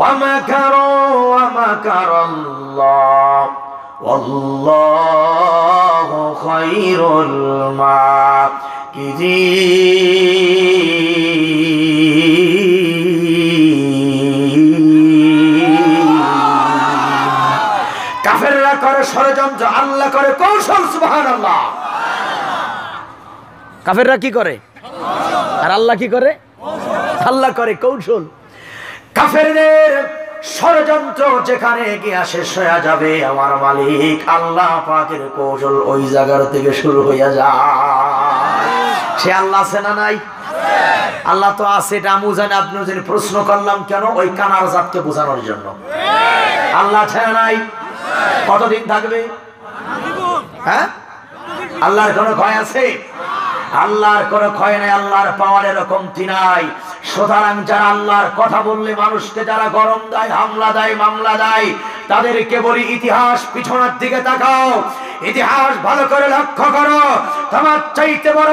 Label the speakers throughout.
Speaker 1: ومكروا ومكر الله والله خير الماكرين কাফেররা করে ষড়যন্ত্র, আল্লাহ করে কৌশল। সুবহানাল্লাহ। কাফেররা কি করে আর আল্লাহ কি করে? আল্লাহ করে কৌশল। কাফেরদের ষড়যন্ত্র যেখানে গিয়ে শেষ হয়ে যাবে, আমার মালিক আল্লাহ পাকের কৌশল ওই জায়গার থেকে শুরু হইয়া যায়। সে আল্লাহ আছে না নাই? আল্লাহ তো আছে, এটা আমি জানি, আপনি জানি। প্রশ্ন করলাম কেন? ওই কানার জাতকে বোঝানোর জন্য। আল্লাহ ছেড়ে নাই, কতদিন থাকবে? হ্যাঁ, আল্লাহর কোনো ক্ষয় আছে? আল্লাহর কোনো ক্ষয় নাই, আল্লাহর পাওয়ারের কমতি নাই। সুতরাং যারা আল্লাহর কথা বললে মানুষকে যারা গরম দেয়, হামলা দেয়, মামলা দেয়, তাদেরকে বলি ইতিহাস পিছনের দিকে তাকাও, ইতিহাস ভালো করে লক্ষ্য করো। তোমার চাইতে বড়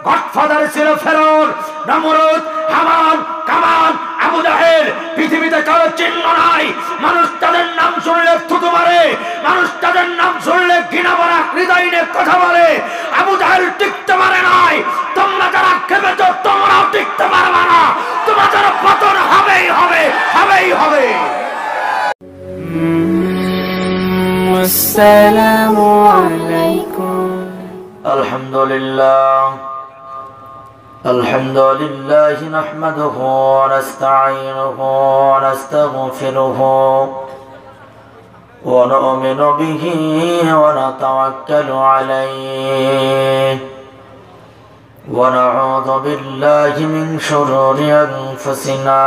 Speaker 1: গডফাদার ছিল ফেরাউন, নমরুদ, হামান, কামান, আবু জাহেল। পৃথিবীতে কারো চিহ্ন নাই। মানুষ তাদের নাম শুনলে থুতু মারে, মানুষ তাদের নাম শুনলে ঘৃণা ভরা হৃদয় নিয়ে কথা বলে। আবু জাহেল টিকতে পারে নাই। তোমরা যারা খেপেছ তোমরাও টিকতে পারবে না। তোমাদের পতন হবেই হবে, হবেই হবে। আসসালামু আলাইকুম। আলহামদুলিল্লাহ الحمد لله نحمده ونستعينه ونستغفره ونؤمن به ونتوكل عليه ونعوذ بالله من شرور أنفسنا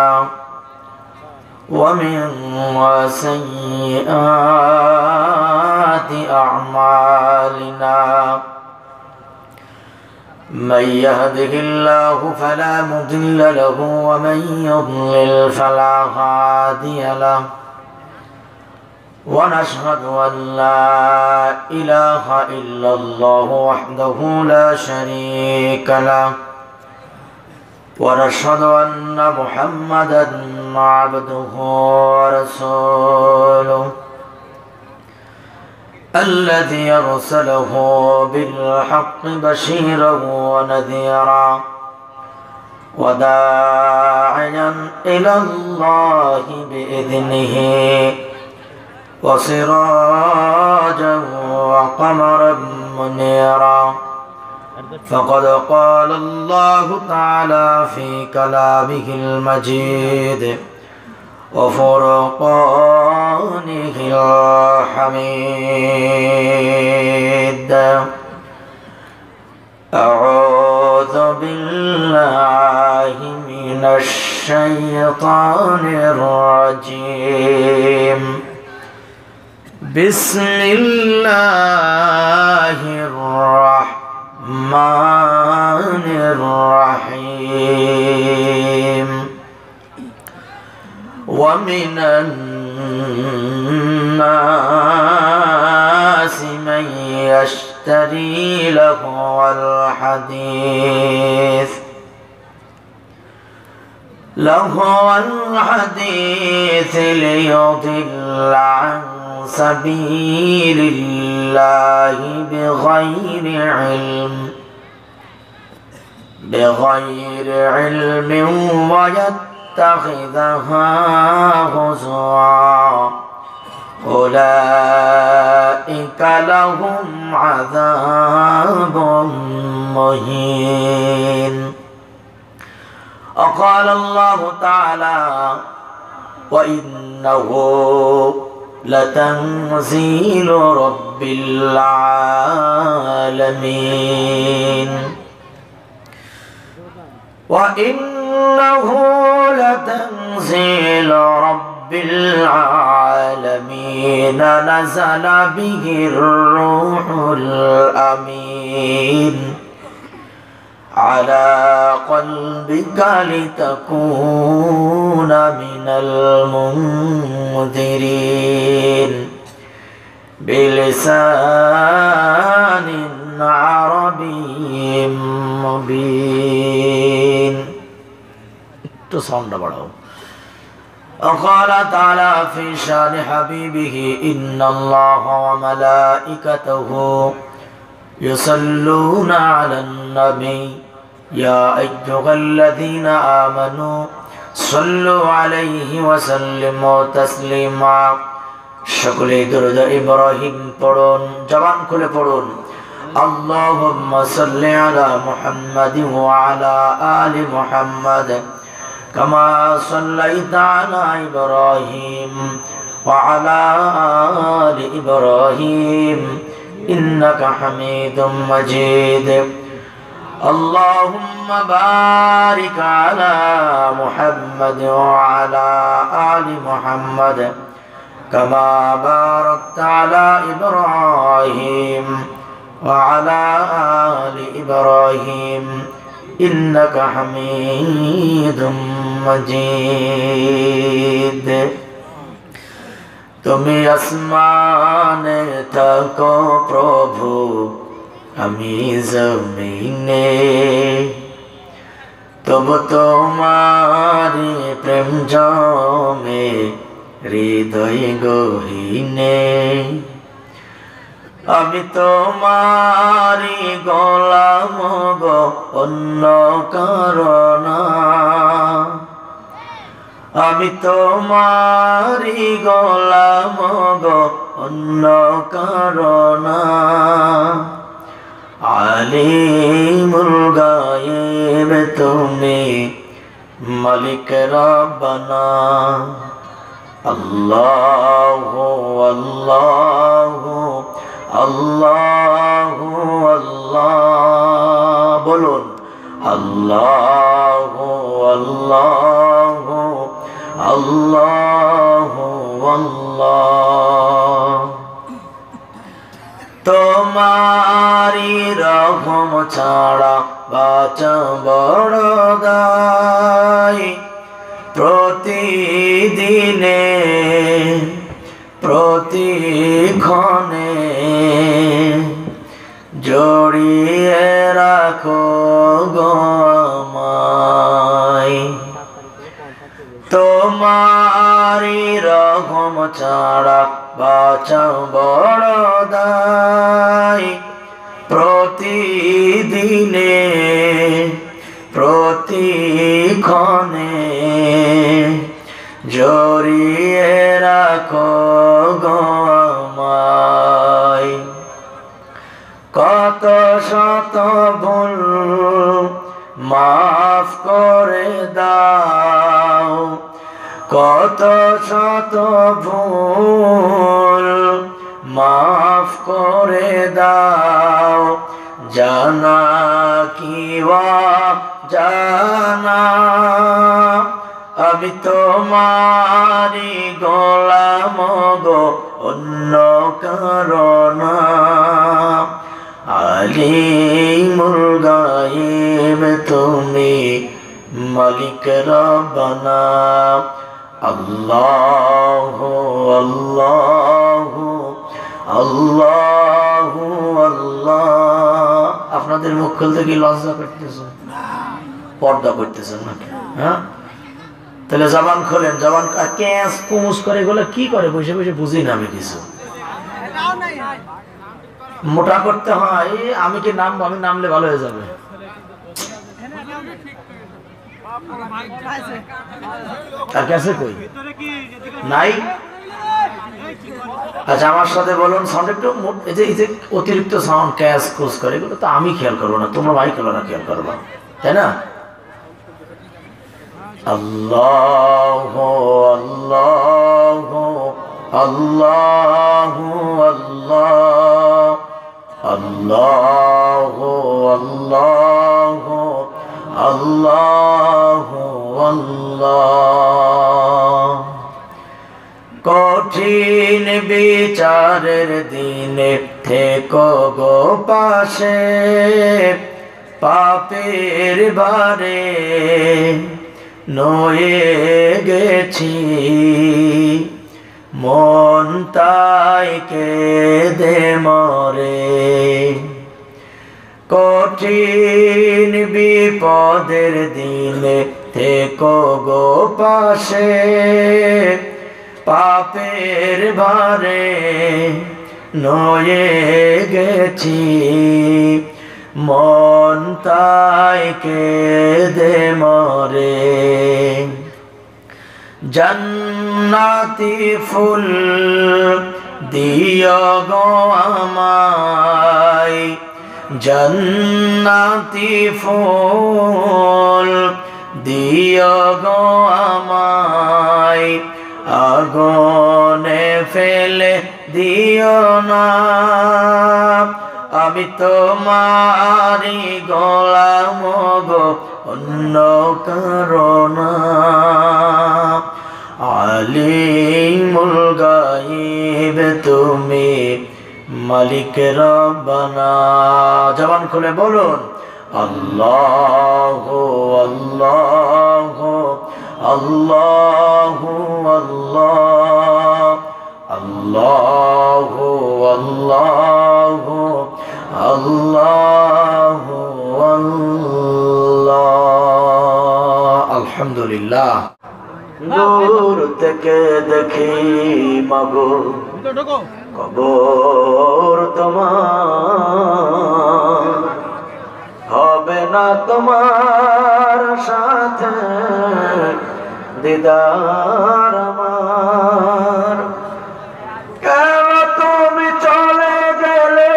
Speaker 1: ومن سيئات أعمالنا من يهده الله فلا مضل له ومن يضلل فلا هادي له ونشهد أن لا إله إلا الله وحده لا شريك له ونشهد أن محمدا عبده ورسوله الذي أرسله بالحق بشيرا ونذيرا وداعيا إلى الله بإذنه وسراجا وقمرا منيرا فقد قال الله تعالى في كلامه المجيد وفرقانه الحميد أعوذ بالله من الشيطان الرجيم بسم الله الرحمن الرحيم ومن الناس من يشتري لهو الحديث ليضل عن سبيل الله بغير علم ويتخذها هزوا أولئك لهم عذاب مهين وقال الله تعالى وإنه لتنزيل رب العالمين وإنه لتنزيل رب العالمين نزل به الروح الأمين على قلبك لتكون من المنذرين بلسان عربي مبين. تو সাউন্ডটা বাড়াও। وقال تعالى في شان حبيبه إن الله وملائكته يصلون على النبي يا أيها الذين آمنوا صلوا عليه وسلموا تسليما সকলে দরুদ ইব্রাহিম পড়ুন জবান খুলে পড়ুন আল্লাহুম্মা সাল্লি আলা মুহাম্মাদিন ওয়া আলা আলি মুহাম্মাদ কামা সাল্লাইতা আলা ইব্রাহিম ওয়া আলা আলি ইব্রাহিম ইন্নাকা হামিদুম মাজিদ اللهم بارك على محمد وعلى آل محمد كما باركت على إبراهيم وعلى آل إبراهيم إنك حميد مجيد তুমি আসমানে থাকো প্রভু আমি জমিনে তবু তোমারি প্রেম জমে হৃদয় গহীনে আমি তোমারি গোলাম গো অন্য কারণা আমি তোমারি গোলাম গো অন্য কারণা আলিমুল গায়েব তুমি মালিক রব্বানা আল্লাহু আল্লাহু আল্লাহু আল্লাহ বলুন আল্লাহু আল্লাহু আল্লাহু আল্লাহ তোমারি রহম ছাড়া বাঁচা বড় দায় প্রতিদিনে প্রতিক্ষণে জড়িয়ে রাখো গো আমায় তোমারি রহম ছাড়া বাঁচা বড় দায় প্রতিদিনে প্রতিক্ষণে জড়িয়ে রাখো গো আমায় কত শত ভুল মাফ করে দাও কত শত ভুল মাফ করে দাও জানা কিওয়া জানা আমি তোমারি গোলাম গো অন্য কারণা আলিমুল গায়েব তুমি মালিক রব্বানা আল্লাহু আল্লাহু আল্লাহু আল্লাহ আপনাদের মুখ খুলতে কি লজ্জা করতেছেন পর্দা করতেছেন নাকি হ্যাঁ তাহলে জবান খোলেন জবান ক্যাঁচ কুমুস করে এগুলো কি করে বসে বসে বুঝি না আমি কিছু মোটা করতে হয় আমি কি নামবো আমি নামলে ভালো হয়ে যাবে আর ক্যাসে কই নাই আচ্ছা আমার সাথে বলুন সাউন্ড একটু এই যে অতিরিক্ত সাউন্ড ক্যাশ কুস করে এগুলো তো আমি খেয়াল করবো না তোমরা ভাই খেলো না খেয়াল করবো তাই না আল্লাহু আল্লাহু আল্লাহু আল্লাহ আল্লাহু আল্লাহু আল্লাহু আল্লাহ কঠিন বিচারের দিনে থেকো গো পাশে পাপের ভারে নয়ে গেছি মন তাই কেঁদে মরে কঠিন বিপদের দিনে থেকো গো পাশে, পাপের ভারে নয়ে গেছি, মন তাই কেঁদে মরে। জান্নাতি ফুল দিও গো আমায়, জান্নাতি ফুল দিও গো আমায়, আগুনে ফেলে দিও না, আমি তোমারি গোলাম গো অন্য কারো না। আলিমুল গায়ব তুমি, মালিক রব্বানা। জবান খুলে বলুন আল্লাহু আল্লাহু আল্লাহু আল্লাহ, আল্লাহু আল্লাহু আল্লাহু আল্লাহ। আলহামদুলিল্লাহ। দূর থেকে দেখি মাগো কবর তোমার, হবে না তোমার সাথে দিদার আমার। কেন তুমি চলে গেলে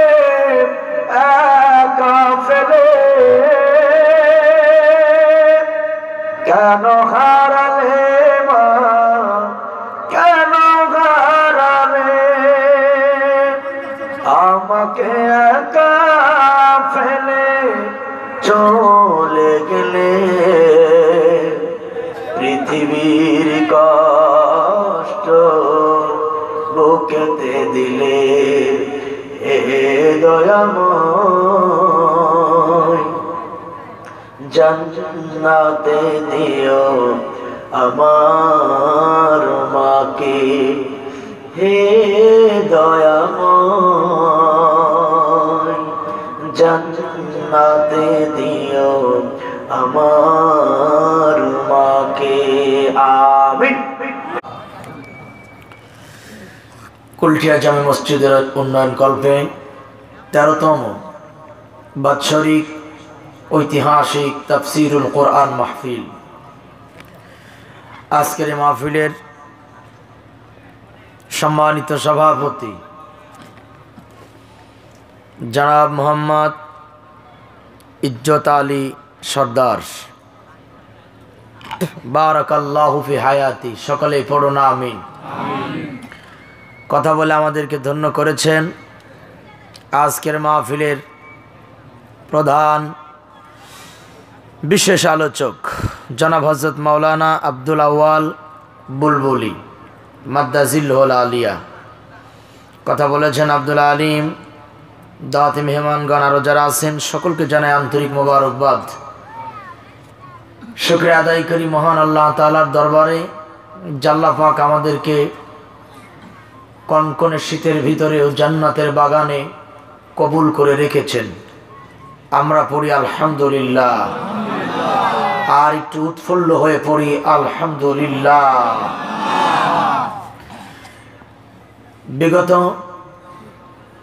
Speaker 1: একা ফেলে, কেন হারালে মা, কেন হারালে আমাকে একা ফেলে চলে গেলে। পৃথিবীর কষ্ট বুকেতে দিলে এ দয়াময়, জান্নাতে দিও আমার মাকে হে দয়াময়, জান্নাতে দিও আমার মাকে। আমিন। কুলটিয়া জামে মসজিদের উন্নয়ন কল্পে 13তম বাৎসরিক ঐতিহাসিক তাফসিরুল কোরআন মাহফিল। আজকের এই মাহফিলের সম্মানিত সভাপতি জনাব মোহাম্মদ ইজ্জত আলী সর্দার, বারাকাল্লাহু ফি হায়াতি। সকলেই পড়ুন আমিন। কথা বলে আমাদেরকে ধন্য করেছেন আজকের মাহফিলের প্রধান বিশেষ আলোচক জনাব হযরত মাওলানা আব্দুল আউয়াল বুলবুলি মাদ্দাজিল্লাহুল আলিয়া। কথা বলেছেন আব্দুল আলিম, দাওয়াতি মেহমানগণ আরও যারা আছেন সকলকে জানাই আন্তরিক মোবারকবাদ। শুকরিয়া আদায় করি মহান আল্লাহ তাআলার দরবারে, আল্লাহ পাক আমাদেরকে কনকনে শীতের ভিতরেও জান্নাতের বাগানে কবুল করে রেখেছেন। আমরা পড়ি আলহামদুলিল্লাহ, আর একটু উৎফুল্ল হয়ে পড়ি আলহামদুলিল্লাহ। বিগত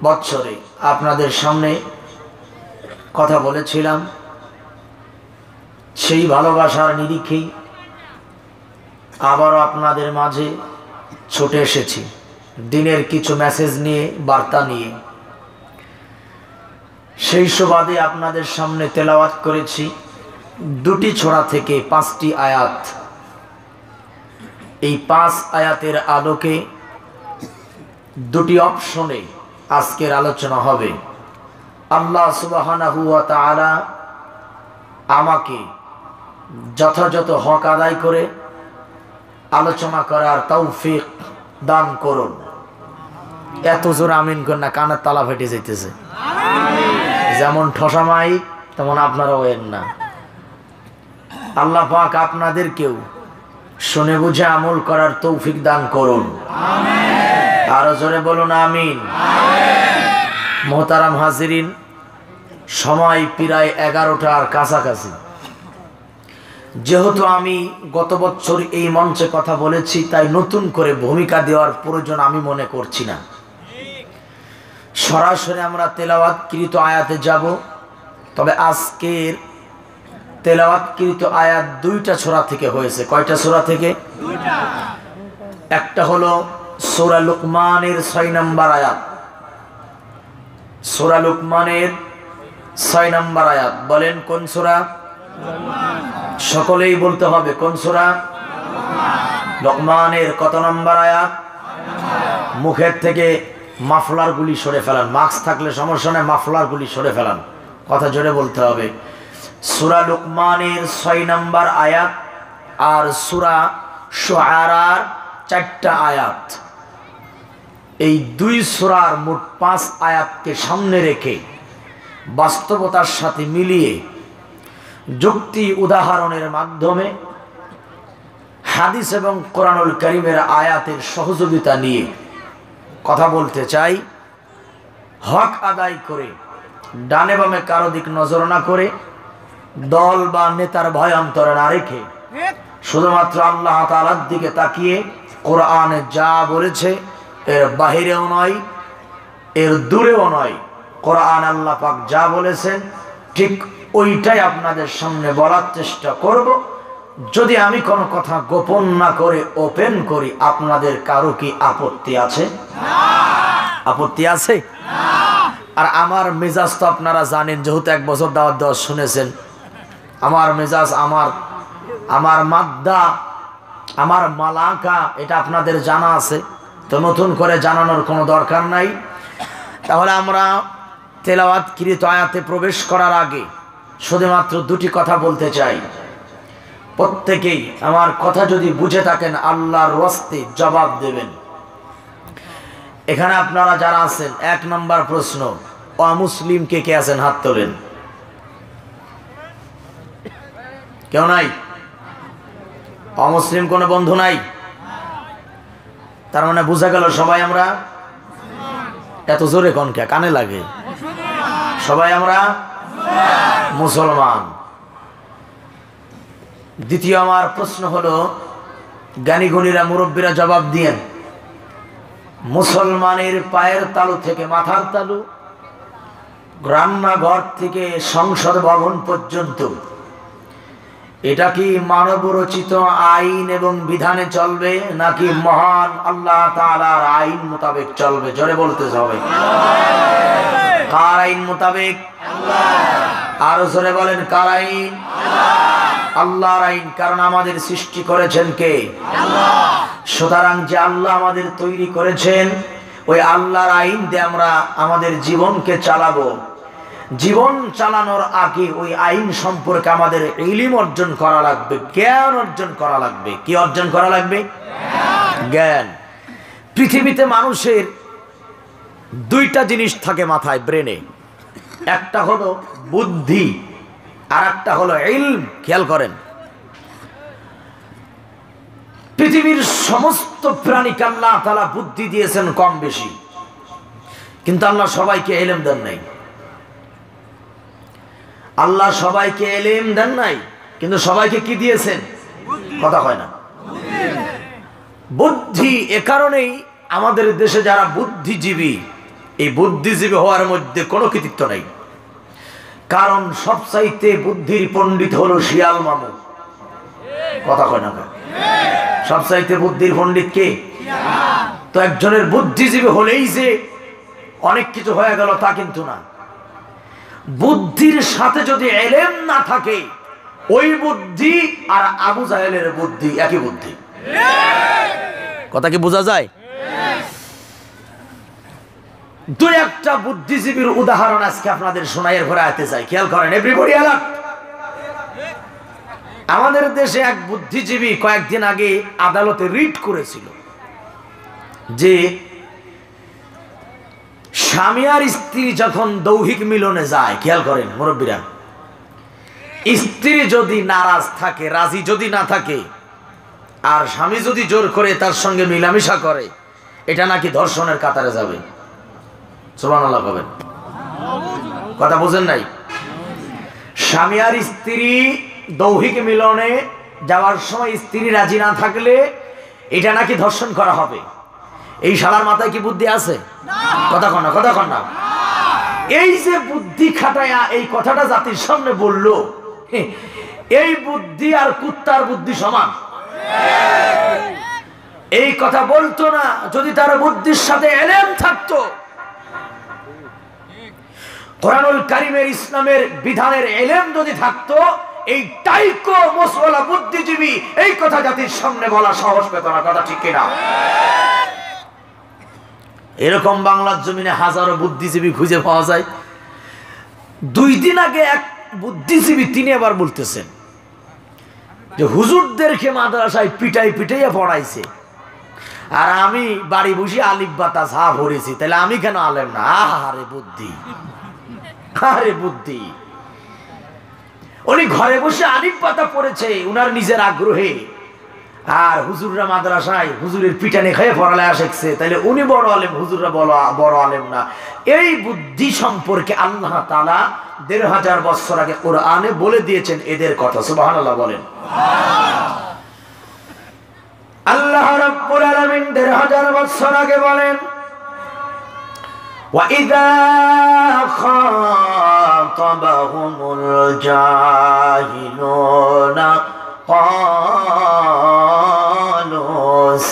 Speaker 1: বৎসরে আপনাদের সামনে কথা বলেছিলাম, সেই ভালোবাসার নিরিখেই আবারও আপনাদের মাঝে ছুটে এসেছি দিনের কিছু মেসেজ নিয়ে, বার্তা নিয়ে। সেই সুবাদে আপনাদের সামনে তেলাওয়াত করেছি 2টি ছোরা থেকে 5টি আয়াত। এই 5 আয়াতের আলোকে 2টি অপশনে আজকের আলোচনা হবে। আল্লাহ সুবহানাহু ওয়া তাআলা আমাকে যথাযথ হক আদায় করে আলোচনা করার তৌফিক দান করুন। এত জোর আমিন কর না, কানের তালা ফেটে যাইতেছে। যেমন ঠসা মাইক তেমন আপনারা ওয়েন না। আল্লাহ পাক আপনাদেরকেও শুনে বুঝে আমল করার তৌফিক দান করুন। আরো জোরে বলুন আমিন। মোহতারাম হাজিরিন, সময় প্রায় 11টার কাছাকাছি। যেহেতু আমি গত বছর এই মঞ্চে কথা বলেছি, তাই নতুন করে ভূমিকা দেওয়ার প্রয়োজন আমি মনে করছি না। সরাসরি আমরা তেলাওয়াতকৃত আয়াতে যাব। তবে আজকের তেলাওয়াতকৃত আয়াত দুইটা সূরা থেকে হয়েছে। কয়টা সূরা থেকে? দুইটা। একটা হলো সূরা লুকমানের 6 নম্বর আয়াত। সূরা লুকমানের 6 নম্বর আয়াত। বলেন কোন সূরা? সকলেই বলতে হবে কোন সূরা? লুকমানের কত নম্বর আয়াত? মুখের থেকে মাফলার গুলি সরে ফেলান। মাস্ক থাকলে সমস্যা নেই, মাফলার গুলি সরে ফেলান। কথা জোরে বলতে হবে। সূরা লুকমানের 6 নম্বর আয়াত আর সূরা শুআরার 4টা আয়াত। এই দুই সূরার মোট 5 আয়াতকে সামনে রেখে বাস্তবতার সাথে মিলিয়ে যুক্তি উদাহরণের মাধ্যমে হাদিস এবং কোরআনুল কারীমের আয়াতের সহযোগিতা নিয়ে কথা বলতে চাই। হক আদায় করে ডানে বামে কারো দিক নজর না করে, দল বা নেতার ভয় অন্তরে না রেখে, শুধুমাত্র আল্লাহ তাআলার দিকে তাকিয়ে কোরআনে যা বলেছে এর বাহিরেও নয়, এর দূরেও নয়, কোরআন আল্লাহ পাক যা বলেছেন ঠিক ওইটাই আপনাদের সামনে বলার চেষ্টা করব। যদি আমি কোনো কথা গোপন না করে ওপেন করি, আপনাদের কারো কি আপত্তি আছে? আপত্তি আছে? আর আমার মেজাজ তো আপনারা জানেন, যেহেতু 1 বছর দাওয়াত দেওয়া শুনেছেন। আমার মেজাজ, আমার মাদ্দা, আমার মালাকা, এটা আপনাদের জানা আছে, তো নতুন করে জানানোর কোনো দরকার নাই। তাহলে আমরা তেলাওয়াতকৃত আয়াতে প্রবেশ করার আগে শুধুমাত্র দুটি কথা বলতে চাই। প্রত্যেকেই আমার কথা যদি বুঝে থাকেন আল্লাহর ওয়াস্তে জবাব দেবেন। এখানে আপনারা যারা আছেন, 1 নম্বর প্রশ্ন, অমুসলিম কে কে আছেন? হাত তোলেন। কেউ নাই? অমুসলিম কোনো বন্ধু নাই? তার মানে বোঝা গেল সবাই আমরা, এত জোরে কোন কে কানে লাগে, সবাই আমরা মুসলমান। দ্বিতীয় আমার প্রশ্ন হলো, জ্ঞানী গুণীরা মুরব্বীরা জবাব দিয়েন, মুসলমানের পায়ের তালু থেকে মাথার তালু, রান্নাঘর থেকে সংসদ ভবন পর্যন্ত এটা কি মানব রচিত আইন এবং বিধানে চলবে, নাকি মহান আল্লাহ তাআলার আইন মোতাবেক চলবে? জোরে বলতে হবে। কার আইন মোতাবেক? আরো জোরে বলেন, কার আইন? আল্লাহর আইন। কারণ আমাদের সৃষ্টি করেছেন কে? সুতরাং যে আল্লাহ আমাদের তৈরি করেছেন, ওই আল্লাহর আইন দিয়ে আমরা আমাদের জীবনকে চালাবো। জীবন চালানোর আগে ওই আইন সম্পর্কে আমাদের ইলম অর্জন করা লাগবে, জ্ঞান অর্জন করা লাগবে। কি অর্জন করা লাগবে? জ্ঞান। পৃথিবীতে মানুষের 2টা জিনিস থাকে মাথায়, ব্রেনে। একটা হলো বুদ্ধি আর একটা হলো ইলম। খেয়াল করেন, পৃথিবীর সমস্ত প্রাণীকে আল্লাহ তাআলা বুদ্ধি দিয়েছেন কম বেশি, কিন্তু আল্লাহ সবাইকে ইলম দেন নাই। আল্লাহ সবাইকে ইলম দেন নাই, কিন্তু সবাইকে কি দিয়েছেন? কথা হয় না, বুদ্ধি। এ কারণেই আমাদের দেশে যারা বুদ্ধিজীবী, এই বুদ্ধিজীবী হওয়ার মধ্যে কোনো কৃতিত্ব নাই। কারণ সবচাইতে বুদ্ধির পণ্ডিত হলো শিয়াল মামু। কথা কয় না? সবচাইতে বুদ্ধির পণ্ডিত কে? তো একজনের বুদ্ধিজীবী হলেই যে অনেক কিছু হয়ে গেল তা কিন্তু না। বুদ্ধির সাথে যদি ইলম না থাকে, ওই বুদ্ধি আর আবু জাহেলের বুদ্ধি একই বুদ্ধি। কথা কি বোঝা যায়? 2-1টা বুদ্ধিজীবীর উদাহরণ আজকে আপনাদের শোনাইয়ের ঘরে আনতে চাই। খেয়াল করেন, এভরিবডি অ্যালার্ট। আমাদের দেশে এক বুদ্ধিজীবী কয়েকদিন আগে আদালতে রিট করেছিল যে স্বামী আর স্ত্রী যখন দৈহিক মিলনে যায়, খেয়াল করেন মুরব্বীরা, স্ত্রী যদি নারাজ থাকে, রাজি যদি না থাকে, আর স্বামী যদি জোর করে তার সঙ্গে মিলামিশা করে, এটা নাকি ধর্ষণের কাতারে যাবে। সুবহানাল্লাহ বলেন। কথা বুঝেন নাই? স্বামী আর স্ত্রী দৈহিক মিলনে যাওয়ার সময় স্ত্রী রাজি না থাকলে এটা নাকি ধর্ষণ করা হবে। এই শালার মাথায় কি বুদ্ধি আছে? কথা কন না। এই যে বুদ্ধি খাটায়া এই কথাটা জাতির সামনে বললো, এই বুদ্ধি আর কুত্তার বুদ্ধি সমান। এই কথা বলতো না যদি তার বুদ্ধির সাথে এলেম থাকতো। কোরআনুল কারীমের ইসলামের বিধানের এলেম যদি থাকতো, এই টাইকো মোসওয়ালা বুদ্ধিজীবী এই কথা জাতির সামনে বলা সাহস পেত না। কথা ঠিক কিনা? এরকম বাংলার জমিনে হাজারো বুদ্ধিজীবী খুঁজে পাওয়া যায়। 2 দিন আগে এক বুদ্ধিজীবী তিনি আবার বলতেছেন যে হুজুরদেরকে মাদ্রাসায় পিটাইয়া পড়াইছে, আর আমি বাড়ি বসে আলিফ বাতা ঝা ভরেছি, তাহলে আমি কেন আলেম না? আরে বুদ্ধি। উনি ঘরে বসে আলিফ বাতা পড়েছে উনার নিজের আগ্রহে, আর হুজুররা মাদ্রাসায় হুজুরের পিটানে খেয়ে পড়ালেখা শিখছে, তাহলে উনি বড় আলেম, হুজুররা বড় আলেম না। এই বুদ্ধি সম্পর্কে আল্লাহ তাআলা 1500 বছর আগে কোরআনে বলে দিয়েছেন এদের কথা। সুবহানাল্লাহ বলেন। আল্লাহ রাব্বুল আলামিন 1500 বছর আগে বলেন, وَإِذَا خَاطَبَهُمُ الْجَاهِلُونَ قَالُوا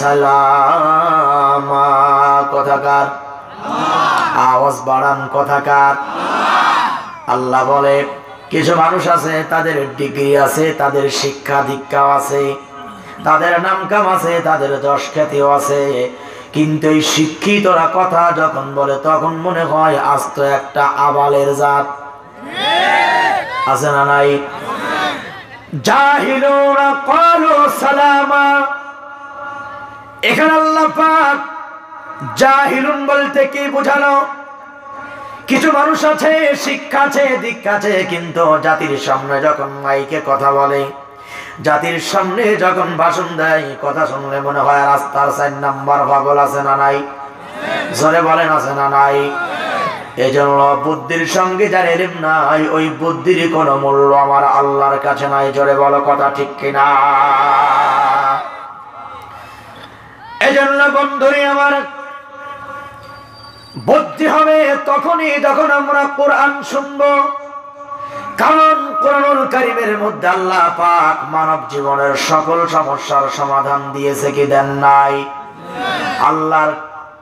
Speaker 1: سَلَامًا। কথাকার আওয়াজ বাড়ান, কথাকার। আল্লাহ বলে কিছু মানুষ আছে, তাদের ডিগ্রি আছে, তাদের শিক্ষা দীক্ষা আছে, তাদের নামকাম আছে, তাদের যশ খ্যাতিও আছে, কিন্তু এই শিক্ষিতরা কথা যখন বলে তখন মনে হয় আস্ত একটা আবালের জাত। আছে না নাই? জাহিলুনা ক্বালু সালামা। এখানে আল্লাহ পাক জাহিলুন বলতে কি বোঝালো? কিছু মানুষ আছে, শিক্ষা আছে, দীক্ষা আছে, কিন্তু জাতির সামনে যখন মাইকে কথা বলে, জাতির সামনে যখন ভাষণ দেয়, কথা শুনলে মনে হয় রাস্তার 4 নাম্বার পাগল। আছে না নাই? জোরে বলেন, আছে না নাই? এজন্য বুদ্ধির সঙ্গে যার ইলম নাই, ওই বুদ্ধির কোনো মূল্য আমার আল্লাহর কাছে নাই। জোরে বলো, কথা ঠিক কিনা? এজন্য বন্ধুরে আমার, বুদ্ধি হবে তখনই যখন আমরা কোরআন শুনবো। কারণ কোরআনুল কারীমের মধ্যে আল্লাহ পাক মানব জীবনের সকল সমস্যার সমাধান দিয়েছে কি দেন নাই? আল্লাহর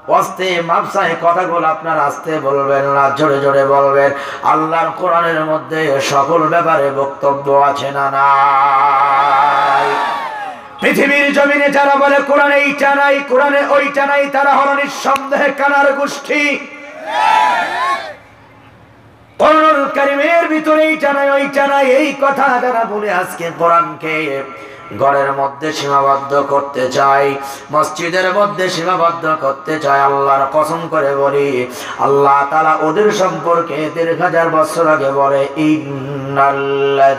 Speaker 1: ওয়াস্তে মাপসায় কথাগুলো আপনার আস্তে বলবেন না, জোরে জোরে বলবেন। আল্লাহর কোরআনের মধ্যে সকল ব্যাপারে বক্তব্য আছে না নাই? পৃথিবীর জমিনে যারা বলে কোরআনে এইটা নাই, কোরআনে ওইটা নাই, তারা হলো নিঃসন্দেহে কানার গোষ্ঠী। কোরআনুল কারীমের ভিতরে এইটা নাই, ওইটা নাই, এই কথা যারা বলে আজকে কোরআনকে ঘরের মধ্যে সীমাবদ্ধ করতে চাই, মসজিদের মধ্যে সীমাবদ্ধ করতে চাই, আল্লাহর কসম করে বলি, আল্লাহ তাআলা ওদের সম্পর্কে 1000 বছর আগে বলে, ইন্নাল্লাযীনা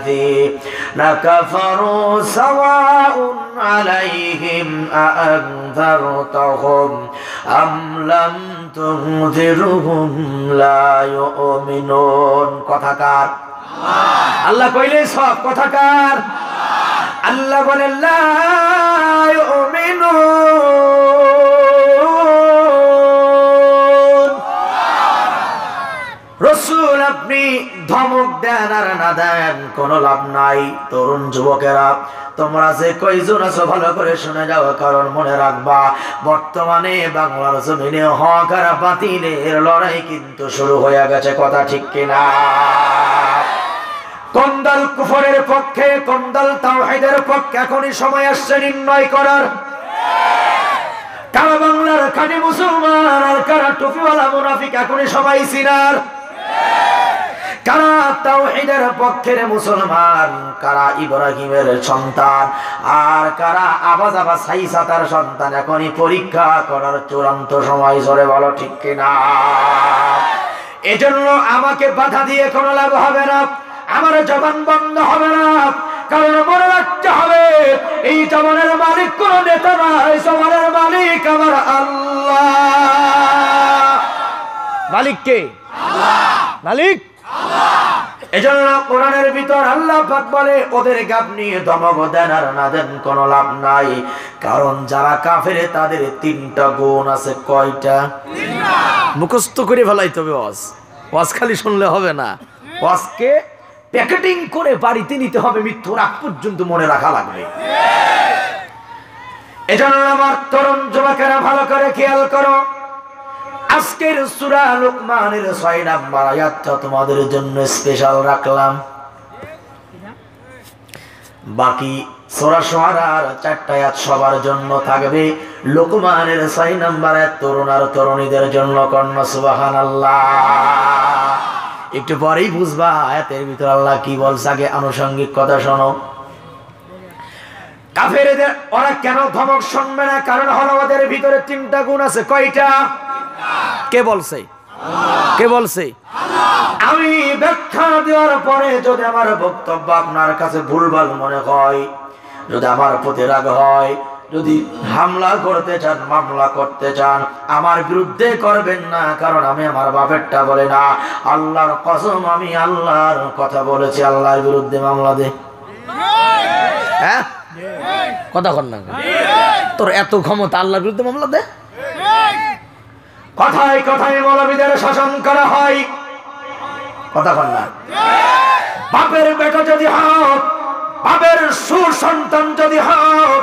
Speaker 1: কাফারু সাওয়াউন আলাইহিম আ'আনযারতাহুম আম লাম তুনযিরহুম লা ইউমিনুন। কথাকার আল্লাহ কইলে সব কথাকার। আল্লাহ বলেন লা ইউমিনুন। রাসূল আপনি ধমক দেন আর না দেন কোনো লাভ নাই। তরুণ যুবকেরা, তোমরা যে কয়জন আছো ভালো করে শুনে যাও, কারণ মনে রাখবা বর্তমানে বাংলার জমিনে হক আর বাতিলের লড়াই কিন্তু শুরু হয়ে গেছে। কথা ঠিক কিনা? কোন দল কুফরের পক্ষে, কোন দল তাওহীদের পক্ষে, এখনই সময় আসছে নির্ণয় করার। কারা বাংলার খাঁটি মুসলমান আর কারা টুপিওয়ালা মুনাফিক, এখনই সবাই চিনার। কারা তাওহীদের পক্ষের মুসলমান, কারা ইব্রাহিমের সন্তান, আর কারা আবাজাবা সাইসাতার সন্তান, এখনই পরীক্ষা করার চূড়ান্ত সময়। জোরে বলো ঠিক কিনা? এজন্য আমাকে বাধা দিয়ে কোনো লাভ হবে না, আমার জবান বন্ধ হবে না, কারণ মনে রাখতে হবে এই জবানের মালিক কোন নেতা নয়, জবানের মালিক আমার আল্লাহ। মালিক কে? আল্লাহ। মালিক আল্লাহ। এজন্য কোরআনের ভিতর আল্লাহ পাক বলে ওদেরকে আপনি ধমক দেন আর না দেন কোনো লাভ নাই, কারণ যারা কাফের তাদের 3টা গুণ আছে। কয়টা? মুখস্থ করে ফেলাইতে হবে। ওয়াজ খালি শুনলে হবে না, ওয়াজকে প্যাকেটিং করে বাড়িতে নিতে হবে, মৃত্যুর আগ পর্যন্ত মনে রাখা লাগবে। এজন্য আমার তরুণ যুবকেরা ভালো করে খেয়াল করো, আজকের সূরা লুকমানের 6 নাম্বার আয়াতটা তোমাদের জন্য স্পেশাল রাখলাম। বাকি সূরা শুআরার 4টা আয়াত সবার জন্য থাকবে। লুকমানের 6 নাম্বার আয়াত তরুণ আর তরুণীদের জন্য। কন্যা সুবহানাল্লাহ। একটু পরেই বুঝবা আয়াতের ভিতর আল্লাহ কি বলছে। আগে আনুষঙ্গিক কথা শোনো। কাফেরদের ওরা কেন ধমক শুনবে না? কারণ হলো ওদের ভিতরে 3টা গুণ আছে। কয়টা? কে বলছে? কে বলছে? আমি ব্যাখ্যা দেওয়ার পরে যদি আমার বক্তব্য আপনার কাছে ভুলভাল মনে হয়, যদি আমার প্রতি রাগ হয়, যদি হামলা করতে চান, মামলা করতে চান, আমার বিরুদ্ধে করবেন না, কারণ আমি আমার বাপেরটা বলে না। আল্লাহর কসম আমি আল্লাহর কথা বলেছি, আল্লাহর বিরুদ্ধে মামলা দে। হ্যাঁ, কথা কর না। তোর এত ক্ষমতা, আল্লাহর বিরুদ্ধে মামলা দে। কথায় কথায় মৌলবীদের শাসন করা হয়। কথা কর না। বাপের বেটা যদি হোক, বাপের সুসন্তান যদি হোক,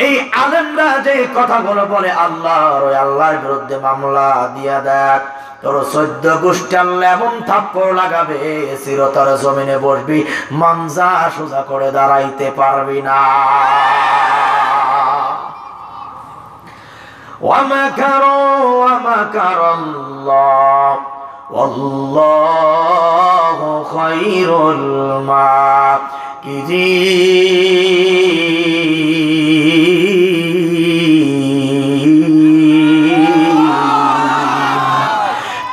Speaker 1: এই আলেমরা যে কথাগুলো বলে আল্লাহর, ওই আল্লাহর বিরুদ্ধে মামলা দিয়া দেখ, তোর 14 গোষ্ঠী আল্লাহ এমন থাপ্পড় লাগাবে, চিরতর জমিনে বসবি, মানজা সোজা করে দাঁড়াইতে পারবি না। ومكروا ومكر الله والله خير الماكرين।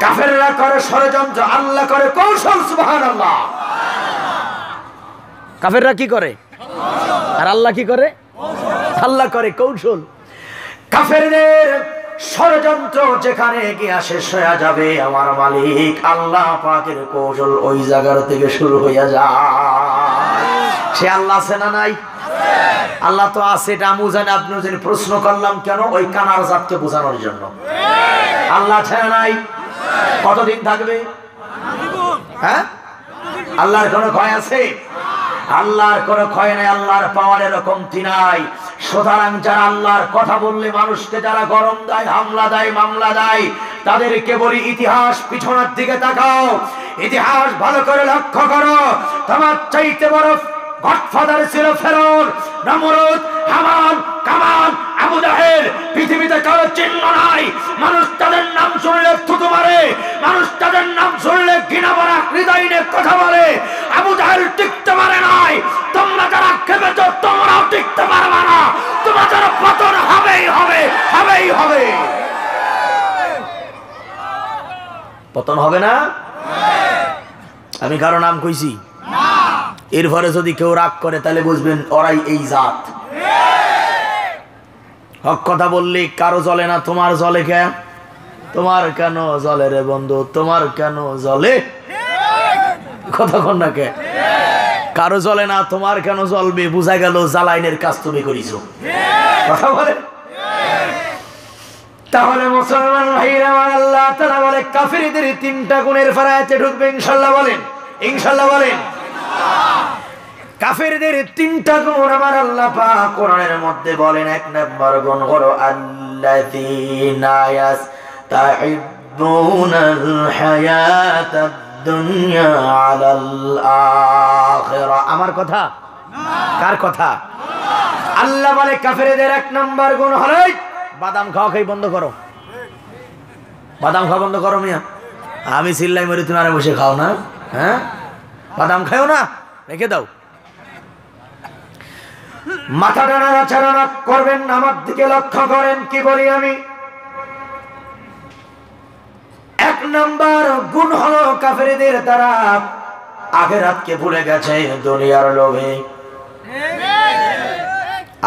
Speaker 1: কাফেররা করে ষড়যন্ত্র, আল্লাহ করে কৌশল। সুবহানাল্লাহ। কাফেররা কি করে আর আল্লাহ কি করে? আল্লাহ করে কৌশল। কাফেরদের ষড়যন্ত্র যেখানে গিয়ে শেষ হয়ে যাবে, আমার মালিক আল্লাহ পাকের কৌশল ওই জায়গার থেকে শুরু হইয়া যায়। সে আল্লাহ আছে না নাই? আল্লাহ তো আছে, এটা আমি জানি, আপনি জানি। প্রশ্ন করলাম কেন? ওই কানার জাতকে বোঝানোর জন্য। আল্লাহ আছে না নাই? কতদিন থাকবে? হ্যাঁ, আল্লাহর কোনো ক্ষয় আছে? আল্লাহর কোনো ক্ষয় নাই, আল্লাহর পাওয়ারের কমতি নাই। সুতরাং যারা আল্লাহর কথা বললে মানুষকে যারা গরম দেয়, হামলা দেয়, মামলা দেয়, তাদেরকে বলি ইতিহাস পিছনের দিকে তাকাও, ইতিহাস ভালো করে লক্ষ্য করো। তোমার চাইতে বড় গডফাদার ছিল ফেরাউন, নমরুদ, হামান, কামান, আবু জাহেল। পৃথিবীতে কারো চিহ্ন নাই। মানুষ তাদের নাম শুনলে থুতু মারে, মানুষ তাদের নাম শুনলে ঘৃণা ভরা হৃদয় নিয়ে কথা বলে। আবু জাহেল টিকতে পারে নাই। তোমরা যারা খেপেছ তোমরাও টিকতে পারবে না। তোমাদের পতন হবেই হবে, হবেই হবে। পতন হবে না? আমি কারো নাম কইছি? এরপরে যদি কেউ রাগ করে তাহলে বুঝবেন ওরাই এই জাত। হক কথা বললে কারো জ্বলে না, তোমার জ্বলে কেন? তোমার কেন জ্বলে রে বন্ধু? তোমার কেন জ্বলে? কথা কন না কে? কারো জ্বলে না, তোমার কেন জ্বলবে? বুঝা গেল জ্বালাইনের কাজ তুমি করিছো। কথা বলে। তাহলে মুসলমান ভাইরা আমার, আল্লাহ তাআলা বলে কাফিরদের 3টা গুণের ফারায়াতে ঢুকবে। ইনশাআল্লাহ বলেন, ইনশাআল্লাহ বলেন। কাফেরদের 3টা গুণ আমার আল্লাহ পাক কোরআনের মধ্যে বলেন। 1 নম্বর গুণ হলো আল্লাযীনা ইস্তাহিব্বুনাল হায়াতাদ দুনিয়া আলাল আখিরা। আমার কথা? কার কথা? আল্লাহ বলে কাফেরদের 1 নম্বর গুণ হলো বাদাম খাওয়া খাই বন্ধ করো। বাদাম খাওয়া বন্ধ করো মিয়া। আমি চিল্লাই মরি, তুমি আরে বসে খাও না? হ্যাঁ, বাদাম খাও না, রেখে দাও। মাথাটা নাড়াচাড়া করবেন, আমার দিকে লক্ষ্য করেন কি বলি আমি। 1 নম্বর গুণ হলো কাফেরদের তারা আখিরাতকে ভুলে গেছে দুনিয়ার লোভে।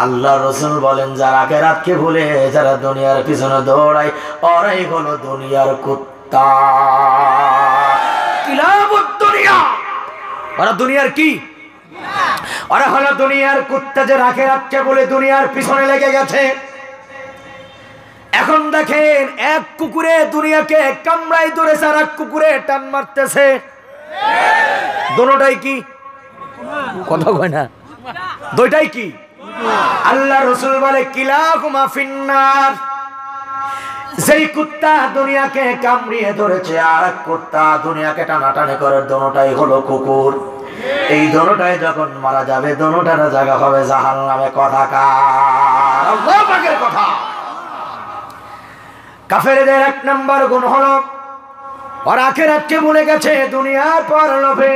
Speaker 1: আল্লাহ রাসূল বলেন যারা আখিরাতকে ভুলে, যারা দুনিয়ার পিছনে দৌড়ায়, ওরাই হলো দুনিয়ার কুত্তা। কিলাবুদ দুনিয়া ওরা দুনিয়ার কি? ওরা হলো দুনিয়ার কুত্তা, যে আখিরাতকে বলে দুনিয়ার পিছনে লেগে গেছে। এখন দেখেন, এক কুকুরে দুনিয়াকে কামড়াই ধরেছে আর এক কুকুরে টান মারতেছে। দোনোটাই কি? কথা কয় না, দুইটাই কি? আল্লাহ রাসূল বলে কিলাকুমা ফিন্নার। যেই কুত্তা দুনিয়াকে কামড়িয়ে ধরেছে আর এক কুত্তা দুনিয়াকে টানাটানি করে, দোনোটাই হলো কুকুর। এই দোনোটাই যখন মারা যাবে, দোনোটার জায়গা হবে জাহান্নামে। কথা কার? আল্লাহ পাকের কথা। কাফেরদের এক নাম্বার গুণ হলো ওরা আখিরাতকে ভুলে গেছে দুনিয়ার পর লোভে।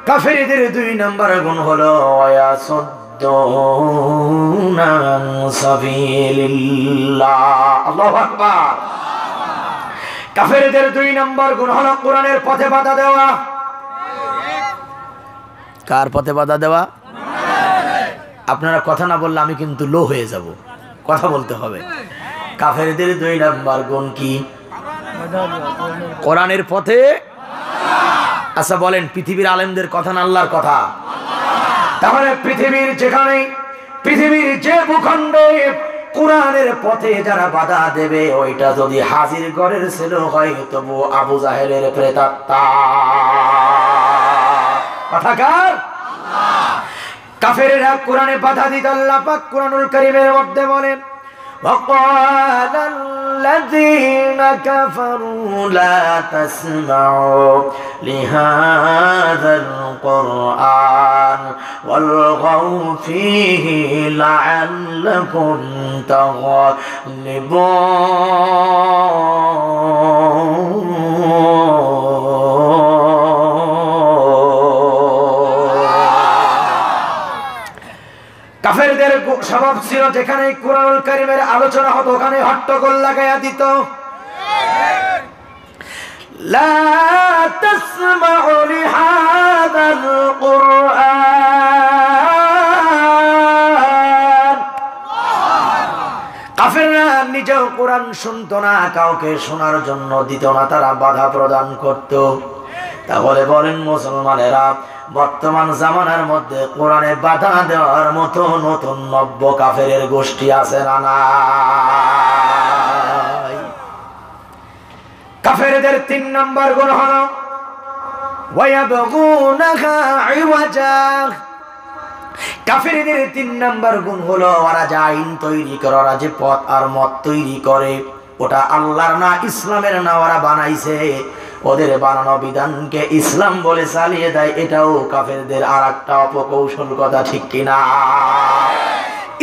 Speaker 1: কাফেরদের দুই নাম্বার গুণ হলো ওয়াসুদ্দুনা আন সাবিলিল্লাহ। আল্লাহু আকবার। কাফেরদের দুই নাম্বার গুণ হলো কোরআনের পথে বাধা দেওয়া। কার পথে বাধা দেওয়া? আপনারা কথা না বললে আমি কিন্তু লো হয়ে যাব, কথা বলতে হবে। কাফেরদের দুই নাম্বার গুণ কি? কোরআনের পথে। আচ্ছা বলেন, পৃথিবীর আলেমদের কথা না আল্লাহর কথা? তাহলে পৃথিবীর যেখানে, পৃথিবীর যে ভূখণ্ডে কোরআনের পথে যারা বাধা দেবে, ওইটা যদি হাজির ঘরের ছিল হয়, তবু আবু জাহেলের প্রেতাত্মা। কথা কার? কাফেররা কোরআনে বাধা দিতে আল্লাহ পাক কোরআনুল কারীমের মধ্যে বলেন وقال الذين كفروا لا تسمعوا لهذا القرآن والغوا فيه لعلكم تغلبون। কাফেরদের স্বভাব ছিল যেখানে কুরআনুল কারীমের আলোচনা হতো ওখানে হট্টগোল লাগায়া দিত। লা তাসমাউ লিহাযাল কুরআন। কাফেররা নিজেও কোরআন শুনতো না, কাউকে শোনার জন্য দিত না, তারা বাধা প্রদান করত। তাহলে বলেন মুসলমানেরা, বর্তমান জামানার মধ্যে কোরআনে বাধা দেওয়ার মতো নতুন নব্য কাফেরের গোষ্ঠী আছে না নাই? কাফেরদের তিন নাম্বার গুণ হলো ওয়ায়াবগুনাহা ইওয়াজা। কাফেরদের তিন নাম্বার গুণ হলো ওরা যে আইন তৈরি করে, ওরা যে পথ আর মত তৈরি করে, ওটা আল্লাহর না ইসলামের না, ওরা বানাইছে। ওদের বানানো বিধানকে ইসলাম বলে চালিয়ে দেয়, এটাও কাফেরদের আর একটা অপকৌশল। কথা ঠিক কিনা?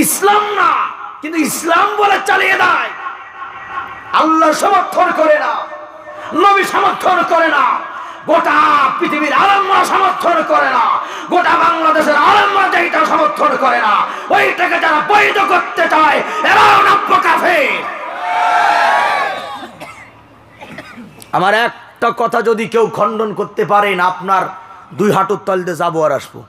Speaker 1: ইসলাম না, কিন্তু ইসলাম বলে চালিয়ে দেয়। আল্লাহ সমর্থন করে না, নবী সমর্থন করে না, গোটা পৃথিবীর আলেমরা সমর্থন করে না, গোটা বাংলাদেশের আলেমরা যেটা সমর্থন করে না, ওইটাকে যারা বৈধ করতে চায় এরাও নব্য কাফের। আমার একটা কথা যদি কেউ খণ্ডন করতে পারেন, আপনার দুই হাঁটুর তলতে যাবো আর আসবো।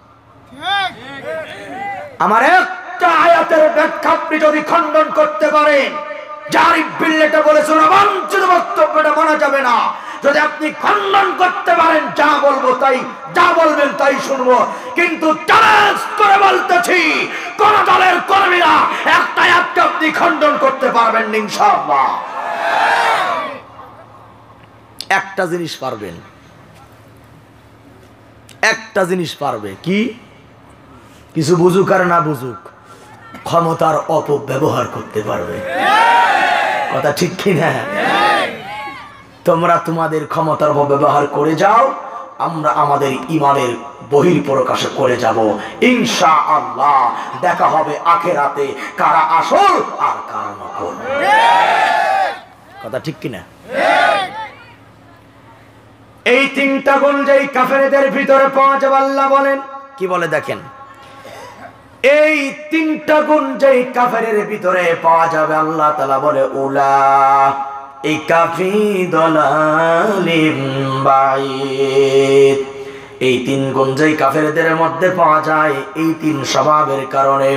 Speaker 1: আমার একটা আয়াতের ব্যাখ্যা আপনি যদি খণ্ডন করতে পারেন, জারিফ বিল্লাহটা বলেছেন অবাঞ্ছিত বক্তব্যটা মানা যাবে না, যদি আপনি খণ্ডন করতে পারেন, যা বলবো তাই, যা বলবেন তাই শুনবো। কিন্তু চ্যালেঞ্জ করে বলতেছি, কোন দলের কর্মীরা একটা আয়াতকে আপনি খণ্ডন করতে পারবেন না ইনশাআল্লাহ। একটা জিনিস পারবেন, একটা জিনিস পারবে কি? কিছু বুঝুক আর না বুঝুক, ক্ষমতার অপব্যবহার করতে পারবে। কথা ঠিক কিনা? তোমরা তোমাদের ক্ষমতার অপব্যবহার করে যাও, আমরা আমাদের ঈমানের বহিঃপ্রকাশ করে যাব ইনশাআল্লাহ। দেখা হবে আখিরাতে কারা আসল আর কারা নকল। কথা ঠিক কিনা? এই তিনটা গুণ যেই কাফেরদের ভিতরে পাওয়া যাবে, আল্লাহ বলেন কি বলে দেখেন, এই তিনটা গুণ যেই কাফেরের ভিতরে পাওয়া যাবে, আল্লাহ তাআলা বলে উলাইকা ফি দালালিম বাঈদ। এই তিন গুণ যেই কাফেরদের মধ্যে পাওয়া যায়, এই তিন স্বভাবের কারণে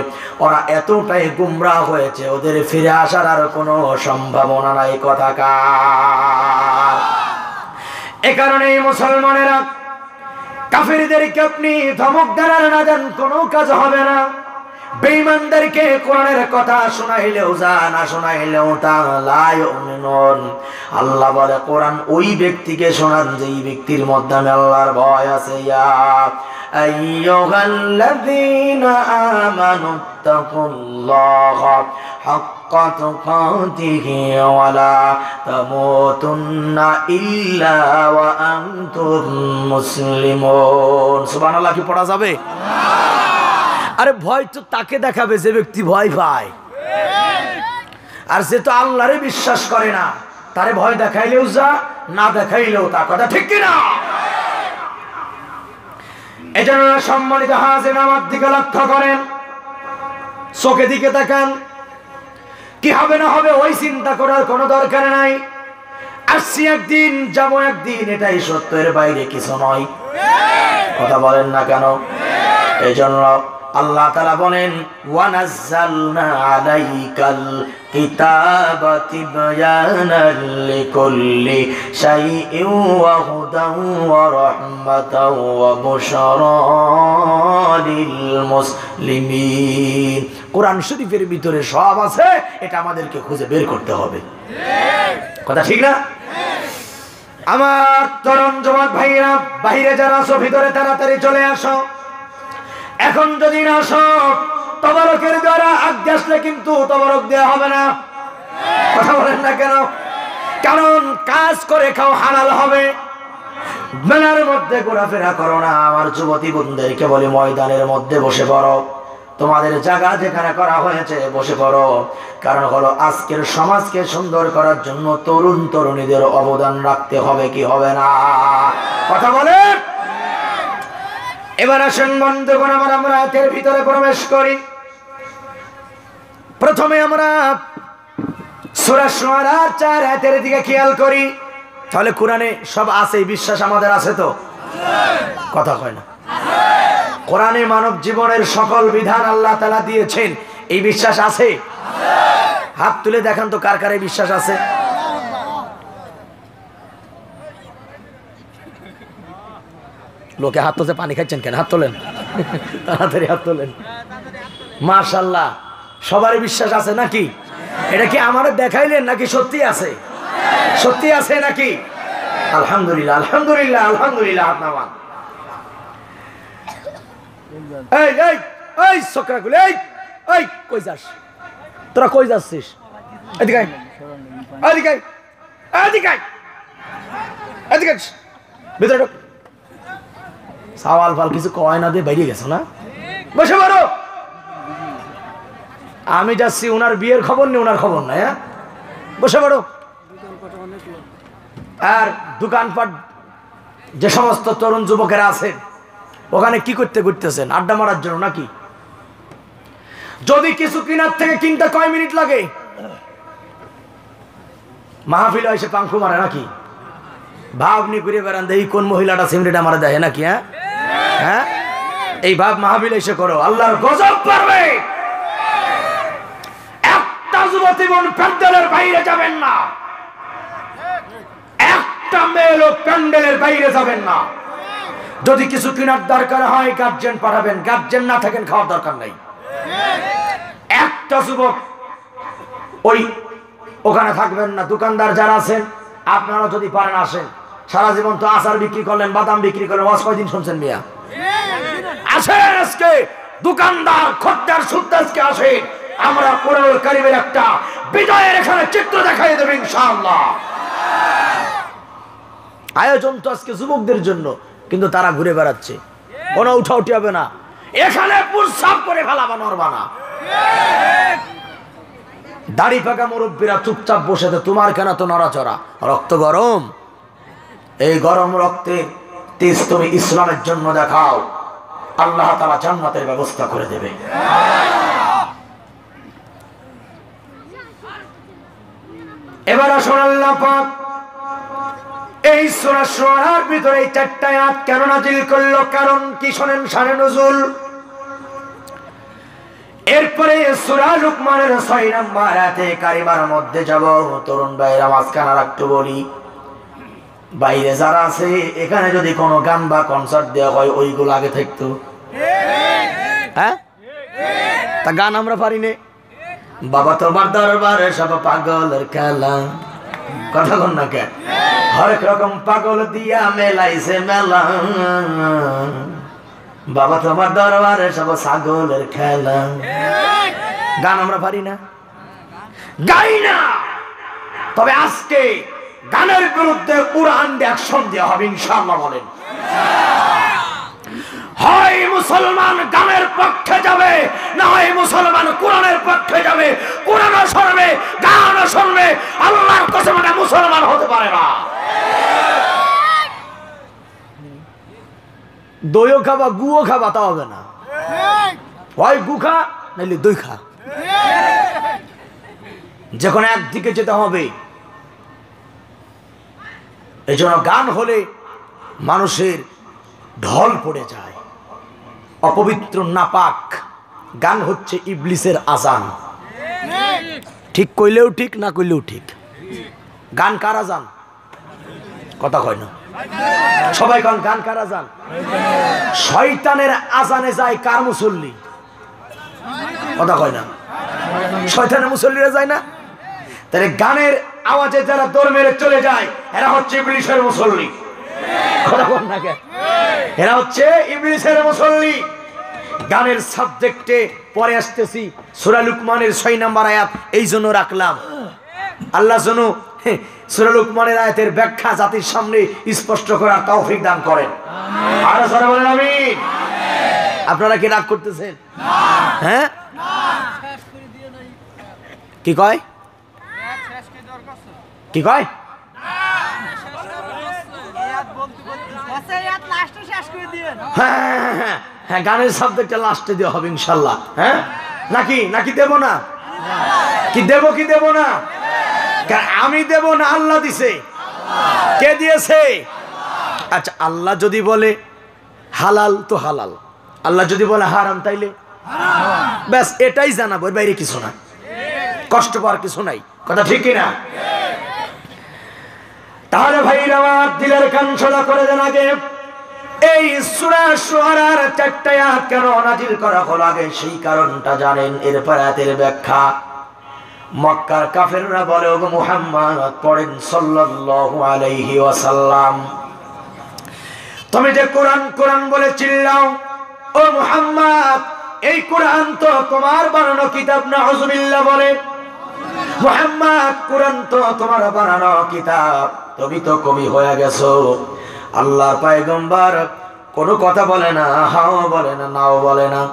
Speaker 1: ওরা এতটাই গুমরাহ হয়েছে, ওদের ফিরে আসার আর কোনো সম্ভাবনা নাই। কথা কার? এ কারণে মুসলমানেরা কাফেরদেরকে আপনি ধমক দেন আর না দেন কোনো কাজ হবে না। বেঈমানদেরকে কোরআনের কথা শোনাইলেও যা না শোনাইলেও তা লা ইউমিনুন। আল্লাহ বলে কোরআন ওই ব্যক্তিকে শোনান যেই ব্যক্তির মধ্যে আল্লাহর ভয় আছে। ইয়া আইয়ুহাল্লাযীনা আমানু তাকুল্লাহা হাক্কা তুকাতিহি ওয়া লা তামুতুন্না ইল্লা ওয়া আনতুম মুসলিমুন। সুবহানাল্লাহ কি পড়া যাবে? আরে ভয় তো তাকে দেখাবে যে ব্যক্তি ভয় পায়, আর যে তো আল্লাহরে বিশ্বাস করে না তারে ভয় দেখাইলেও যা না দেখাইলেও তা। কথা ঠিক কিনা? এজন্য সম্মানিত হাজির আমার দিকে লক্ষ্য করেন, চোখে দিকে তাকান। কি হবে না হবে ওই চিন্তা করার কোনো দরকার নাই। আসছি একদিন, যাবো একদিন, এটাই সত্যের বাইরে কিছু নয়। কথা বলেন না কেন? এই জন্য আল্লাহ তাআলা বলেন ওয়ানাজ্জালনা আলাইকাল কিতাবা তিবয়ানাল লিকুল্লি শাইইন ওয়া হুদান ওয়া রাহমাতান ওয়া বুশরা লিল মুসলিমিন। কোরআন শরীফের ভিতরে সব আছে, এটা আমাদেরকে খুঁজে বের করতে হবে। কথা ঠিক না? আমার তরুণ যুবক ভাইরা, বাইরে যারা আছো ভিতরে তাড়াতাড়ি চলে আসো। এখন যদি না আসো, তবারকের দ্বারা আগে আসলে কিন্তু তবারক দেওয়া হবে না। কথা বলেন না কেন? কারণ কাজ করে খাও হালাল হবে। মেলার মধ্যে ঘোরাফেরা করো না। আমার যুবতী বোনদেরকে বলি ময়দানের মধ্যে বসে পড়ো, তোমাদের জায়গা যেখানে করা হয়েছে বসে পড়ো। কারণ হলো আজকের সমাজকে সুন্দর করার জন্য তরুণ তরুণীদের অবদান রাখতে হবে, কি হবে না? কথা বলেন। এবার আসেন বন্ধুগণ, আমরা আয়াতের ভিতরে প্রবেশ করি। প্রথমে আমরা সূরা শুআরার 4 আয়াতের দিকে খেয়াল করি। তাহলে কোরআনে সব আছে, বিশ্বাস আমাদের আছে তো? কথা কয় না। কোরআনে মানব জীবনের সকল বিধান আল্লাহ তাআলা দিয়েছেন, এই বিশ্বাস আছে? হাত তুলে দেখান তো কার কার এই বিশ্বাস আছে। লোকে হাত তুলতে পানি খাচ্ছেন কেন? হাত তোলেন, তাড়াতাড়ি হাত তোলেন। মাশাআল্লাহ, সবারই বিশ্বাস আছে নাকি? এটা কি আমারে দেখাইলেন নাকি সত্যি আছে? সত্যি আছে নাকি? আলহামদুলিল্লাহ, আলহামদুলিল্লাহ, আলহামদুলিল্লাহ। হাত নামান। এই এই এই সকরাগুলো, এই এই কই যাস তোরা? কই যাচ্ছিস? এদিকে আয়, এদিকে আয়, এদিকে আয়, এদিকে আয়, ভিতরে ঢোক। সাওয়াল ফাল কিছু কয় না দিয়ে বেরিয়ে গেছো না? বসে পড়ো। আমি যাচ্ছি, ওনার বিয়ের খবর নেই, ওনার খবর নাই। হ্যাঁ, বসে পড়ো। আর দোকানপাট যে সমস্ত তরুণ যুবকেরা আছেন, ওখানে কি করতে ঘুরতেছেন? আড্ডা মারার জন্য নাকি? যদি কিছু কিনার থেকে কিনতে কয় মিনিট লাগে? মাহফিল এসে পাঙ্খু মারে নাকি? ভাবনি ঘুরে বেড়ান, এই কোন মহিলাটা সিমরিটা মারা দেয় নাকি? হ্যাঁ হ্যাঁ, এই ভাব মাহফিল এসে করো, আল্লাহর গজব পারবে। একটা যুবতী বোন প্যান্ডেলের বাইরে যাবেন না, একটা মেয়েও প্যান্ডেলের বাইরে যাবেন না। যদি কিছু কেনার দরকার হয় গার্জেন পাঠাবেন, গার্জেন না থাকেন খাওয়ার দরকার নাই। একটা যুবক ওই ওখানে থাকবেন না। দোকানদার যারা আছেন আপনারা যদি পারেন আসেন। সারা জীবন তো আচার বিক্রি করলেন, বাদাম বিক্রি করলেন, ওয়াজ কয়দিন শুনছেন মিয়া? আসেন আজকে দোকানদার, খদ্দের, সুদ্দারকে আসেন। আমরা কোরআনুল কারীমের একটা বিজয়ের এখানে চিত্র দেখাই দেব ইনশাআল্লাহ। আয়োজন তো আজকে যুবকদের জন্য, কিন্তু তারা ঘুরে বেড়াচ্ছে, কোনো উঠাউঠি হবে না। এখানে প্রস্রাব করে ফেলাবা, নড়বা না। দাড়ি পাকা মুরব্বীরা চুপচাপ বসে, তোমার কেন তো নড়াচড়া? রক্ত গরম, এই গরম রক্তের তেজ তুমি ইসলামের জন্য দেখাও, আল্লাহ তাআলা জান্নাতের ব্যবস্থা করে দেবে। এবার আসুন, আল্লাহ পাক এই সূরা শুআরার ভিতরে এই 4টা আয়াত কেন নাযিল করলো, কারণ কি শোনেন, শানে নুজুল। এরপরে সূরা লুকমানের 6 নম্বর আয়াতে কারিমার মধ্যে যাব। তরুণ ভাইরা মাঝখানে একটু বলি, বাইরে যারা আছে এখানে যদি কোনো গান বা কনসার্ট দেওয়া হয় ওইগুলো আগে থাকতো। হ্যাঁ, তা গান আমরা পারি নে। বাবা তোমার দরবারে সব পাগলের খেলা, কথা কন না কে? হরেক রকম পাগল দিয়া মেলাইছে মেলা, বাবা তোমার দরবারে সব ছাগলের খেলা। গান আমরা পারি না, গাই না। তবে আজকে গানের বিরুদ্ধে কোরআন অ্যাকশন দেওয়া হবে ইনশাআল্লাহ। বলেন হয় মুসলমান গানের পক্ষে যাবে, না হয় মুসলমান কোরআনের পক্ষে যাবে। কোরআনও শুনবে, গানও শুনবে। আল্লাহর কসম এটা মুসলমান হতে পারে না। দইও খাবা, গুও খাবা, তা হবে না। হয় গু খা, নাইলে দই খা। যখন একদিকে যেতে হবে। এই জন্য গান হলে মানুষের ঢল পড়ে যায়, অপবিত্র নাপাক। গান হচ্ছে ইবলিসের আজান। ঠিক কইলেও ঠিক, না কইলেও ঠিক। গান কার আজান? কথা কয় না সবাই। কোন গান কার আজান? শয়তানের আজানে যায় কার মুসল্লি? কথা কয় না। শয়তানের মুসল্লিরা যায় না? তাহলে গানের আওয়াজে যারা দৌড় মেরে চলে যায় এরা হচ্ছে ইবলিসের মুসল্লি। কথা বল না কে? এরা হচ্ছে ইবলিসের মুসল্লি। গানের সাবজেক্টে পরে আসতেছি। সূরা লুকমানের 6 নম্বর আয়াত এই জন্য রাখলাম, আল্লাহ যেন সূরা লুকমানের আয়াতের ব্যাখ্যা জাতির সামনে স্পষ্ট করার তৌফিক দান করেন। আর সবাই বলেন আমিন। আপনারা কি রাগ করতেছেন? হ্যাঁ, কি কয়? কি কয়? হ্যাঁ, গানের সাবজেক্টটা লাস্টে দেওয়া হবে ইনশাল্লাহ। হ্যাঁ, নাকি নাকি দেব না? কি দেব কি দেব না? আমি দেব না, আল্লাহ দিছে। কে দিয়েছে? আচ্ছা, আল্লাহ যদি বলে হালাল তো হালাল, আল্লাহ যদি বলে হারাম তাইলে ব্যাস এটাই জানাবো, এর বাইরে কিছু না, কষ্ট পাওয়ার কিছু নাই। কথা ঠিক কিনা? তাহলে ভাইরা আমার দিলের কান সোজা করে দেন। আগে এই সূরা শুআরার 4টা আয়াত কেন নাজিল করা হলো আগে সেই কারণটা জানেন। এরপর আয়াতের ব্যাখ্যা। মক্কার কাফেররা বলে, ওগো মুহাম্মদ পড়েন সাল্লাল্লাহু আলাইহি ওয়াসাল্লাম, তুমি যে কোরআন কোরআন বলে চিল্লাও, ও মুহাম্মদ এই কোরআন তো তোমার বানানো কিতাব। নাউযুবিল্লাহ বলে, মুহাম্মদ কোরআন তো তোমার বানানো কিতাব, তুমি তো কবি হয়ে গেছো। আল্লাহর পয়গম্বর কোনো কথা বলে না, হাও বলে না, নাও বলে না।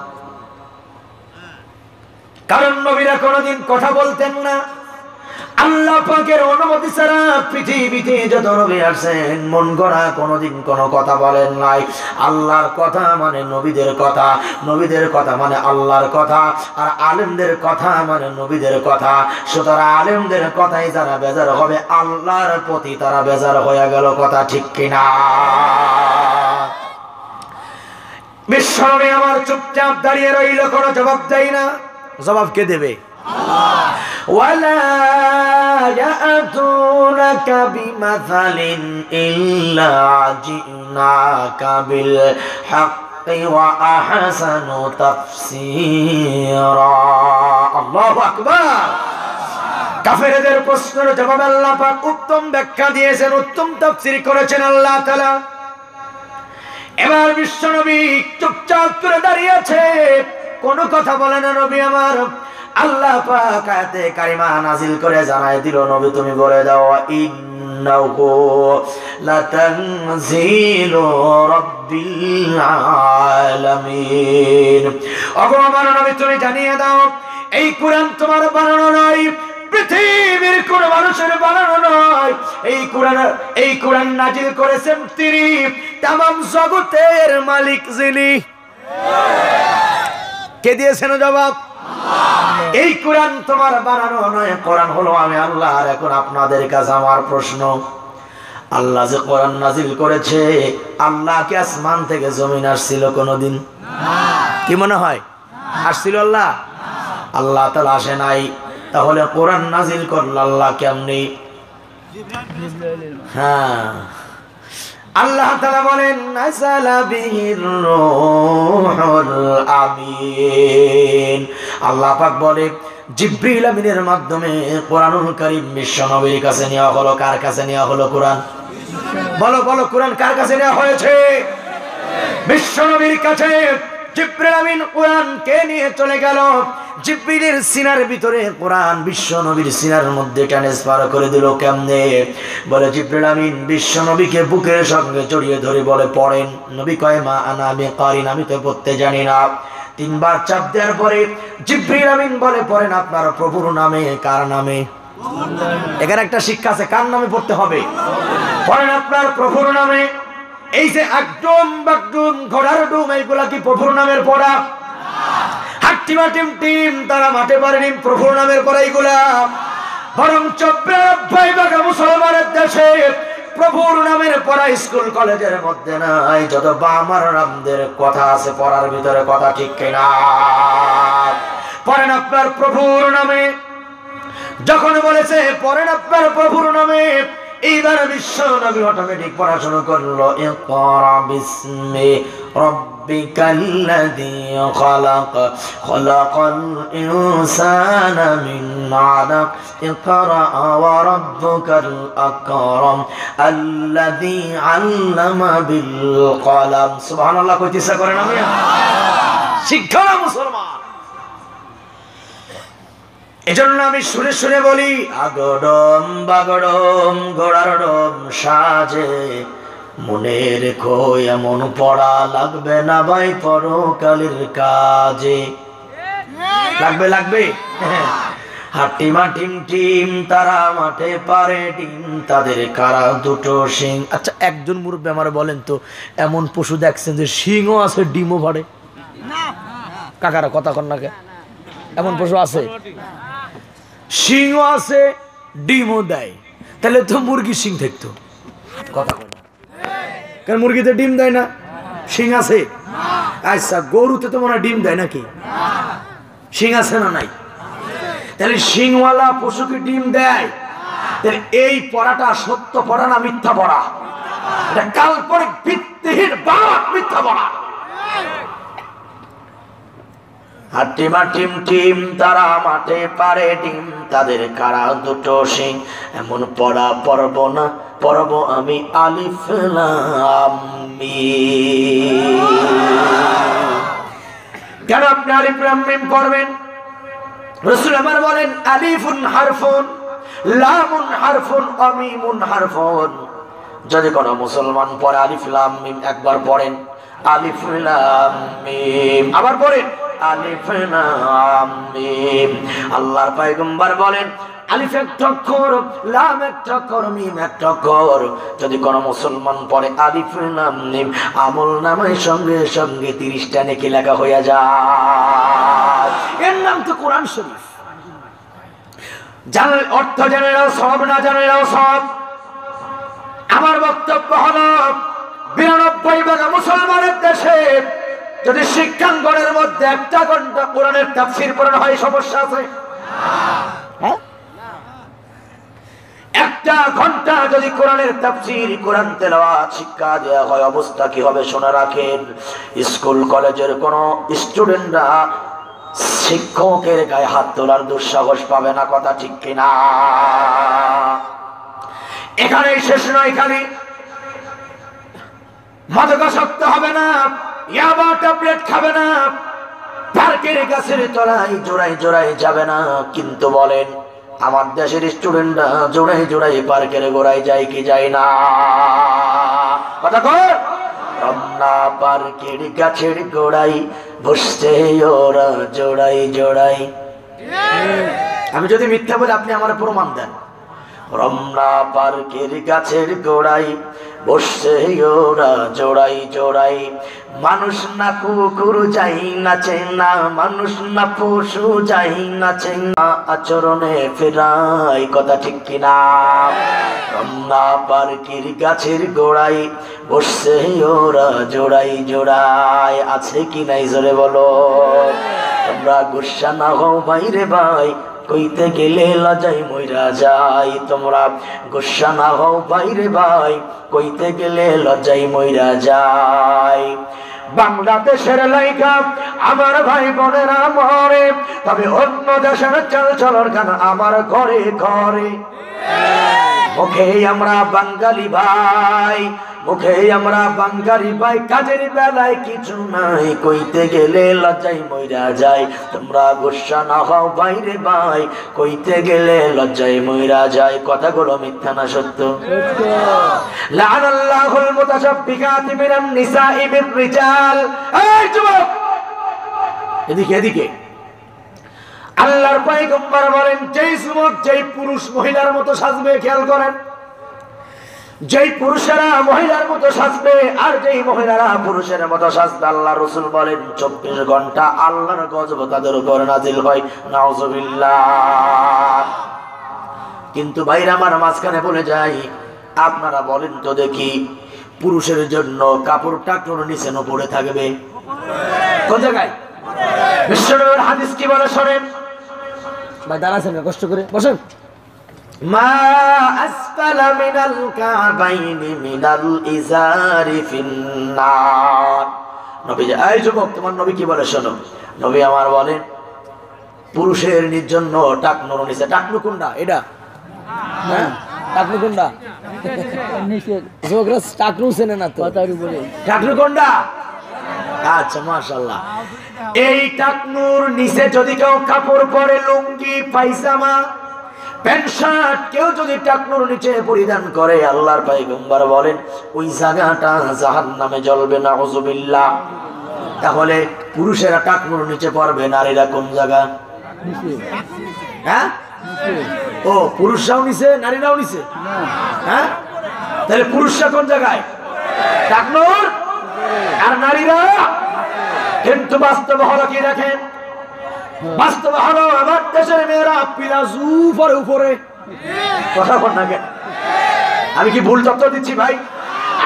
Speaker 1: কারণ নবীরা কোনোদিন কথা বলতেন না। আল্লাহ পাকের অনুমতি ছাড়া পৃথিবীতে যত নবী আসেন মন গড়া কোনোদিন কোনো কথা বলেন নাই। আল্লাহর কথা মানে নবীদের কথা, নবীদের কথা মানে আল্লাহর কথা, আর আলেমদের কথা মানে নবীদের কথা। সুতরাং আলেমদের কথাই যারা বেজার হবে, আল্লাহর প্রতি তারা বেজার হয়ে গেল। কথা ঠিক কিনা? বিশ্বনবী আমার চুপচাপ দাঁড়িয়ে রইল, কোনো জবাব দেয় না। জবাব কে দেবে? ওয়ালা ইয়াতুনাকা বিমাসালিন ইল্লা জিনাকা বিল হাক্কি ওয়া আহসানু তাফসীরা। আল্লাহু আকবার। কাফেরদের প্রশ্নের জবাবে আল্লাহ পাক উত্তম ব্যাখ্যা দিয়েছেন, উত্তম তাফসীর করেছেন আল্লাহ তাআলা। এবার বিশ্বনবী চুপচাপ করে দাঁড়িয়ে আছে, কোনো কথা বলে না নবী আমার। আল্লাহ পাক আয়াতে কারিমা নাজিল করে জানায় দিল, নবী তুমি বলে দাও, ইন্নাহু লাতানজিলু রাব্বিল আলামিন। ওগো আমার নবী তুমি জানিয়ে দাও, এই কোরআন তোমার বানানো নয়, পৃথিবীর কোন মানুষের বানানো নয়। এই কোরআন নাজিল করেছেন তিনি, তামাম জগতের মালিক যিনি। কে দিয়েছেন জবাব? এই কোরআন তোমার বানানো নয়, কোরআন হলো আমি আল্লাহ। আর এখন আপনাদের কাছে আমার প্রশ্ন, আল্লাহ যে কোরআন নাজিল করেছে, আল্লাহ কি আসমান থেকে জমিন আসছিল কোনদিন? কি মনে হয় আসছিল? আল্লাহ আল্লাহ তাআলা আসে নাই। তাহলে কোরআন নাজিল করল আল্লাহ কেমনি? হ্যাঁ, আল্লাহ তাআলা বলেন নাযালা বিহির রূহুল আমিন। আল্লাহ পাক বলে জিবরিল আমিনের মাধ্যমে কোরআনুল কারীম বিশ্ব নবীর কাছে নেওয়া হলো। কার কাছে নেওয়া হলো কোরআন? বলো বলো, কোরআন কার কাছে নেওয়া হয়েছে? বিশ্ব নবীর কাছে। জিবরিল আমিন কোরআন কে নিয়ে চলে গেল? জিবরিলের সিনার ভিতরে কোরআন বিশ্ব নবীর সিনার মধ্যে ট্রান্সফার করে দিল। কেমনে? বলে জিবরিল আমিন বিশ্ব নবীকে বুকের সঙ্গে জড়িয়ে ধরে বলে পড়েন। নবী কয় মা আনা বিকারিন, আমি তো পড়তে জানি না। তিনবার চাপ দেওয়ার পরে জিবরিল আমিন বলে পড়েন আপনার প্রভুর নামে। কার নামে? এখানে একটা শিক্ষা আছে, কার নামে পড়তে হবে? পড়েন আপনার প্রভুর নামে। এই যে একদম বাকডুম ঘোড়ার ডুম, এইগুলা কি প্রভুর নামের পড়া? হাট্টিমা টিম টিম তারা মাঠে পারেনি প্রভুর নামের পড়া এইগুলা। বরং মুসলমানের দেশে প্রভুর নামের পড়া স্কুল কলেজের মধ্যে নাই। যত বামার নামদের কথা আছে পড়ার ভিতরে, কথা ঠিক কিনা? পড়েন আপনার প্রভুর নামে। যখন বলেছে পড়েন আপনার প্রভুর নামে, এইবার বিশ্ব নবী অটোমেটিক পড়াশোনা করলো। ইকরা বিসমি রাব্বিকাল্লাযী খালাক, খালাকাল ইনসানা মিন আলাক, ইকরা ওয়া রাব্বুকাল আকরাম আল্লাযী আল্লামা বিল কলম। সুবহানাল্লাহ কইতে ইচ্ছা করে না? শিক্ষা না মুসলমান। এজন্য আমি সুরে সুরে বলি আগডম বাগডম ঘোড়ার ডম সাজে, মনে রেখো এমন পড়া লাগবে না ভাই পরকালের কাজে। লাগবে লাগবে। হাট্টিমা টিম টিম তারা মাঠে পারে ডিম, তাদের কারা দুটো শিং। আচ্ছা একজন মুরব্বী আমার বলেন তো, এমন পশু দেখছেন যে শিংও আছে ডিমও ফাড়ে? কাকারা কথা কন না কে? এমন পশু আছে? শিংও আছে ডিমও দেয়, তাহলে তো মুরগির শিং থাকতো। কথা বলে কারণ মুরগিতে ডিম দেয় না, শিং আছে। আচ্ছা গরুতে তো মনে হয় ডিম দেয় নাকি? শিং আছে না নাই? তাহলে শিংওয়ালা পশুকে ডিম দেয়। তাহলে এই পড়াটা সত্য পড়া না মিথ্যা পড়া? এটা কাল্পনিক ভিত্তিহীন বাক মিথ্যা পড়া। হাট্টিমা টিম টিম তারা মাঠে পারে ডিম, তাদের কারা দুটো শিং। এমন পড়া পড়ব না, পড়ব আমি আলিফ লাম মিম। কেন আপনি আলিফ লাম মিম পড়বেন? রাসূল আমার বলেন আলিফুন হারফুন, লামুন হারফুন, মিমুন হারফুন। যদি কোনো মুসলমান পড়ে আলিফ লাম মিম, একবার পড়েন আলিফ লাম মিম, আবার পড়েন আলিফ লাম মিম। আল্লাহর পয়গম্বর বলেন আলিফ একটা অক্ষর, লাম একটা অক্ষর, মিম একটা অক্ষর। যদি কোনো মুসলমান পড়ে আলিফ লাম মিম, আমল নামায় সঙ্গে সঙ্গে 30টা নেকি লেখা হয়ে যায়। এর নাম তো কোরআন শরীফ। জানার অর্থ জানেরাও সব, না জানেরাও সব। আমার বক্তব্য হলো 92% মুসলমানের দেশে যদি শিক্ষাঙ্গনের মধ্যে 1 ঘন্টা কোরআনের তাফসীর পড়ানো হয়, সমস্যা আছে? হ্যাঁ, 1 ঘন্টা যদি কোরআনের তাফসীর, কোরআন তেলাওয়াত শিক্ষা দেওয়া হয়, অবস্থা কি হবে শোনা রাখেন। স্কুল কলেজের কোন স্টুডেন্টরা শিক্ষকের গায়ে হাত তোলার দুঃসাহস পাবে না, কথা ঠিক কিনা? এখানেই শেষ নয়, খালি মাদকাসক্ত হবে না, ইয়াবা ট্যাবলেট খাবে না, পার্কের গাছের তলায় জোড়ায় জোড়ায় যাবে না। কিন্তু বলেন আমার দেশের স্টুডেন্টরা জোড়ায় জোড়ায় পার্কের গোড়ায় যায় কি যায় না? কথা কর। রমনা পার্কের গাছের গোড়ায় বসছে ওরা জোড়াই জোড়াই। আমি যদি মিথ্যা বলি আপনি আমার প্রমাণ দেন। রমনা পার্কের গাছের গোড়ায় বসছে ওরা জোড়াই জোড়াই। মানুষ না কুকুর যাই নাচে না, মানুষ না পশু যাই নাচে না, আচরণে ফেরাই, কথা ঠিক কিনা? রমনা পার্কের গাছের গোড়ায় বসছে ওরা জোড়াই জোড়াই। আছে কি নাই জোরে বলো। তোমরা গুসা না হও বাইরে ভাই, কইতে গেলে লজ্জায় মইরা যাই। তোমরা গুসা না হও ভাইরে ভাই, কইতে গেলে লজ্জায় মইরা যাই। বাংলাদেশের লাইকা আমার ভাই বোনেরা মরে, তবে অন্য দেশের চাল চলর গান আমার ঘরে ঘরে। মুখে আমরা বাঙালি ভাই, মুখে আমরা বাঙালি ভাই, কাজের বেলায় কিছু নাই, কইতে গেলে লজ্জায় মইরা যায়। তোমরা গুসা না হও ভাইরে ভাই, কইতে গেলে লজ্জায় মইরা যায়। কথাগুলো মিথ্যা না সত্য? লাআনাল্লাহুল মুতাশাব্বিহাতি মিনান নিসাই বির-রিজাল। এই যুবক এদিকে এদিকে। আল্লাহর পয়গম্বর বলেন, যেই যুবক যেই পুরুষ মহিলার মতো সাজবে, খেয়াল করেন, যেই পুরুষেরা মহিলার মতো সাজবে আর যেই মহিলারা পুরুষের মতো সাজবে, আল্লাহ রাসূল বলেন 24 ঘন্টা আল্লাহর গজব তাদের উপর নাজিল হয়। নাউযুবিল্লাহ। কিন্তু ভাইরা আমার, মাঝখানে বলে যাই, আপনারা বলেন তো দেখি, পুরুষের জন্য কাপড় টাকনোর নিচে পড়ে থাকবে কোন জায়গায়? বিশ্বনবীর হাদিস কি বলে শোনেন। ভাই দাঁড়াছেন, কষ্ট করে বসেন। মা আসফালা মিনাল কাবাইনি মিনাল ইজারি ফিন্নার। নবী, এই যুবক তোমার নবী কি বলে শোনো। নবী আমার বলেন, পুরুষের জন্য টাকনোর নিচে, টাকনো কোনটা? এটা হ্যাঁ, টাকনো কোনটা? নিচে যুবকরা টাকনো চেনে না তো, টাকনো কোনটা? আচ্ছা মাশাআল্লাহ। এই টাকনুর নিচে যদি কেউ কাপড় পরে, লুঙ্গি পায়জামা প্যান্ট শার্ট কেউ যদি টাকনুর নিচে পরিধান করে, আল্লাহর পয়গম্বর বলেন ওই জায়গাটা জাহান্নামে জ্বলবে। নাউযুবিল্লাহ। তাহলে পুরুষেরা টাকনুর নিচে পড়বে, নারীরা কোন জায়গা? হ্যাঁ, ও পুরুষরাও নিচে নারীরাও নিচে। হ্যাঁ, তাহলে পুরুষরা কোন জায়গায়? টাকনুর। আর নারীরা? কিন্তু বাস্তব হলো কি দেখেন, বাস্তব হলো আমার দেশের মেয়েরা প্লাজু পরে উপরে। কথা বল না কেন? আমি কি ভুল তথ্য দিচ্ছি ভাই?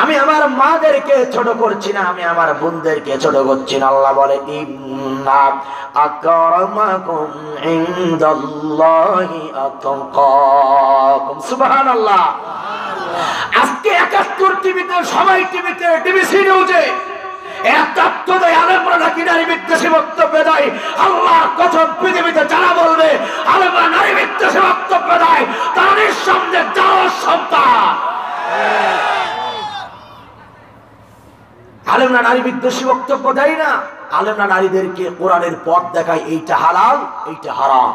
Speaker 1: আমি আমার মাদেরকে ছোট করছি না, আমি আমার বোনদেরকে ছোট করছি না। আল্লাহ বলে ইন্না আকরামাকুম ইনদাল্লাহি আতকাকুম। সুবহানাল্লাহ। আজকে 71 টিভিতে, সবাই টিভিতে, টিভিসি নিউজে নারী বিদ্বেষী বক্তব্য দেয়। আল্লাহর কসম, পৃথিবীতে যারা বলবে আলেমরা নারী বিদ্বেষী বক্তব্য দেয়, তারা নিঃসন্দেহে জানোয়ার সন্তান। আলেমরা নারী বিদ্বেষী বক্তব্য দেয় না, আলেমরা নারীদেরকে কোরআনের পথ দেখায়, এইটা হালাল, এইটা হারাম।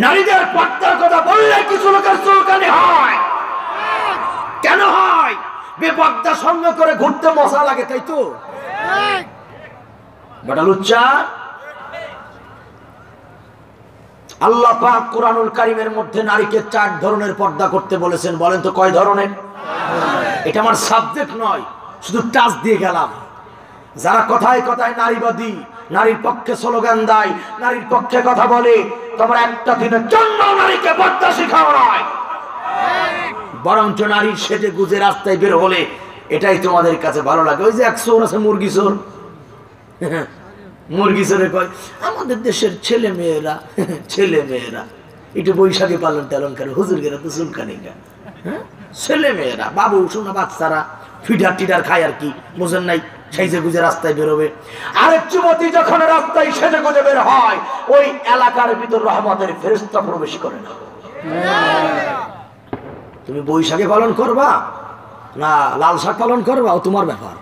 Speaker 1: নারীদের পর্দার কথা বললে কিছু লোকের চুলকানি হয়। কেন হয়? বেপর্দা সঙ্গে করে ঘুরতে মজা লাগে, তাই তো? বেটা লুচ্চা। আল্লাহ পাক কুরআনুল কারীমের মধ্যে নারীকে 4 ধরনের পর্দা করতে বলেছেন। বলেন তো কয় ধরনের? এটা আমার সাবজেক্ট নয়, শুধু টাচ দিয়ে গেলাম। যারা কথায় কথায় নারীবাদী, নারীর পক্ষে স্লোগান দেয়, নারীর পক্ষে কথা বলে, তোমরা একটা দিনের জন্য নারীকে পর্দা শিখাও নয়, বরঞ্চ নারীর সেজে গুজে রাস্তায় বের হলে এটাই তোমাদের কাছে ভালো লাগে। ওই যে এক চোর আছে, মুরগি চোর। মুরগি চোরে কয় আমাদের দেশের ছেলে মেয়েরা একটু বৈশাখী পালন টালন করে, হুজুর গেরা তো চুলকানি গা। ছেলে মেয়েরা, বাবু শোনা বাচ্চারা ফিডার টিডার খায় আর কি, বোঝেন নাই? সেজে গুজে রাস্তায় বেরোবে। আরেক যুবতী যখন রাস্তায় সেজে গুজে বের হয়, ওই এলাকার ভিতর রহমতের ফেরেশতা প্রবেশ করে না। তুমি বৈশাখী পালন করবা না লাল শাক পালন করবা, ও তোমার ব্যাপার।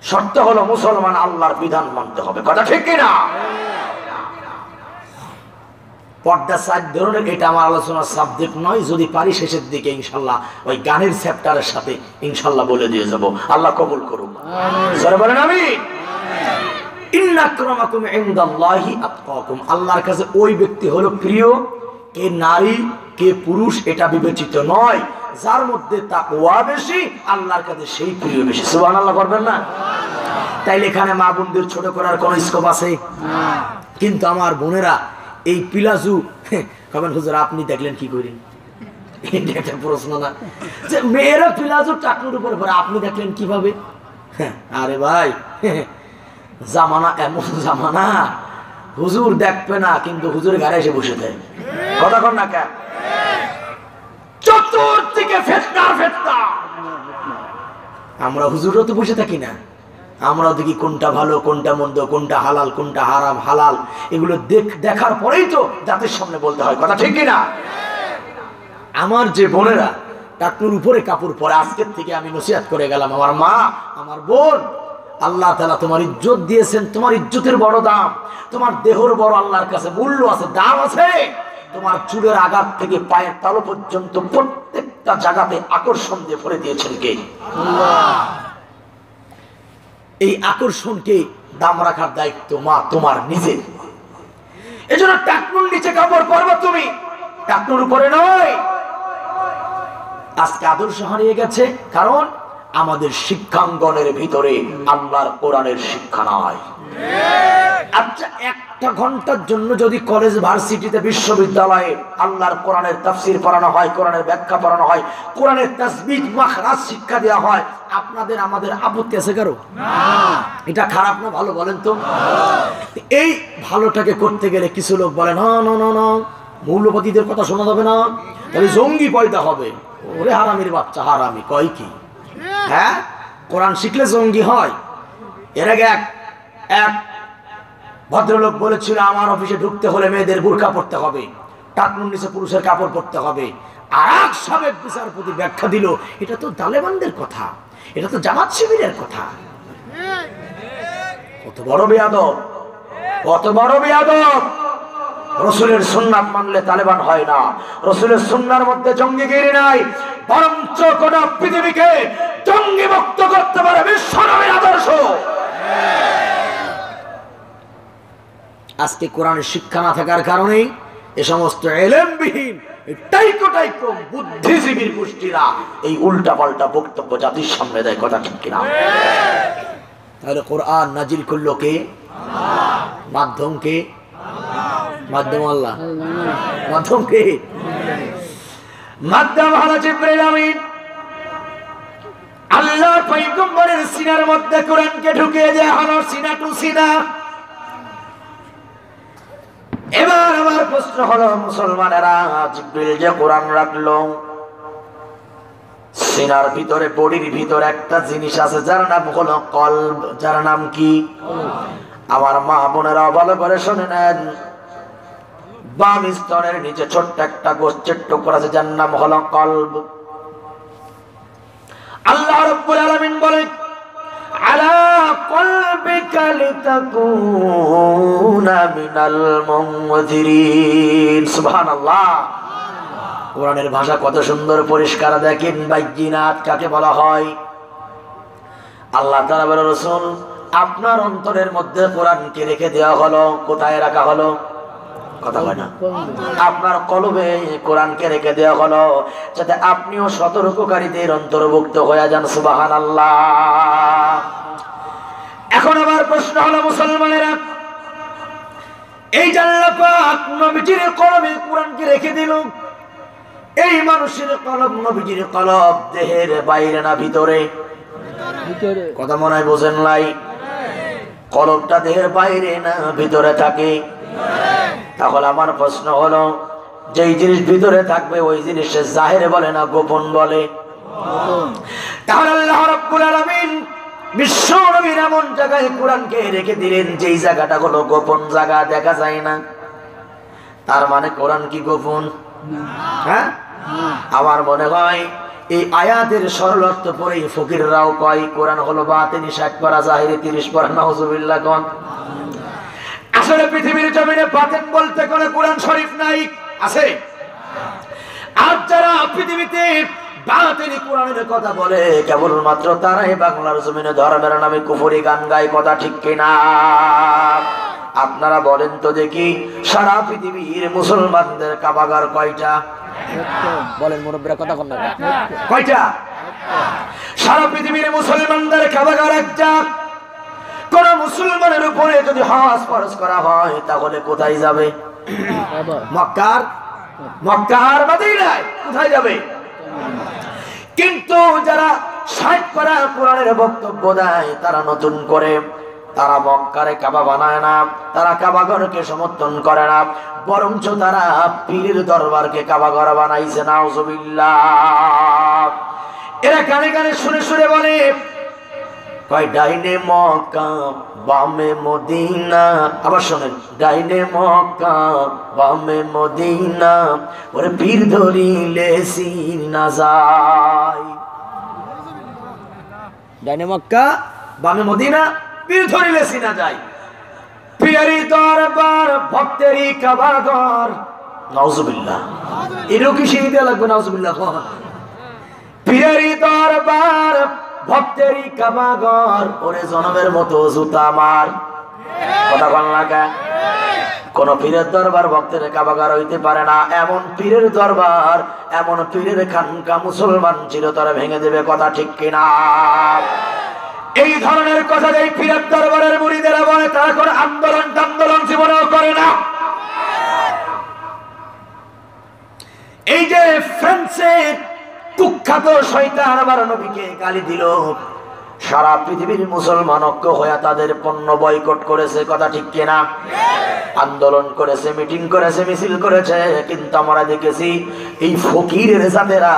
Speaker 1: শর্ত হলো মুসলমান আল্লাহর বিধান মানতে হবে। কথা ঠিক কিনা? পর্দা 4 ধরনের, এটা আমার আলোচনার সাবজেক্ট নয়। যদি পারি শেষের দিকে ইনশাল্লাহ ওই গানের চ্যাপ্টারের সাথে ইনশাল্লাহ বলে দিয়ে যাব। আল্লাহ কবুল করুক। জোরে বলেন আমিন। ইন্না আকরামাকুম ইনদাল্লাহি আতকাকুম। আল্লাহর কাছে ওই ব্যক্তি হলো প্রিয়, কে নারী কে পুরুষ এটা বিবেচিত নয়। যার মধ্যে তাকওয়া বেশি, আল্লাহর কাছে সেই প্রিয় বেশি। সুবহানাল্লাহ করবেন না? তাইলে এখানে মা বোনদের ছোট করার কোন স্কোপ আছে? কিন্তু আমার বোনেরা এই পিলাজু কবেন হুজুর আপনি দেখলেন কি করেন? এটা একটা প্রশ্ন না যে মেয়েরা পিলাজু টাকনুর উপরে পরে, আপনি দেখলেন কিভাবে? আরে ভাই, জামানা এমন জামানা, হুজুর দেখবে না, কিন্তু হুজুরের ঘরে এসে বসে থাকে। কথা কর না কেন? চতুর্দিকে ফেতনা ফেতনা। আমরা হুজুরও তো বসে থাকি না, আমরাও দেখি কোনটা ভালো কোনটা মন্দ, কোনটা হালাল কোনটা হারাম হালাল, এগুলো দেখার পরেই তো জাতির সামনে বলতে হয়। কথা ঠিক কিনা? আমার যে বোনেরা টাকনুর উপরে কাপড় পরে, আজকের থেকে আমি নসিহত করে গেলাম, আমার মা আমার বোন, আল্লাহ তাআলা তোমার ইজ্জত দিয়েছেন, তোমার ইজ্জতের বড় দাম, তোমার দেহর বড় আল্লাহর কাছে মূল্য আছে, দাম আছে। তোমার চুলের আঘাত থেকে পায়ের তালু পর্যন্ত প্রত্যেকটা জায়গাতে আকর্ষণ দিয়ে ভরে দিয়েছেন কে? আল্লাহ। এই আকর্ষণকে দাম রাখার দায়িত্ব মা তোমার নিজের। এজন্য টাকনুর নিচে কাপড় পরবে তুমি, টাকনুর উপরে নয়। আজকে আদর্শ হারিয়ে গেছে, কারণ আমাদের শিক্ষাঙ্গনের ভিতরে আল্লাহর কোরআনের শিক্ষা নাই। আচ্ছা, একটা ঘন্টার জন্য যদি কলেজ ভার্সিটিতে বিশ্ববিদ্যালয়ে আল্লাহর কোরআনের তাফসীর পড়ানো হয়, কোরআনের ব্যাখ্যা পড়ানো হয়, কোরআনের তাসবিহ মাখরাজ শিক্ষা দেওয়া হয়, আপনাদের আমাদের আপত্তি আছে কারো? না। এটা খারাপ না ভালো বলেন তো? এই ভালোটাকে করতে গেলে কিছু লোক বলে না না না না, মৌলবাদীদের কথা শোনা যাবে না, তাহলে জঙ্গি পয়দা হবে। ওরে হারামির বাচ্চা, হারামি কয় কি? হ্যাঁ, কোরআন শিখলে জঙ্গি হয়? এর আগে এক ভদ্রলোক বলেছিল, আমার অফিসে ঢুকতে হলে মেয়েদের বুরকা পড়তে হবে, টাকনুর নিচে পুরুষের কাপড় পরতে হবে। আর এক সাবেক বিচারপতি ব্যাখ্যা দিল, এটা তো তালেবানদের কথা, এটা তো জামাত শিবিরের কথা। কত বড় বেয়াদব, কত বড় বেয়াদব! রসুলের সুন্নাত মানলে তালেবান হয় না, রসুলের সুন্নার মধ্যে জঙ্গিগিরি নাই, বরঞ্চ গোটা পৃথিবীকে জঙ্গি মুক্ত করতে পারে বিশ্বনবীর আদর্শ। আজকে কোরআনের শিক্ষা না থাকার কারণেই এ সমস্ত এলেমবিহীন টাইকো টাইকো বুদ্ধিজীবীর গোষ্ঠীরা এই উল্টা পাল্টা বক্তব্য জাতির সামনে দেয়। কথা ঠিক কিনা? তাহলে কোরআন নাজিল করলো কে? মাধ্যম কে? মাধ্যম আল্লাহ। মাধ্যম কে? মাধ্যম হলো জিবরাইল আমিন। আল্লাহর পয়গম্বরের সিনার মধ্যে কোরআনকে ঢুকিয়ে দেয়া হলো, সিনা টু সিনা। এবার আমার প্রশ্ন হলো, মুসলমানেরা, জিবরিল যে কোরআন রাখলো সিনার ভিতরে, বডির ভিতরে একটা জিনিস আছে যার নাম হলো কলব। যার নাম কি? আমার মা বোনেরা ভালো করে শুনে নেন, বাম স্তনের নিচে ছোট্ট একটা গোষ্ঠের টুকরা আছে যার নাম হলো কলব। আল্লাহ রাব্বুল আলামিন বলেন, আলা কলবিকা লিতাকুনা মিনাল মুনযিরিন। সুবহানাল্লাহ। কোরআনের ভাষা কত সুন্দর পরিষ্কার, দেখেন। বাইয়িনাত কাকে বলা হয়? আল্লাহ তাআলা বলেন, রাসূল আপনার অন্তরের মধ্যে কোরআনকে রেখে দেওয়া হলো। কোথায় রাখা হলো? কথা হয় না? আপনার কলবে কোরআনকে রেখে দেওয়া হলো যাতে আপনিও সতর্ককারীদের অন্তর্ভুক্ত হয়ে যান। সুবহানাল্লাহ। এখন আমার প্রশ্ন হলো, মুসলমানেরা, এই যে আল্লাহ পাক নবীজির কলবে কোরআনকে রেখে দিল, এই মানুষের কলব, নবীজির কলব দেহের বাইরে না ভিতরে? কথা মনে হয় বোঝেন নাই। কলবটা দেহের বাইরে না ভিতরে থাকে? তাহলে আমার প্রশ্ন হলো, যেই জিনিস ভিতরে থাকবে ওই জিনিসে জাহির বলে না গোপন বলে? তাহলে আল্লাহ রাব্বুল আলামিন বিশ্ব নবীর এমন জায়গায় কোরআনকে রেখে দিলেন যেই জায়গাটা হলো গোপন জায়গা, দেখা যায় না। তার মানে কোরআন কি গোপন? হ্যাঁ, আমার মনে হয় এই আয়াতের সরল অর্থ পড়ে ফকিররাও কয় কোরআন হলো বাতিনি 60 পারা, জাহিরি 30 পারা। নাউজুবিল্লাহ। কোন আসলে পৃথিবীর জমিনে বাতিন বলতে কোনো কোরআন শরীফ নাই, আছে? আর যারা পৃথিবীতে বাতিনি কোরআনের কথা বলে কেবলমাত্র তারাই বাংলার জমিনে ধর্মের নামে কুফরি গান গায়। কথা ঠিক কিনা? আপনারা বলেন তো দেখি, সারা পৃথিবীর মুসলমানদের কাবাগার কয়টা? বলেন মুরব্বিরা, কথা বলেন না। কয়টা? সারা পৃথিবীর মুসলমানদের কাবাগার একটা। কোন মুসলমানের উপরে যদি হজ ফরজ করা হয় তাহলে কোথায় যাবে? মক্কার, মক্কার মদিনায়। কোথায় যাবে? কিন্তু যারা 60 পারা কোরআনের বক্তব্য দেয় তারা নতুন করে তারা মক্কারে কাবা বানায় না, তারা কাবাঘরকে সমর্থন করে না, বরঞ্চ তারা পীরের দরবারকে কাবাঘর বানাইছে। নাউজুবিল্লাহ। এরা কানে কানে শুনে শুনে বলে, কয় ডাইনে মক্কা বামে মদিনা। আবার শোনেন, ডাইনে মক্কা বামে মদিনা, ওরে পীর ধরিলে সিনা যায়। ডাইনে মক্কা বামে মদিনা, পীর ধরিলে সিনা যায়। পীরেরই দরবার ভক্তেরই কাবাঘর। নাউজুবিল্লাহ। এরও কি শিখতে লাগবে? নাউজুবিল্লাহ। পীরেরই দরবার ভক্তেরই কাবাঘর, ওরে জনমের মতো জুতা মার। কথা বল না কে? কোন পীরের দরবার ভক্তের কাবাঘর হইতে পারে না। এমন পীরের দরবার, এমন পীরের খানকা মুসলমান চিরতরে ভেঙে দেবে। কথা ঠিক কিনা? এই ধরনের কথা যে পীরের দরবারের মুরিদেরা বলে, তারা কোন আন্দোলন জীবনেও করে না। এই যে ফ্রান্সের কুখ্যাত শয়তান আমার নবীকে গালি দিল, সারা পৃথিবীর মুসলমান ঐক্য হয়ে তাদের পণ্য বয়কট করেছে। কথা ঠিক কিনা? আন্দোলন করেছে, মিটিং করেছে, মিছিল করেছে, কিন্তু আমরা দেখেছি এই ফকিরের জাতেরা,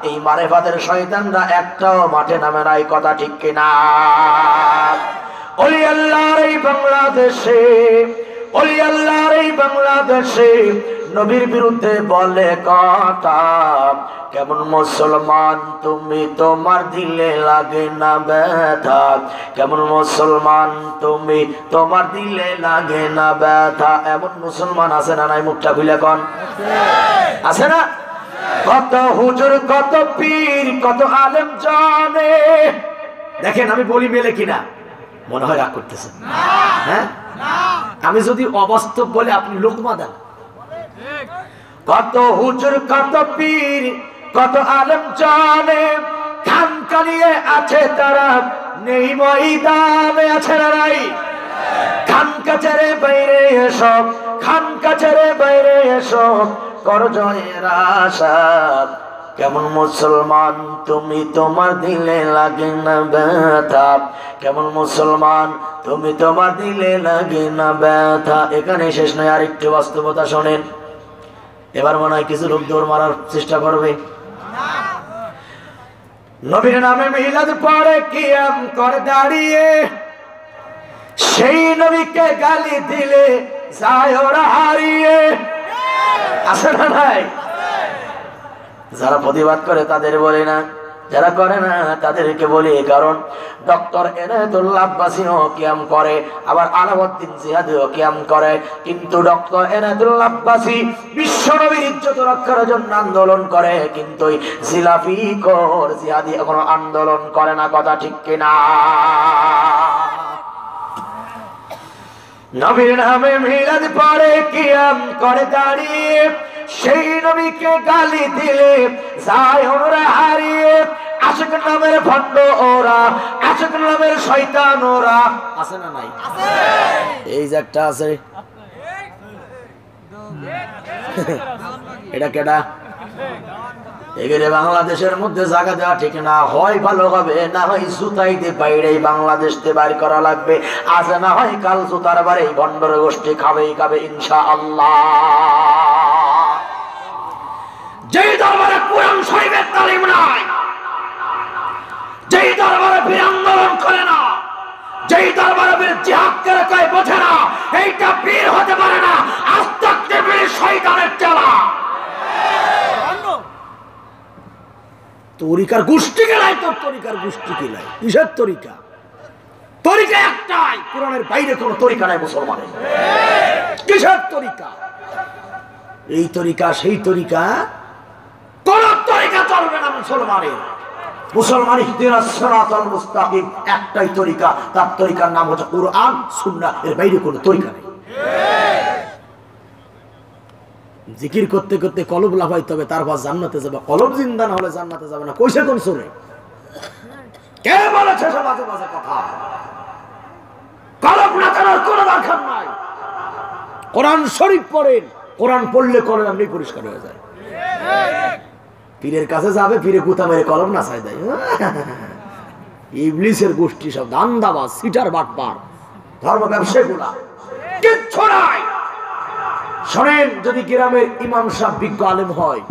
Speaker 1: এই মারেফাতের শয়তানরা একটাও মাঠে নামে নাই। কথা ঠিক কিনা? ওলি আল্লাহর এই বাংলাদেশে, ওলি আল্লাহর এই বাংলাদেশে নবীর বিরুদ্ধে বলে কথা। কেমন মুসলমান তুমি, তোমার দিলে লাগে না ব্যথা? কেমন মুসলমান তুমি, তোমার দিলে লাগে না ব্যথা? এমন মুসলমান আছে না নাই? মুখটা খুলে কোন আছে না? কত হুজুর, কত পীর, কত আলেম জানে। দেখেন আমি বলি মেলে কিনা, মনে হয় রাগ করতেছেন? হ্যাঁ, আমি যদি অবাস্তব বলে আপনি লোকমা দেন। কত হুজুর, কত পীর, কত আলেম জানে, খানকা নিয়ে আছে তারা, নেই ময়দানে। আছে না নাই? খানকা ছেড়ে বাইরে এসো, খানকা ছেড়ে বাইরে এসো, কর জয়ের আশা। কেমন মুসলমান তুমি, তোমার দিলে লাগে না ব্যথা? কেমন মুসলমান তুমি, তোমার দিলে লাগে না ব্যথা? এখানে শেষ নয়, আর একটু বাস্তবতা শোনেন। এবার মনে হয় কিছু লোক দৌড় মারার চেষ্টা করবে। নবীর নামে মিলাদ পড়ে কিয়াম করে দাঁড়িয়ে, সেই নবীকে গালি দিলে যায় ওরা হারিয়ে। আছে না নাই? যারা প্রতিবাদ করে তাদের বলি না, যারা করে না তাদেরকে বলি। কারণ ডক্টর এনায়েতুল্লাহ আব্বাসীও কিয়াম করে, আবার আলাউদ্দিন জিহাদিও কিয়াম করে, কিন্তু ডক্টর এনায়েতুল্লাহ আব্বাসী বিশ্ব নবীর ইজ্জত রক্ষার জন্য আন্দোলন করে, কিন্তু জিলাফি কোর জিহাদি এখনো আন্দোলন করে না। কথা ঠিক কিনা? নবীর নামে মিলাদ পড়ে কিয়াম করে দাঁড়িয়ে, সেই নবীকে গালি দিলে যায় ওরা হারিয়ে। আশিক নামের ভণ্ড ওরা, আশিক নামের শয়তান ওরা। আছে না নাই? এই যে একটা আছে, এটা কেডা? এগুলো বাংলাদেশের মধ্যে জায়গা দেওয়া ঠিক না। হয় ভালো হবে, না হয় জুতাইতে বাইরে বাংলাদেশতে বাইর করা লাগবে। আজ না হয় কাল জুতার বারে ভণ্ডর গোষ্ঠী খাবেই খাবে ইনশাআল্লাহ। যেই দরবারে কোরআন শরীফের তালিম নাই, যেই দরবারে বীর আন্দোলন করে না, যেই দরবারে বীর জিহাদকে কয় বোঝে না, এইটা বীর হতে পারে না। আস্তে আস্তে বীর শয়তানের চালা। তরিকার গোষ্ঠী গেলাই, তোর তরিকার গোষ্ঠী গেলাই। কিসের তরিকা? তরিকা একটাই, কোরআনের বাইরে কোনো তরিকা নাই মুসলমানের। কিসের তরিকা? এই তরিকা সেই তরিকা, কোন তরিকা চলবে না মুসলমানের। মুসলমান ইহদিনাস সিরাতাল মুস্তাকিম একটাই তরিকা, তার তরিকার নাম হচ্ছে কোরআন সুন্নাহ, এর বাইরে কোনো তরিকা নেই। জিকির করতে করতে কলব লাফাইতে হবে, তারপর জান্নাতে যাবে। কলব জিন্দা না হলে জান্নাতে যাবে না। কইছে কোন সূরা? কে বলেছে সব বাজে বাজে কথা? কলব না করার কোনো দরকার নাই। কোরআন শরীফ পড়েন, কোরআন পড়লে কলব এমনি পরিষ্কার হয়ে যায়। পীরের কাছে যাবে, পীরে গুতা মেরে কলব না চাই দেয়। ইবলিসের গোষ্ঠী সব দান্দাবাজ, সিটার বাটপার। ধর্ম ব্যবসায়ীগুলা কিচ্ছু নাই। শোনেন, যদি গ্রামের ইমাম সাহেব বিজ্ঞ আলেম হয়,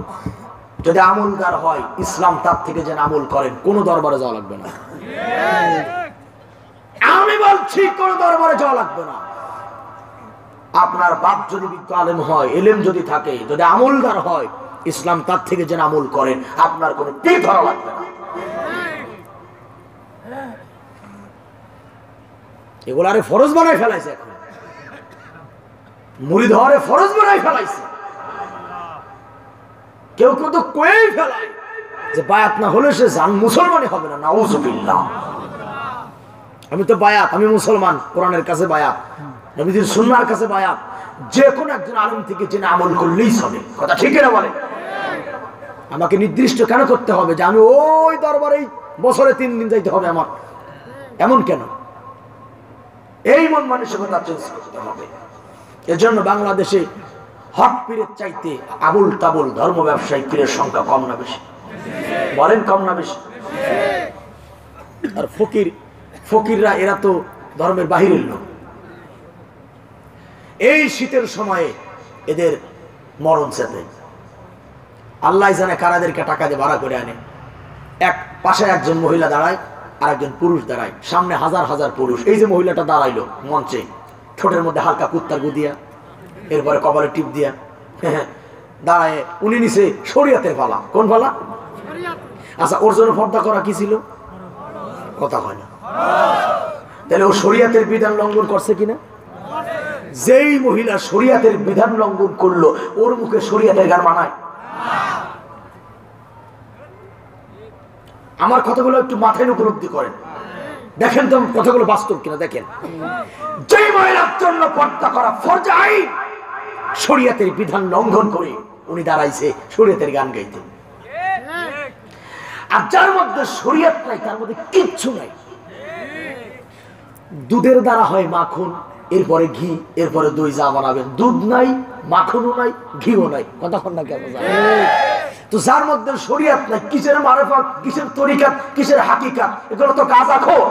Speaker 1: যদি আমলদার হয়, ইসলাম তার থেকে যেন আমল করেন, কোন দরবারে যাওয়া লাগবে না। আমি বলছি কোন দরবারে যাওয়া লাগবে না। আপনার বাপ যদি বিজ্ঞ আলেম হয়, এলেম যদি থাকে, যদি আমলদার হয়, ইসলাম তার থেকে যেন আমল করেন, আপনার কোনো পীর ধরা লাগবে না। এগুলো আরে ফরজ বানাই ফেলাইছে, এখন মুড়ি ধরে ফরজ বানাই ফেলাইছে। কেউ কেউ তো কয়েই ফেলায় যে বায়াত না হলে সে জান মুসলমানই হবে না। নাউজুবিল্লাহ। আমি তো বায়াত, আমি মুসলমান, কোরআনের কাছে বায়াত, নবীজির সুন্নাহর কাছে বায়াত। যে কোনো একজন আলেম থেকে জেনে আমল করলেই চলে। কথা ঠিক না বলে? আমাকে নির্দিষ্ট কেন করতে হবে যে আমি ওই দরবারেই বছরে 3 দিন যাইতে হবে আমার? এমন কেন? এই মন মানসিকতা চেঞ্জ করতে হবে। এজন্য বাংলাদেশে হক পীরের চাইতে আবুল তাবুল ধর্ম ব্যবসায়ী পীরের সংখ্যা কম না বেশি? বলেন কম না বেশি? আর ফকিররা এরা তো ধর্মের বাহিরের লোক। এই শীতের সময়ে এদের মরণ চেতে। আল্লাহ জানে কারাদেরকে টাকা দিয়ে ভাড়া করে আনে। এক পাশে একজন মহিলা দাঁড়ায়, আর একজন পুরুষ দাঁড়ায়, সামনে হাজার হাজার পুরুষ। এই যে মহিলাটা দাঁড়াইলো মঞ্চে, ঠোঁটের মধ্যে হালকা কুত্তার গু দিয়া, এরপরে কপালে টিপ দিয়া দাঁড়ায়, উনি নিচে শরিয়াতের ফালা। কোন ফালা? আচ্ছা, ওর জন্য পর্দা করা কি ছিল? কথা হয় না। তাহলে ও শরিয়াতের বিধান লঙ্ঘন করছে কিনা? যেই মহিলা শরিয়াতের বিধান লঙ্ঘন করলো, ওর মুখে শরিয়াতের গান মানায়? আমার কথাগুলো একটু মাথায় উপলব্ধি করেন, দেখেন তো কথাগুলো বাস্তব কিনা। দেখেন, যেই মহিলার জন্য পর্দা করা ফরজ আইন, শরিয়াতের বিধান লঙ্ঘন করে উনি দাঁড়াইছে শরিয়াতের গান গাইতে। আর যার মধ্যে শরিয়াত নাই, তার মধ্যে কিচ্ছু নাই। দুধের দ্বারা হয় মাখন, এরপরে ঘি, এরপরে দই যা বানাবেন। দুধ নাই, মাখনও নাই, ঘিও নাই। কতক্ষণ না কেমন? তো যার মধ্যে শরিয়াত নাই, কিসের মারেফাত, কিসের তরিকাত, কিসের হাকিকাত? এগুলো তো গাঁজাখোর।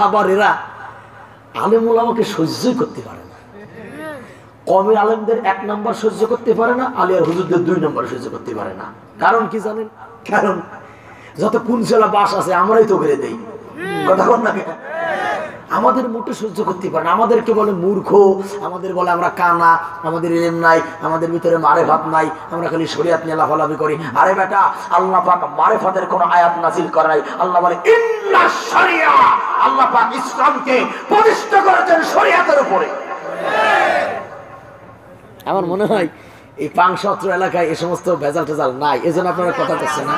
Speaker 1: আবার এরা আলেম ওলামাকে সহ্যই করতে পারে না। কমের আলেমদের 1 নম্বর সহ্য করতে পারে না, আলিয়ার হুজুরদের 2 নম্বর সহ্য করতে পারে না। কারণ কি জানেন? কারণ যত কুঞ্চলা বাস আছে আমরাই তো ঘিরে দেই। কথা বল না? আমাদের মোটে সহ্য করতে পারে না। আমাদেরকে বলে মূর্খ, আমাদের বলে আমরা কানা, আমাদের ইলম নাই, আমাদের ভিতরে মারেফাত নাই, আমরা খালি শরিয়াত নিয়ে লাফালাফি করি। আরে বেটা, আল্লাহ পাক মারেফাতের কোন আয়াত নাযিল করে নাই। আল্লাহ বলে ইন্না শরিয়া, আল্লাহ পাক ইসলামকে প্রতিষ্ঠা করেছেন শরিয়াতের উপরে। আমার মনে হয় এই পাংশত্র এলাকায় এই সমস্ত ভেজাল টেজাল নাই, এজন্য আপনারা কথা করছেন না।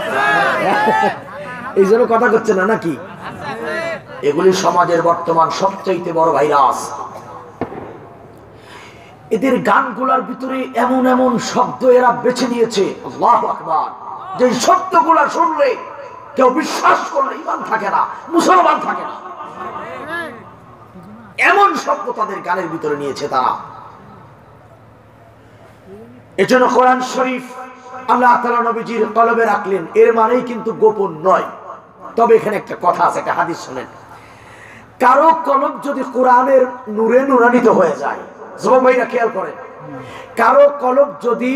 Speaker 1: এই জন্য কথা করছেন না নাকি? এগুলি সমাজের বর্তমান সবচেয়ে বড় ভাইরাস। এদের গানগুলার ভিতরে এমন এমন শব্দ এরা বেছে নিয়েছে, আল্লাহু আকবার, যে শব্দগুলা শুনলে কেউ বিশ্বাস করলে ঈমান থাকে না, মুসলমান থাকে না। এমন শব্দ তাদের গানের ভিতরে নিয়েছে তারা। এজন্য কোরআন শরীফ আল্লাহ তাআলা নবীজির কলবে রাখলেন, এর মানেই কিন্তু গোপন নয়। তবে এখানে একটা কথা আছে, একটা হাদিস শুনেন। কারো কলব যদি কোরআনের নূরে নূরান্বিত হয়ে যায়, যুবক ভাইরা খেয়াল করেন, কারো কলব যদি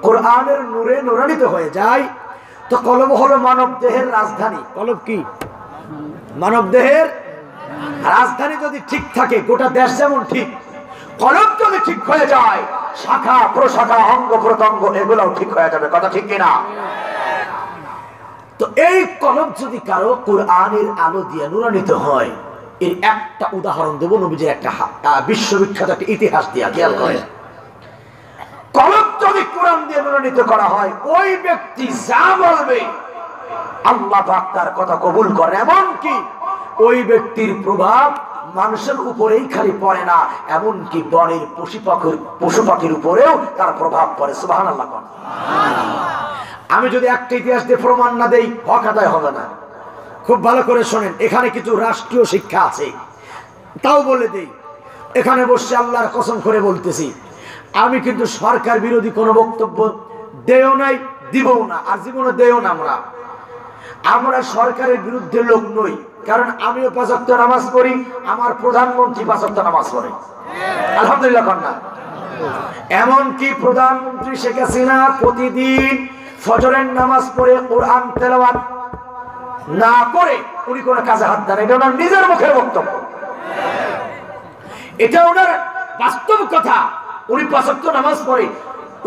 Speaker 1: কোরআনের নূরে নূরান্বিত হয়ে যায়, তো কলব হলো মানব দেহের রাজধানী। কলব কি? মানব দেহের রাজধানী যদি ঠিক থাকে, গোটা দেশ যেমন ঠিক, কলব যদি ঠিক হয়ে যায়, শাখা প্রশাখা অঙ্গ প্রত্যঙ্গ এগুলোও ঠিক হয়ে যাবে। কথা ঠিক কিনা? তো এই কলব যদি কারো কোরআনের আলো দিয়ে নূরান্বিত হয়, এর একটা উদাহরণ দেব নবীজির একটা বিশ্ববিখ্যাত একটা ইতিহাস দিয়া। খেয়াল করেন, কলব যদি কোরআন দিয়ে নূরান্বিত করা হয়, ওই ব্যক্তি যা বলবে আল্লাহ পাক তার কথা কবুল করেন। এমনকি ওই ব্যক্তির প্রভাব মানুষের উপরেই খালি পড়ে না, এমনকি বনের পশু পাখির উপরেও তার প্রভাব পড়ে। সুবহানাল্লাহ। আমি যদি একটা ইতিহাস দিয়ে প্রমাণ না দেই, হক আদায় হবে না। খুব ভালো করে শোনেন, এখানে কিছু রাষ্ট্রীয় শিক্ষা আছে, তাও বলে দেই। এখানে বসে আল্লাহর কসম করে বলতেছি, আমি কিন্তু সরকার বিরোধী কোনো বক্তব্য দেও নাই, দিবও না, আর জীবনে দেও না। আমরা সরকারের বিরুদ্ধে লোক নই। কারণ আমিও 5 ওয়াক্ত নামাজ পড়ি, আমার প্রধানমন্ত্রী 5 ওয়াক্ত নামাজ পড়ে, আলহামদুলিল্লাহ কন্যা। এমনকি প্রধানমন্ত্রী শেখ হাসিনা প্রতিদিন ফজরের নামাজ পড়ে কোরআন তেলাওয়াত না করে উনি কোন কাজে হাত দেন, এটা ওনার নিজের মুখের বক্তব্য, এটা ওনার বাস্তব কথা। উনি 5 ওয়াক্ত নামাজ পড়ে,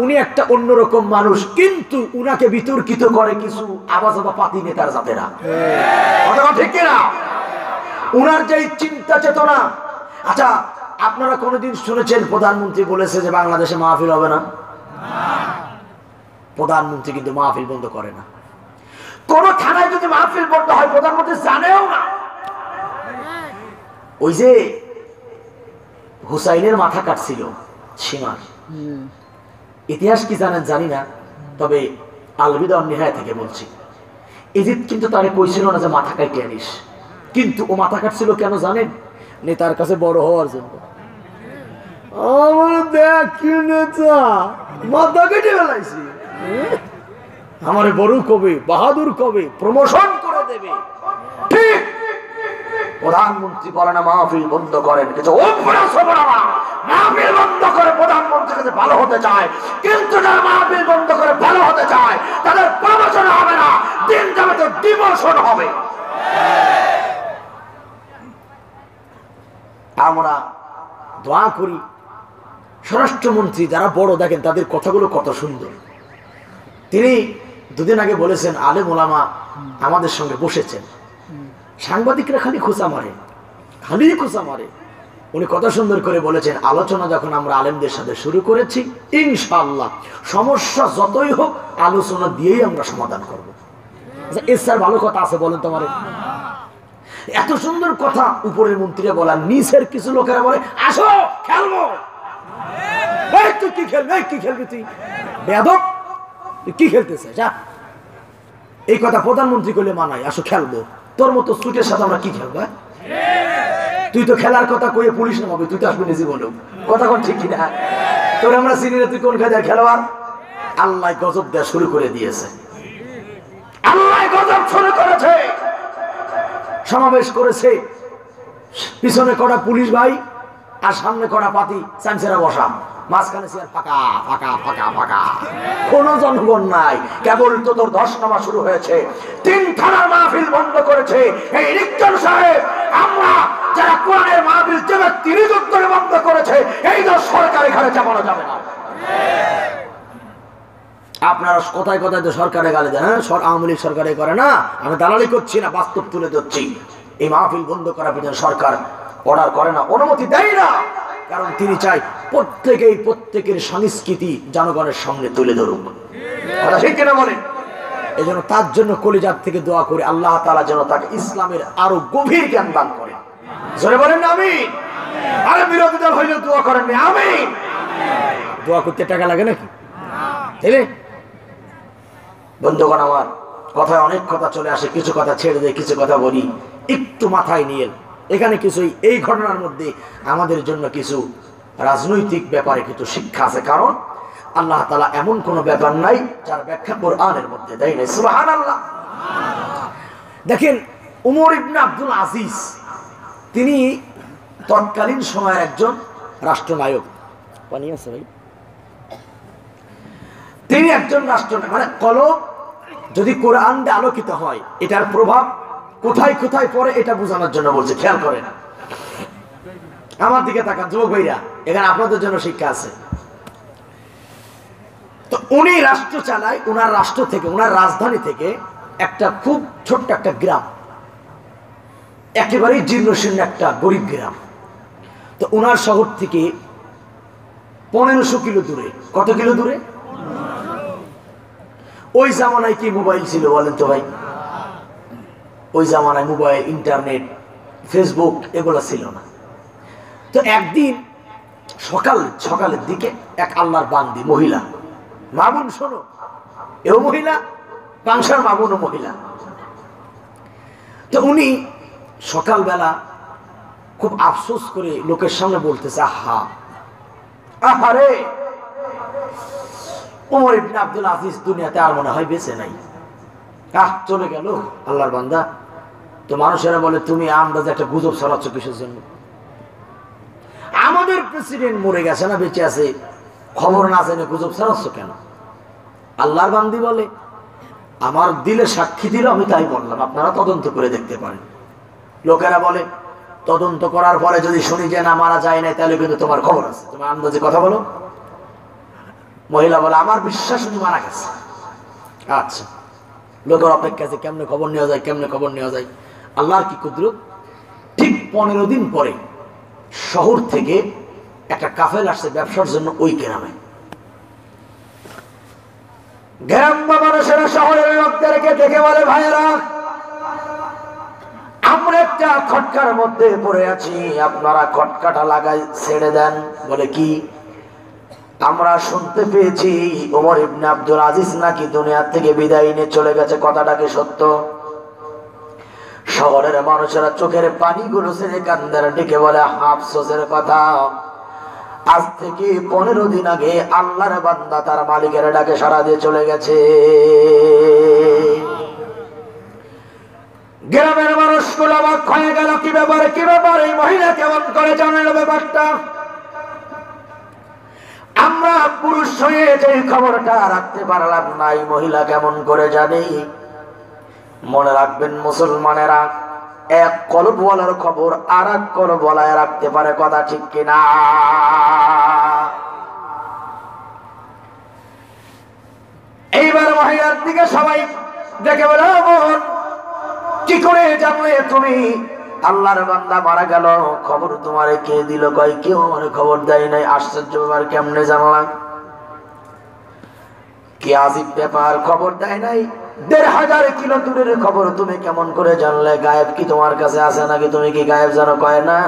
Speaker 1: উনি একটা অন্যরকম মানুষ, কিন্তু উনাকে বিতর্কিত করে কিছু আবাজবা পাতি নেতার জাতেরা, কথা ঠিক কিনা? উনার যে চিন্তা চেতনা। আচ্ছা, আপনারা কোনদিন শুনেছেন প্রধানমন্ত্রী বলেছে যে বাংলাদেশে মাহফিল হবে না? প্রধানমন্ত্রী কিন্তু মাহফিল বন্ধ করে না। কোন থানায় যদি মাহফিল বন্ধ হয় প্রধানমন্ত্রী জানেও না। ওই যে হুসাইনের মাথা কাটছিল সীমার, ইতিহাস কি জানেন জানি না, তবে আলবিদা নিহায়া থেকে বলছি, ইজিপ্ট কিন্তু তারে কইছিল না যে মাথা কাটিয়ে আনিস, কিন্তু ও মাথা কাটছিল কেন জানেন? নেতার কাছে বড় হওয়ার জন্য। আমার দেখি নেতা মাথা কেটে ফেলাইছি, আমার বড় কবে, বাহাদুর কবে, প্রমোশন করে দেবে। ঠিক প্রধানমন্ত্রী বলে না মাহফিল বন্ধ করেন, কিছু মাহফিল বন্ধ করে প্রধানমন্ত্রীর কাছে ভালো হতে চায়, কিন্তু যারা মাহফিল বন্ধ করে ভালো হতে চায় তাদের প্রমোশন হবে না, দিন যাবে তো ডিমোশন হবে। আমরা দোয়া করি স্বরাষ্ট্রমন্ত্রী যারা বড়, দেখেন তাদের কথাগুলো কত সুন্দর। তিনি দুদিন আগে বলেছেন আলেম ওলামা আমাদের সঙ্গে বসেছেন, সাংবাদিকরা খালি খোঁচা মারে, খালি খোঁচা মারে। উনি কত সুন্দর করে বলেছেন, আলোচনা যখন আমরা আলেমদের সাথে শুরু করেছি, ইনশাআল্লাহ সমস্যা যতই হোক আলোচনা দিয়েই আমরা সমাধান করব। আচ্ছা, এর স্যার ভালো কথা আছে বলেন তোমার? এত সুন্দর কথা উপরের মন্ত্রীরা বলা, নিচের কিছু লোকেরা বলে আসো খেলবো। তুই কি খেলবি? কি খেলবি তুই? বেয়াদব, তুই কি খেলতেছে? এই কথা প্রধানমন্ত্রী করলে মানায়, আসো খেলবো। তোর মতো সুটের সাথে আমরা কি খেলবো? তুই তো খেলার কথা কয়ে পুলিশ নামাবে, তুই তো আসবি না জীবনে, কথা কোন ঠিক কিনা? তোর আমরা চিনি না, তুই কোন খেলার খেলোয়াড়? আল্লাহ গজব দেওয়া শুরু করে দিয়েছে, আল্লাহ গজব শুরু করেছে। সমাবেশ করেছে, পিছনে কড়া পুলিশ ভাই আর সামনে কড়া পাতি চামচেরা বসা, মাঝখানে চেয়ার ফাঁকা ফাঁকা ফাঁকা ফাঁকা, কোন জনগণ নাই। কেবল তো তোর 10 নামা শুরু হয়েছে, 3 থানার মাহফিল বন্ধ করেছে এই রিক্টর সাহেব। আমরা যারা কোরআনের মাহফিল যে তিনি উত্তরে বন্ধ করেছে, এই তো সরকার এখানে চাপানো যাবে না। আপনারা কোথায় কোথায় তো সরকারে গালি দেন, আওয়ামী লীগ সরকারে করে না, আমি দালালি করছি না, বাস্তব তুলে ধরছি। এই মাহফিল বন্ধ করার পিছনে সরকার অর্ডার করে না, অনুমতি দেয় না, কারণ তিনি চাই প্রত্যেকেই প্রত্যেকের সংস্কৃতি জনগণের সামনে তুলে ধরুক, কথা ঠিক কিনা বলেন? এই জন্য তার জন্য কলিজার থেকে দোয়া করে আল্লাহ তাআলা যেন তাকে ইসলামের আরো গভীর জ্ঞান দান করে। জোরে বলেন না আমিন। আরে বিরোধী দল হইলে দোয়া করেন না আমিন। দোয়া করতে টাকা লাগে নাকি? তাইলে বন্ধুগণ আমার, কথায় অনেক কথা চলে আসে, কিছু কথা ছেড়ে দেয়, কিছু কথা বলি, একটু মাথায় নিয়ে এখানে কিছুই এই ঘটনার মধ্যে আমাদের জন্য কিছু রাজনৈতিক ব্যাপারে কিছু শিক্ষা আছে। কারণ আল্লাহ তাআলা এমন কোন ব্যাপার নাই যার ব্যাখ্যা কোরআনের মধ্যে দেয় না। সুবহানাল্লাহ। দেখেন উমর ইবনে আব্দুল আজিজ, তিনি তৎকালীন সময়ের একজন রাষ্ট্রনায়ক। পানি আছে ভাই? তিনি একজন রাষ্ট্রনায়ক, মানে কলম যদি কোরআন দিয়ে আলোকিত হয় এটার প্রভাব কোথায় কোথায় পড়ে এটা বোঝানোর জন্য বলছে। খেয়াল করেন, আমার দিকে তাকান যুবক ভাইরা, এখানে আপনাদের জন্য শিক্ষা আছে। তো উনি রাষ্ট্র চালায়, উনার রাষ্ট্র থেকে, উনার রাজধানী থেকে একটা খুব ছোট্ট একটা গ্রাম, একেবারেই জীর্ণশীর্ণ একটা গরিব গ্রাম। তো উনার শহর থেকে 1500 কিলো দূরে। কত কিলো দূরে? ওই জামানায় কি মোবাইল ছিল বলেন তো ভাই? ওই জামানায় মোবাইল, ইন্টারনেট, ফেসবুক এগুলো ছিল না। তো একদিন সকালের দিকে এক আল্লাহর বান্দি মহিলা, মামুন শোনো, এও মহিলা, পাংশার মামুনও মহিলা। তো উনি সকালবেলা খুব আফসোস করে লোকের সামনে বলতেছে, আহারে ওমর ইবনে আব্দুল আজিজ দুনিয়াতে আর মনে হয় বেঁচে নাই, চলে গেল আল্লাহর বান্দা। তো মানুষেরা বলে তুমি আন্দাজে একটা গুজব ছড়াচ্ছ কিসের জন্য? আমাদের প্রেসিডেন্ট মরে গেছে না বেঁচে আছে, খবর না জেনে গুজব ছড়াচ্ছ কেন? আল্লাহর বান্দি বলে আমার দিলে সাক্ষী দিল, আমি তাই বললাম, আপনারা তদন্ত করে দেখতে পারেন। লোকেরা বলে তদন্ত করার পরে যদি শুনি যে না মারা যায় নাই, তাহলে কিন্তু তোমার খবর আছে, তোমার আন্দাজে কথা বলো। মহিলা বলে আমার বিশ্বাস উনি মারা গেছে। আচ্ছা, লোকের অপেক্ষা আছে কেমনে খবর নেওয়া যায়, কেমনে খবর নেওয়া যায়। আল্লাহর কি কুদরত, ঠিক 15 দিন পরে শহর থেকে একটা কাফেল আসছে ব্যবসার জন্য ওই গ্রামে। গ্রাম বা মানুষেরা শহরের লোকদেরকে দেখে বলে ভাইয়েরা, আমরা একটা খটকার মধ্যে পড়ে আছি, আপনারা খটকাটা লাগাই ছেড়ে দেন। বলে কি? আমরা শুনতে পেয়েছি ওমর ইবনে আব্দুল আজিজ নাকি দুনিয়া থেকে বিদায় নিয়ে চলে গেছে। কথাটা কি সত্য? শহরের মানুষেরা চোখের পানিগুলো ছেড়ে কান্দার ডেকে বলে আফসোসের কথা, আজ থেকে 15 দিন আগে আল্লাহর বান্দা তার মালিকের ডাকে সাড়া দিয়ে চলে গেছে। গ্রামের মানুষগুলো অবাক হয়ে গেল, কি ব্যাপার, কি ব্যাপার, এই মহিলা কেমন করে জানলো ব্যাপারটা? আমরা পুরুষ হয়ে যে খবরটা রাখতে পারলাম না, এই মহিলা কেমন করে জানে? মনে রাখবেন মুসলমানেরা, এক কলবওয়ালার খবর আর এক কলবওয়ালায় রাখতে পারে, কথা ঠিক কিনা? এইবার মহিলার দিকে সবাই দেখে বলে বোন, কি করে জানলে তুমি আল্লাহর বান্দা মারা গেল? খবর তোমারে কে দিল? কয় কেউ আমার খবর দেয় নাই। আশ্চর্য ব্যাপার, কেমনে জানলাম? কি আজীব ব্যাপার, খবর দেয় নাই? 1500 কিলো দূরের খবর তুমি কেমন করে জানলে? গায়েব কি তোমার কাছে আছে নাকি? তুমি কি গায়েব জানো? কয় না,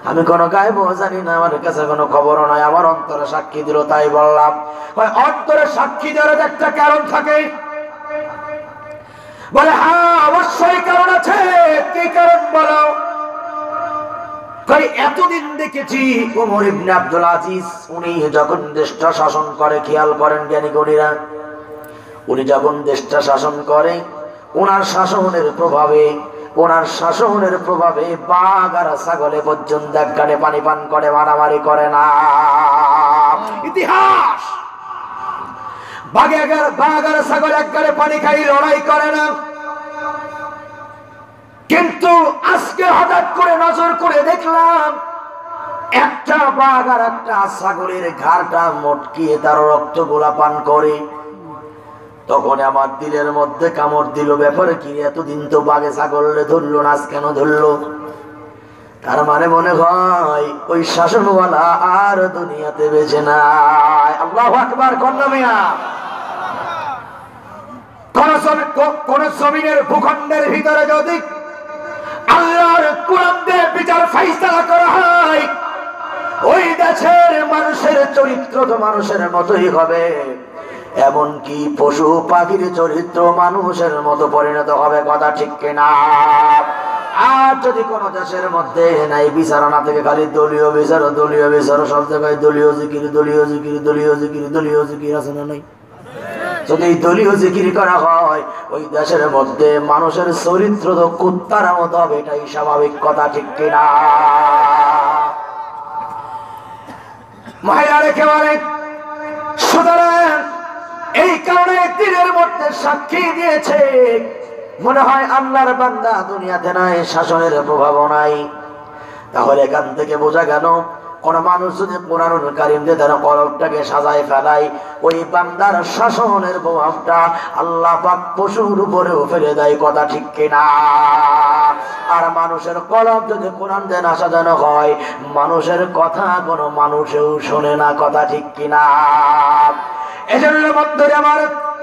Speaker 1: আমি কোনো গায়েবও জানি না, আমার কাছে কোনো খবরও নাই, আমার অন্তরে সাক্ষী দিল তাই বললাম। অন্তরে সাক্ষী দেওয়ার একটা কারণ থাকে। বলে হ্যাঁ অবশ্যই কারণ আছে। কি কারণ বলো? এতদিন দেখেছি ওমর ইবনে আব্দুল আজিজ উনি যখন দেশটা শাসন করে, খেয়াল করেন জ্ঞানী গুণীরা, উনি যখন দেশটা শাসন করে, ওনার শাসনের প্রভাবে বাঘ আর ছাগলে পর্যন্ত এক গাড়ে পানি পান করে, মারামারি করে না। ইতিহাস, বাঘ আর ছাগল এক গাড়ে পানি খাই, লড়াই করে না। কিন্তু আজকে হঠাৎ করে নজর করে দেখলাম একটা বাঘ আর একটা ছাগলের ঘাড়টা মটকিয়ে তার রক্ত গোলা পান করে। তখন আমার দিলের মধ্যে কামড় দিল, ব্যাপারে কি? এতদিন তো বাঘে ছাগলে ধরলো না, আজ কেন ধরলো? তার মানে মনে হয় ওই শাসনওয়ালা আর দুনিয়াতে বেঁচে নাই। আল্লাহু আকবার, কন্যা মিয়া। কোন জমিনের ভূখণ্ডের ভিতরে যদি আল্লাহর কোরআন দিয়ে বিচার ফাইসালা করা হয়, ওই দেশের মানুষের চরিত্র তো মানুষের মতোই হবে, এমনকি পশু পাখির চরিত্র মানুষের মতো পরিণত হবে, কথা ঠিক কিনা? আর যদি কোন দেশের মধ্যে নাই বিচারণা থেকে খালি দলীয় বিচার, সব জায়গায় দলীয় জিকির আছে না নাই? যদি দলীয় জিকির করা হয়, ওই দেশের মধ্যে মানুষের চরিত্র তো কুত্তার মতো হবে, এটাই স্বাভাবিক, কথা ঠিক কিনা? মহিলা রেখে বলে, সুতরাং এই কারণে দিনের মধ্যে সাক্ষী দিয়েছে, মনে হয় আল্লাহর বান্দা দুনিয়াতে নাই, শাসনের প্রভাব নাই। তাহলে এখান থেকে বোঝা গেল, কোন মানুষ যদি কোরআনুল কারীম দিয়ে তার কলবটাকে সাজায় ফেলায়, ওই বান্দার শাসনের প্রভাবটা আল্লাহ পাক পশুর উপরেও ফেলে দেয়, কথা ঠিক কিনা? আর মানুষের কলব যদি কোরআন দিয়ে না সাজানো হয়, মানুষের কথা কোনো মানুষেও শোনে না, কথা ঠিক কিনা? এজন্য বন্ধুরা আমার,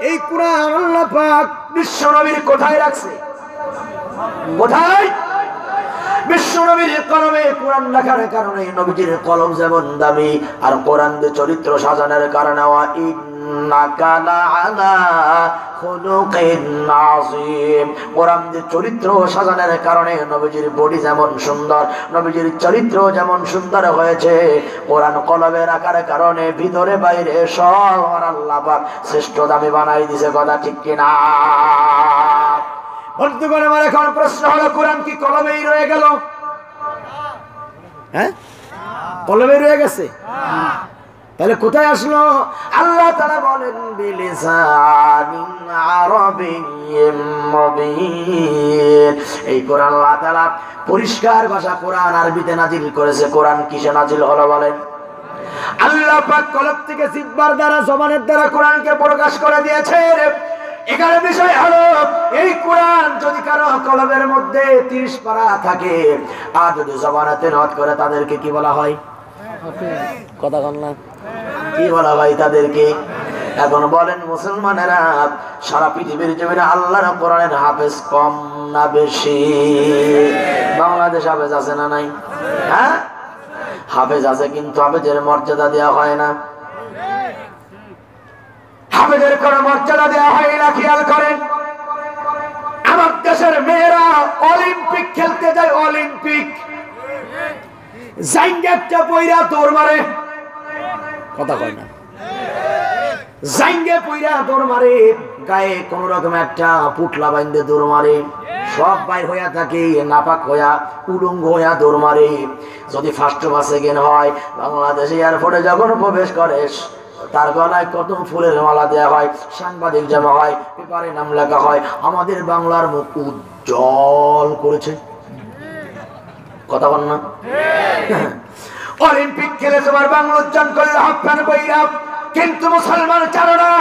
Speaker 1: এই কোরআন আল্লাহ পাক বিশ্ব নবীর কোথায় রাখছে? কোথায়? বিশ্ব নবীর কলমে কোরআন লেখার কারণে নবীজির কলম যেমন দামি, আর কোরআন দিয়ে চরিত্র সাজানোর কারণে ইন্নাকা লাআলা খুলুকিন আযীম, কোরআন দিয়ে চরিত্র সাজানোর কারণে নবীজির বডি যেমন সুন্দর, নবীজির চরিত্র যেমন সুন্দর হয়েছে, কোরআন কলমে রাখার কারণে ভিতরে বাইরে সব আল্লাহ পাক শ্রেষ্ঠ দামি বানাই দিয়েছে, কথা ঠিক কিনা? বন্ধুগণ আমার এখন প্রশ্ন হলো, কোরআন কি কলমেই রয়ে গেল? হ্যাঁ, কলমে রয়ে গেছে? তাহলে কোথায় আসলো? আল্লাহ তাআলা বলেন বিলিসানিন আরাবিয়্যিম মুবিন। এই কোরআন আল্লাহ তাআলা পরিষ্কার ভাষা কোরআন আরবিতে নাজিল করেছে। কোরআন কিসে নাজিল হলো বলেন? আল্লাহ পাক কলব থেকে জিহ্বার দ্বারা, জবানের দ্বারা কোরআনকে প্রকাশ করে দিয়েছেন। এখানে বিষয় হলো, এই কোরআন যদি কারো কলবের মধ্যে 30 পারা থাকে আর যদি জবানে তেলাওয়াত করে, তাদেরকে কি বলা হয়? কথা বল না, কি বলা হয় তাদেরকে? এখন বলেন মুসলমানেরা, সারা পৃথিবীর জমিনে আল্লাহর কোরআনের হাফেজ কম না বেশি? বাংলাদেশ হাফেজ আছে না নাই? হ্যাঁ, হাফেজ আছে, কিন্তু হাফেজের মর্যাদা দেওয়া হয় না। হাফেজের কোনো মর্যাদা দেওয়া হয় না। খেয়াল করেন, আমার দেশের মেয়েরা অলিম্পিক খেলতে যায়, অলিম্পিক জাইঙ্গেটা পয়রা দৌড় মারে, কথা কয় না, জাইঙ্গে পয়রা দৌড় মারে, গায়ে কোন রকম একটা পুটলা বাইন্দে দৌড় মারে, সব বাইর হইয়া থাকে, নাপাক হইয়া উলঙ্গ হইয়া দৌড় মারে। যদি ফার্স্ট বা সেকেন্ড হয়, বাংলাদেশ এয়ারপোর্টে যখন প্রবেশ করে তার গলায় কত ফুলের মালা দেওয়া হয়, সাংবাদিক জমা হয়, পেপারে নাম লেখা হয়, আমাদের বাংলার মুখ উজ্জ্বল করেছে। কথা বল না? অলিম্পিক খেলে তোমার বাংলা উজ্জ্বল করলে হাফান বইরা, কিন্তু মুসলমান চারণা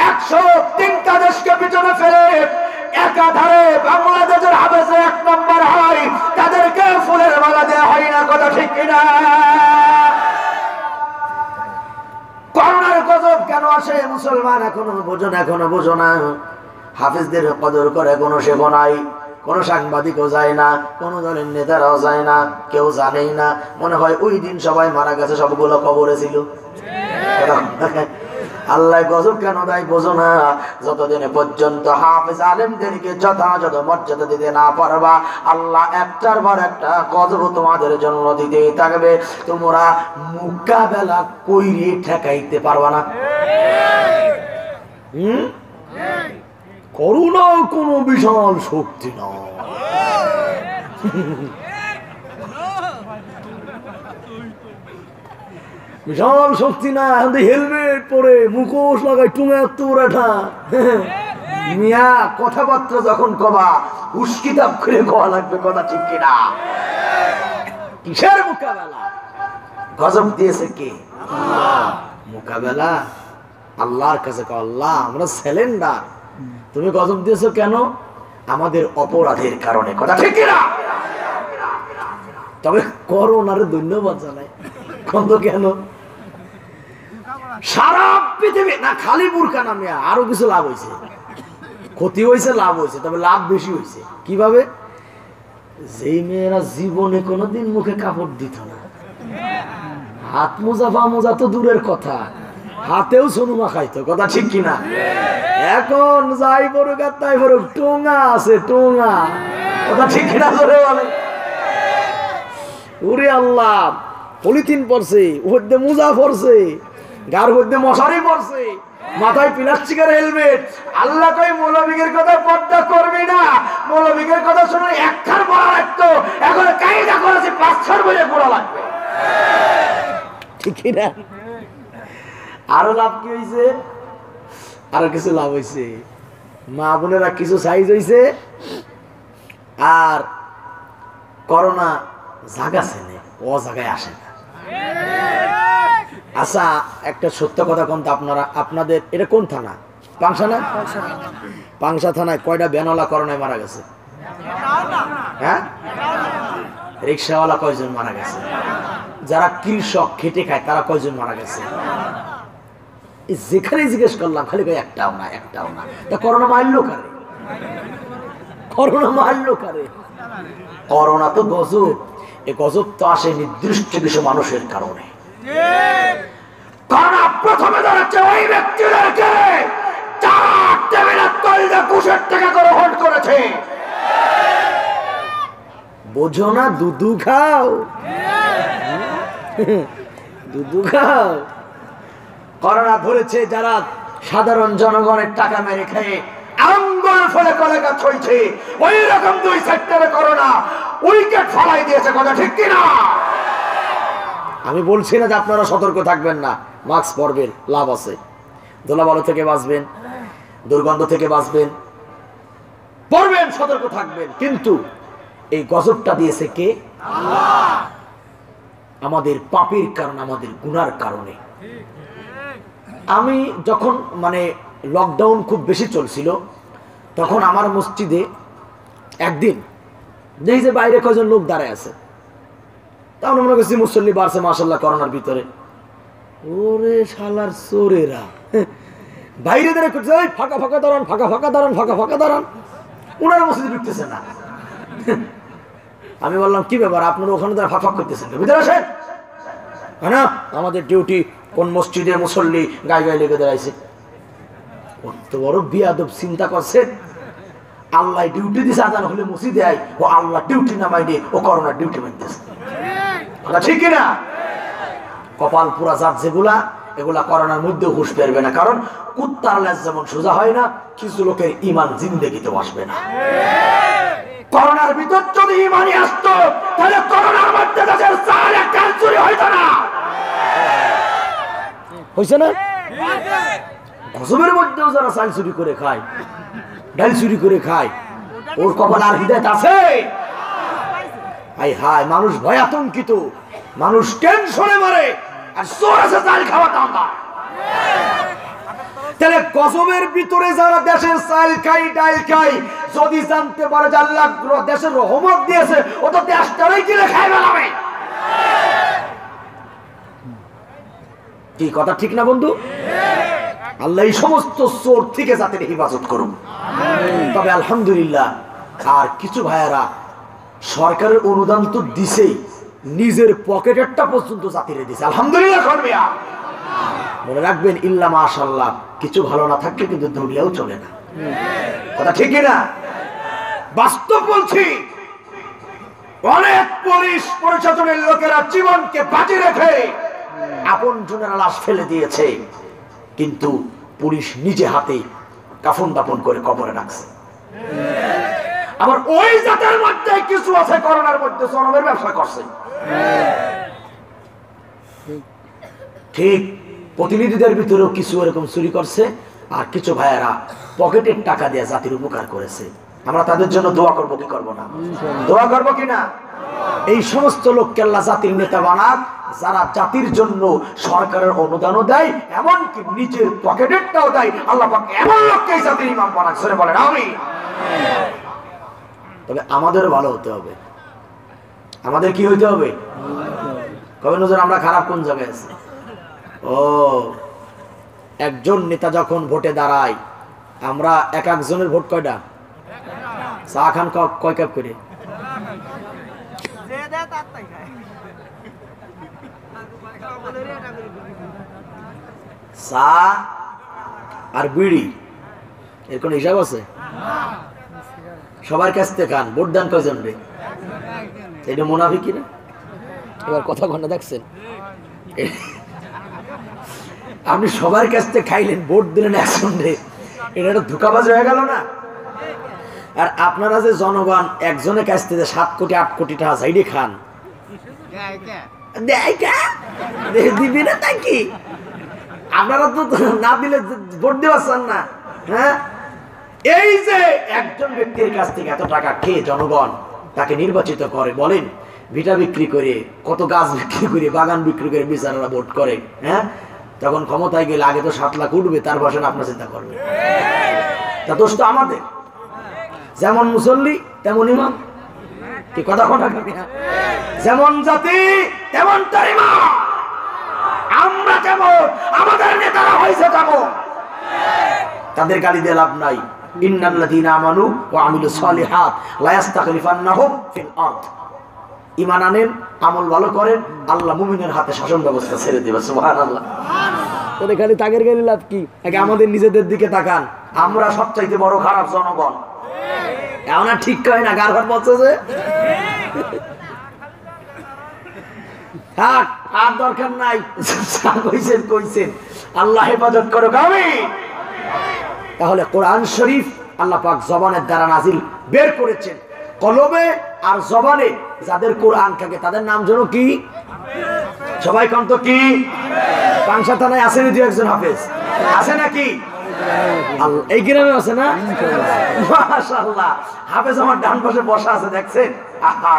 Speaker 1: 103টা দেশকে পিছনে ফেলে একাধারে বাংলাদেশের হাফেজে 1 নম্বর হয়, তাদেরকে ফুলের মালা দেওয়া হয় না। কথা ঠিক কিনা? করোনার গজব কেন আসে মুসলমান এখনো বোঝো না, এখনো বোঝো না। হাফেজদের কদর করে কোনো শেখো নাই, কোন সাংবাদিকও যায় না, কোন দলের নেতারাও যায় না, কেউ জানেই না। মনে হয় ওই দিন সবাই মারা গেছে, সবগুলো কবরে ছিল। আল্লাহ গজব কেন দেয় বোঝো না। যতদিন পর্যন্ত হাফেজ আলেমদেরকে যথাযথ মর্যাদা দিতে না পারবা, আল্লাহ একটার পর একটা গজব তোমাদের জন্য দিতেই থাকবে। তোমরা মোকাবেলা কইরে ঠেকাইতে পারবা না। করুণা কোন বিশাল শক্তি না। বিশাল শক্তি না। হেলমেট পরে, মুখোশ লাগাই, টুঙে তোরাটা মিয়া, কথাবার্তা যখন কবা উস্কিতাব করে কওয়া লাগবে। কথা ঠিক কিনা? কিসের মোকাবেলা? গজব দিয়েছে কে? মোকাবেলা আল্লাহর কাছে। আল্লাহ, আমরা সিলিন্ডার, তুমি গজব দিয়েছো কেন? আমাদের অপরাধের কারণে। কথা ঠিক কিনা? তবে করোনারে ধন্যবাদ জানাই। কত কেন? সারা পৃথিবী না খালি বুরকা নামে আরো কিছু লাভ হয়েছে, ক্ষতি হয়েছে, লাভ হয়েছে, তবে লাভ বেশি হয়েছে। কিভাবে? যেই মেয়েরা জীবনে কোনোদিন মুখে কাপড় দিত না, হাত মোজা পা মোজা তো দূরের কথা, হাতেও সোনুমা খাইতো। কথা ঠিক কিনা? এখন যাই পড়ুক আর তাই পড়ুক, টোঙা আছে, টোঙা। কথা ঠিক কিনা? ধরে বলে ওরে আল্লাহ, পলিথিন পরছে, ওদের মোজা পরছে, গার মধ্যে মশারি পরছে, মাথায় প্লাস্টিকের হেলমেট। আল্লাহ কই মৌলবীদের কথা পর্দা করবি না। মৌলবীদের কথা শুনে একখান পড়া লাগতো, এখন কায়দা করেছে 5-6 বলে পড়া লাগবে। ঠিক না? আরো লাভ কি হয়েছে? আরো কিছু লাভ হয়েছে। মা বোনেরা কিছু সাইজ হয়েছে, আর করোনা জায়গা ছেলে ও জায়গায় আসে না। আচ্ছা, একটা সত্য কথা কোন, আপনারা আপনাদের এটা কোন থানা? পাংশা না? পাংশা থানায় কয়টা ভ্যানওয়ালা করোনায় মারা গেছে? হ্যাঁ, রিক্সাওয়ালা কয়জন মারা গেছে? যারা কৃষক খেটে খায় তারা কয়জন মারা গেছে? যেখানে জিজ্ঞেস করলাম খালি কয় একটাও না, একটাও না। তা করোনা মারলো কারে? করোনা মারলো কারে? করোনা তো গজব। এই গজব তো আসে নির্দিষ্ট কিছু মানুষের কারণে। করোনা প্রথমে ধরেছে ওই ব্যক্তিদেরকে যারা টেবিলের তলদে ঘুষের টাকা গ্রহণ করেছে। বোঝো না? দুধু খাও, দুধু খাও। করোনা ধরেছে যারা সাধারণ জনগণের টাকা মেরে খেয়ে আঙ্গুল ফলে কলেগা থইছে, ওই রকম 2 সেক্টরে করোনা উইকেট ফলাই দিয়েছে। কথা ঠিক কিনা? আমি বলছি না যে আপনারা সতর্ক থাকবেন না, মাস্ক পরবেন, লাভ আছে। ধুলাবালু থেকে বাঁচবেন, দুর্গন্ধ থেকে বাঁচবেন, পরবেন, সতর্ক থাকবেন। কিন্তু এই গজবটা দিয়েছে কে? আল্লাহ। আমাদের পাপের কারণে, আমাদের গুনার কারণে। আমি যখন লকডাউন খুব বেশি চলছিল, তখন আমার মসজিদে একদিন দেখি যে বাইরে কয়জন লোক দাঁড়ায় আছে। তাহলে মনে করছি মুসল্লি বাড়ছে মাশাআল্লাহ করোনার ভিতরে। ওরে শালার চোরেরা বাইরে দাঁড়িয়ে করছে, ফাঁকা ফাঁকা দাঁড়ান, ফাঁকা ফাঁকা দাঁড়ান, ফাঁকা ফাঁকা দাঁড়ান। ওনারা মসজিদে ঢুকতেছে না। আমি বললাম কি ব্যাপার, আপনারা ওখানে দাঁড়া ফাঁক ফাঁক করতেছেন, ভিতরে আসেন। না, আমাদের ডিউটি, কোন মসজিদে মুসল্লি গায়ে গায়ে লেগে দাঁড়াইছে। কত বড় বিয়াদব চিন্তা করছে। আল্লাহ ডিউটি দিছে, আজান হলে মসজিদে আয়, ও আল্লাহ ডিউটি না মাইনে ও করোনার ডিউটি মাইতেছে। ঠিক কিনা? কপাল পুরা জাত যেগুলা, এগুলা করোনার মধ্যে হুঁশ পেরবে না। কারণ কুত্তার লেজ যেমন সোজা হয় না, কিছু লোকের ইমান জিন্দেগিতেও আসবে না। করোনার ভিতর যদি ইমানই আসতো, তাহলে করোনার মধ্যে দেশের চাল একটা চুরি হইতো না। হইছে না? গজবের মধ্যেও যারা চাল চুরি করে খায়, ডাল চুরি করে খায়, ওর কপাল আর হিদায়াত আছে? হায় হায়, মানুষ ভয় আতঙ্কিত, মানুষ টেনশনে মরে, আর চোর আছে চাল খাওয়া দান্দা। তাহলে গজবের ভিতরে যারা দেশের চাল খাই, ডাল খাই, যদি জানতে পারে যে আল্লাহ দেশের রহমত দিয়েছে, ও তো দেশটারই কিনে খাই বেলাবে। কি কথা ঠিক না বন্ধু? আল্লাহ এই সমস্ত চোর থেকে জাতির হিফাজত করুন। তবে আলহামদুলিল্লাহ, আর কিছু ভাইয়েরা সরকারের অনুদান তো দিছেই, নিজের পকেটেরটা পর্যন্ত জাতিরে দিছে। আলহামদুলিল্লাহ করবে। মনে রাখবেন, ইল্লা মাশাআল্লাহ, কিছু ভালো না থাকলে কিন্তু দুনিয়াও চলে না। কথা ঠিক না? বাস্তব বলছি। অনেক পুলিশ প্রশাসনের লোকেরা জীবনকে বাজি রেখে আপন জনের লাশ ফেলে দিয়েছে, কিন্তু পুলিশ নিজে হাতে কাফন দাফন করে কবরে রাখছে। আবার ওই জাতের মধ্যে কিছু আছে করোনার মধ্যে জনমের ব্যবসা করছে। ঠিক প্রতিনিধিদের ভিতরেও কিছু এরকম চুরি করছে, আর কিছু ভাইয়েরা পকেটের টাকা দিয়ে জাতির উপকার করেছে। আমরা তাদের জন্য দোয়া করবো কি করবো না? দোয়া করবো কিনা? এই সমস্ত লোককে আল্লাহ জাতির নেতা বানাক, যারা জাতির জন্য সরকারের অনুদানও দেয়, এমনকি নিজের পকেটেরটাও দেয়। আল্লাহ পাক এমন লোককে জাতির ইমাম বানাক। সরে বলেন আমিন। তবে আমাদেরও ভালো হতে হবে। আমাদের কি হইতে হবে? কবে নজর আমরা খারাপ কোন জায়গায় আছি? ও, একজন নেতা যখন ভোটে দাঁড়ায়, আমরা এক একজনের ভোট কয়টা? চা খান কয় কাপ করে? চা আর বিড়ি, এর কোন হিসাব আছে? সবার কাছ থেকে খান, ভোট দেন কয়জন রে? এটা মুনাফিক কিনা? এবার কথা ঘন্টা দেখছেন, আপনি সবার কাছ থেকে খাইলেন, ভোট দিলেন একজন রে, এটা একটা ধোঁকাবাজ হয়ে গেল না? আর আপনারা যে জনগণ একজনের কাছ থেকে 7 কোটি 8 কোটি টাকা চাইলে খান, দিবি না তাই কি? আপনারা তো না দিলে ভোট দেওয়া চান না। হ্যাঁ, এই যে একজন ব্যক্তির কাছ থেকে এত টাকা খেয়ে জনগণ তাকে নির্বাচিত করে, বলেন ভিটা বিক্রি করে, কত গাছ বিক্রি করে, বাগান বিক্রি করে বিচারারা ভোট করে। হ্যাঁ, তখন ক্ষমতায় গেলে আগে তো 7 লাখ উঠবে, তার বসেন আপনার চিন্তা করবে। তা দোষ তো আমাদের। যেমন মুসল্লি তেমন ইমাম। কি কথা কথা? যেমন জাতি তেমন তার ইমাম। আমরা যেমন, আমাদের নেতারা হয়েছে তেমন। তাদের গালি দিয়ে লাভ নাই। ইন্নাল্লাযীনা আমানু ওয়া আমিলুস সালিহাত লা ইস্তাখলিফান্নাহুম ফিল আরদ। ঈমান আনেন, আমল ভালো করেন, আল্লাহ মুমিনের হাতে শাসন ব্যবস্থা ছেড়ে দেবে। সুবহানাল্লাহ। তোরে খালি তাগের গালি লাভ কি? আগে আমাদের নিজেদের দিকে তাকান। আমরা সবচাইতে বড় খারাপ জনগণ। এখন আর ঠিক কয় না, গার ঘর পচেছে। থাক, আর দরকার নাই। কইছেন আল্লাহ হেফাজত করুক। আমিন। তাহলে কোরআন শরীফ আল্লাহ পাক জবানের দ্বারা নাজিল বের করেছেন। কলবে আর জবানে যাদের কোরআন থাকে তাদের নাম যেন কি? সবাই কম তো কি? পাংশা থানায় আসেনি দু একজন হাফেজ আছে নাকি? এই গ্রামে আছে না? মাশাআল্লাহ, হাফেজ আমার ডান পাশে বসা আছে, দেখছেন? আহা,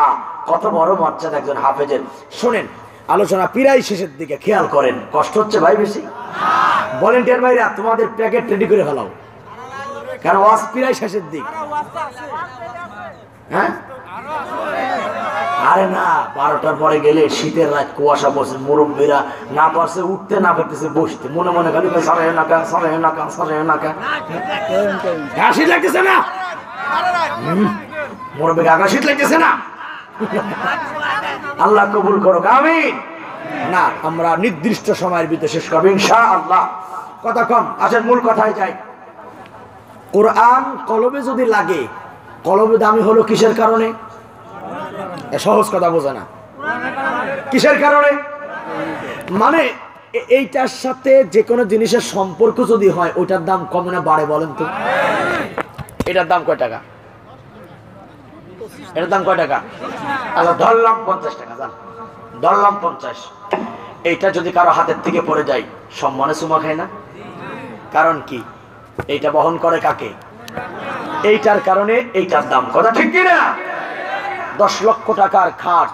Speaker 1: কত বড় মর্যাদা একজন হাফেজের। শুনেন, আলোচনা প্রায় শেষের দিকে, খেয়াল করেন। কষ্ট হচ্ছে ভাই বেশি? ভলেন্টিয়ার ভাইরা তোমাদের প্যাকেট রেডি করে ফেলাও, কারণ ওয়াজ প্রায় শেষের দিক। হ্যাঁ, আরে না, 12টার পরে গেলে শীতের রাত, কুয়াশা পড়ছে, মুরব্বীরা না পারছে উঠতে, না পারতেছে বসতে, মনে মনে খালি শীত লাগতেছে না, মুরব্বীকে আগা শীত লাগতেছে না। আল্লাহ কবুল করো, আমিন। না, আমরা নির্দিষ্ট সময়ের ভিতরে শেষ করবো ইনশাআল্লাহ। কথা কম, আসেন মূল কথায় যাই। কোরআন কলবে যদি লাগে, কলবে দামি হলো কিসের কারণে? সহজ কথা বোঝে না, কিসের কারণে? মানে এইটার সাথে যে কোনো জিনিসের সম্পর্ক যদি হয়, ওইটার দাম কমে না বাড়ে? বলেন তো, এটার দাম কয় টাকা? এটার দাম কয় টাকা? আচ্ছা ধরলাম 50 টাকা, জান ধরলাম 50। এইটা যদি কারো হাতের থেকে পড়ে যায়, সম্মানে চুমা খায় না? কারণ কি? এইটা বহন করে কাকে? এইটার কারণে এইটার দাম। কথা ঠিক কিনা? 10 লক্ষ টাকার খাট,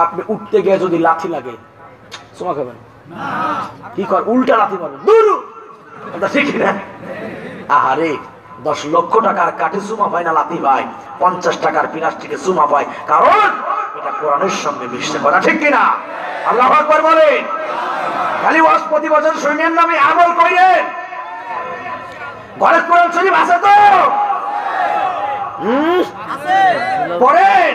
Speaker 1: আপনি উঠতে গিয়ে যদি লাথি লাগে, চুমা খাবেন? কি কর? উল্টা লাথি মারবেন, দূর। কথা ঠিক কিনা? আহারে, 10 লক্ষ টাকার কাঠে চুমা পায় না, লাথি পায়। 50 টাকার প্লাস্টিকে চুমা পায়, কারণ এটা কোরআনের সঙ্গে মিশছে। কথা ঠিক কিনা? আল্লাহু আকবার বলেন। খালি ওয়াজ প্রতি বছর শুনেন না, আমি আমল করেন। ঘরে কোরআন শরীফ আছে তো? পড়েন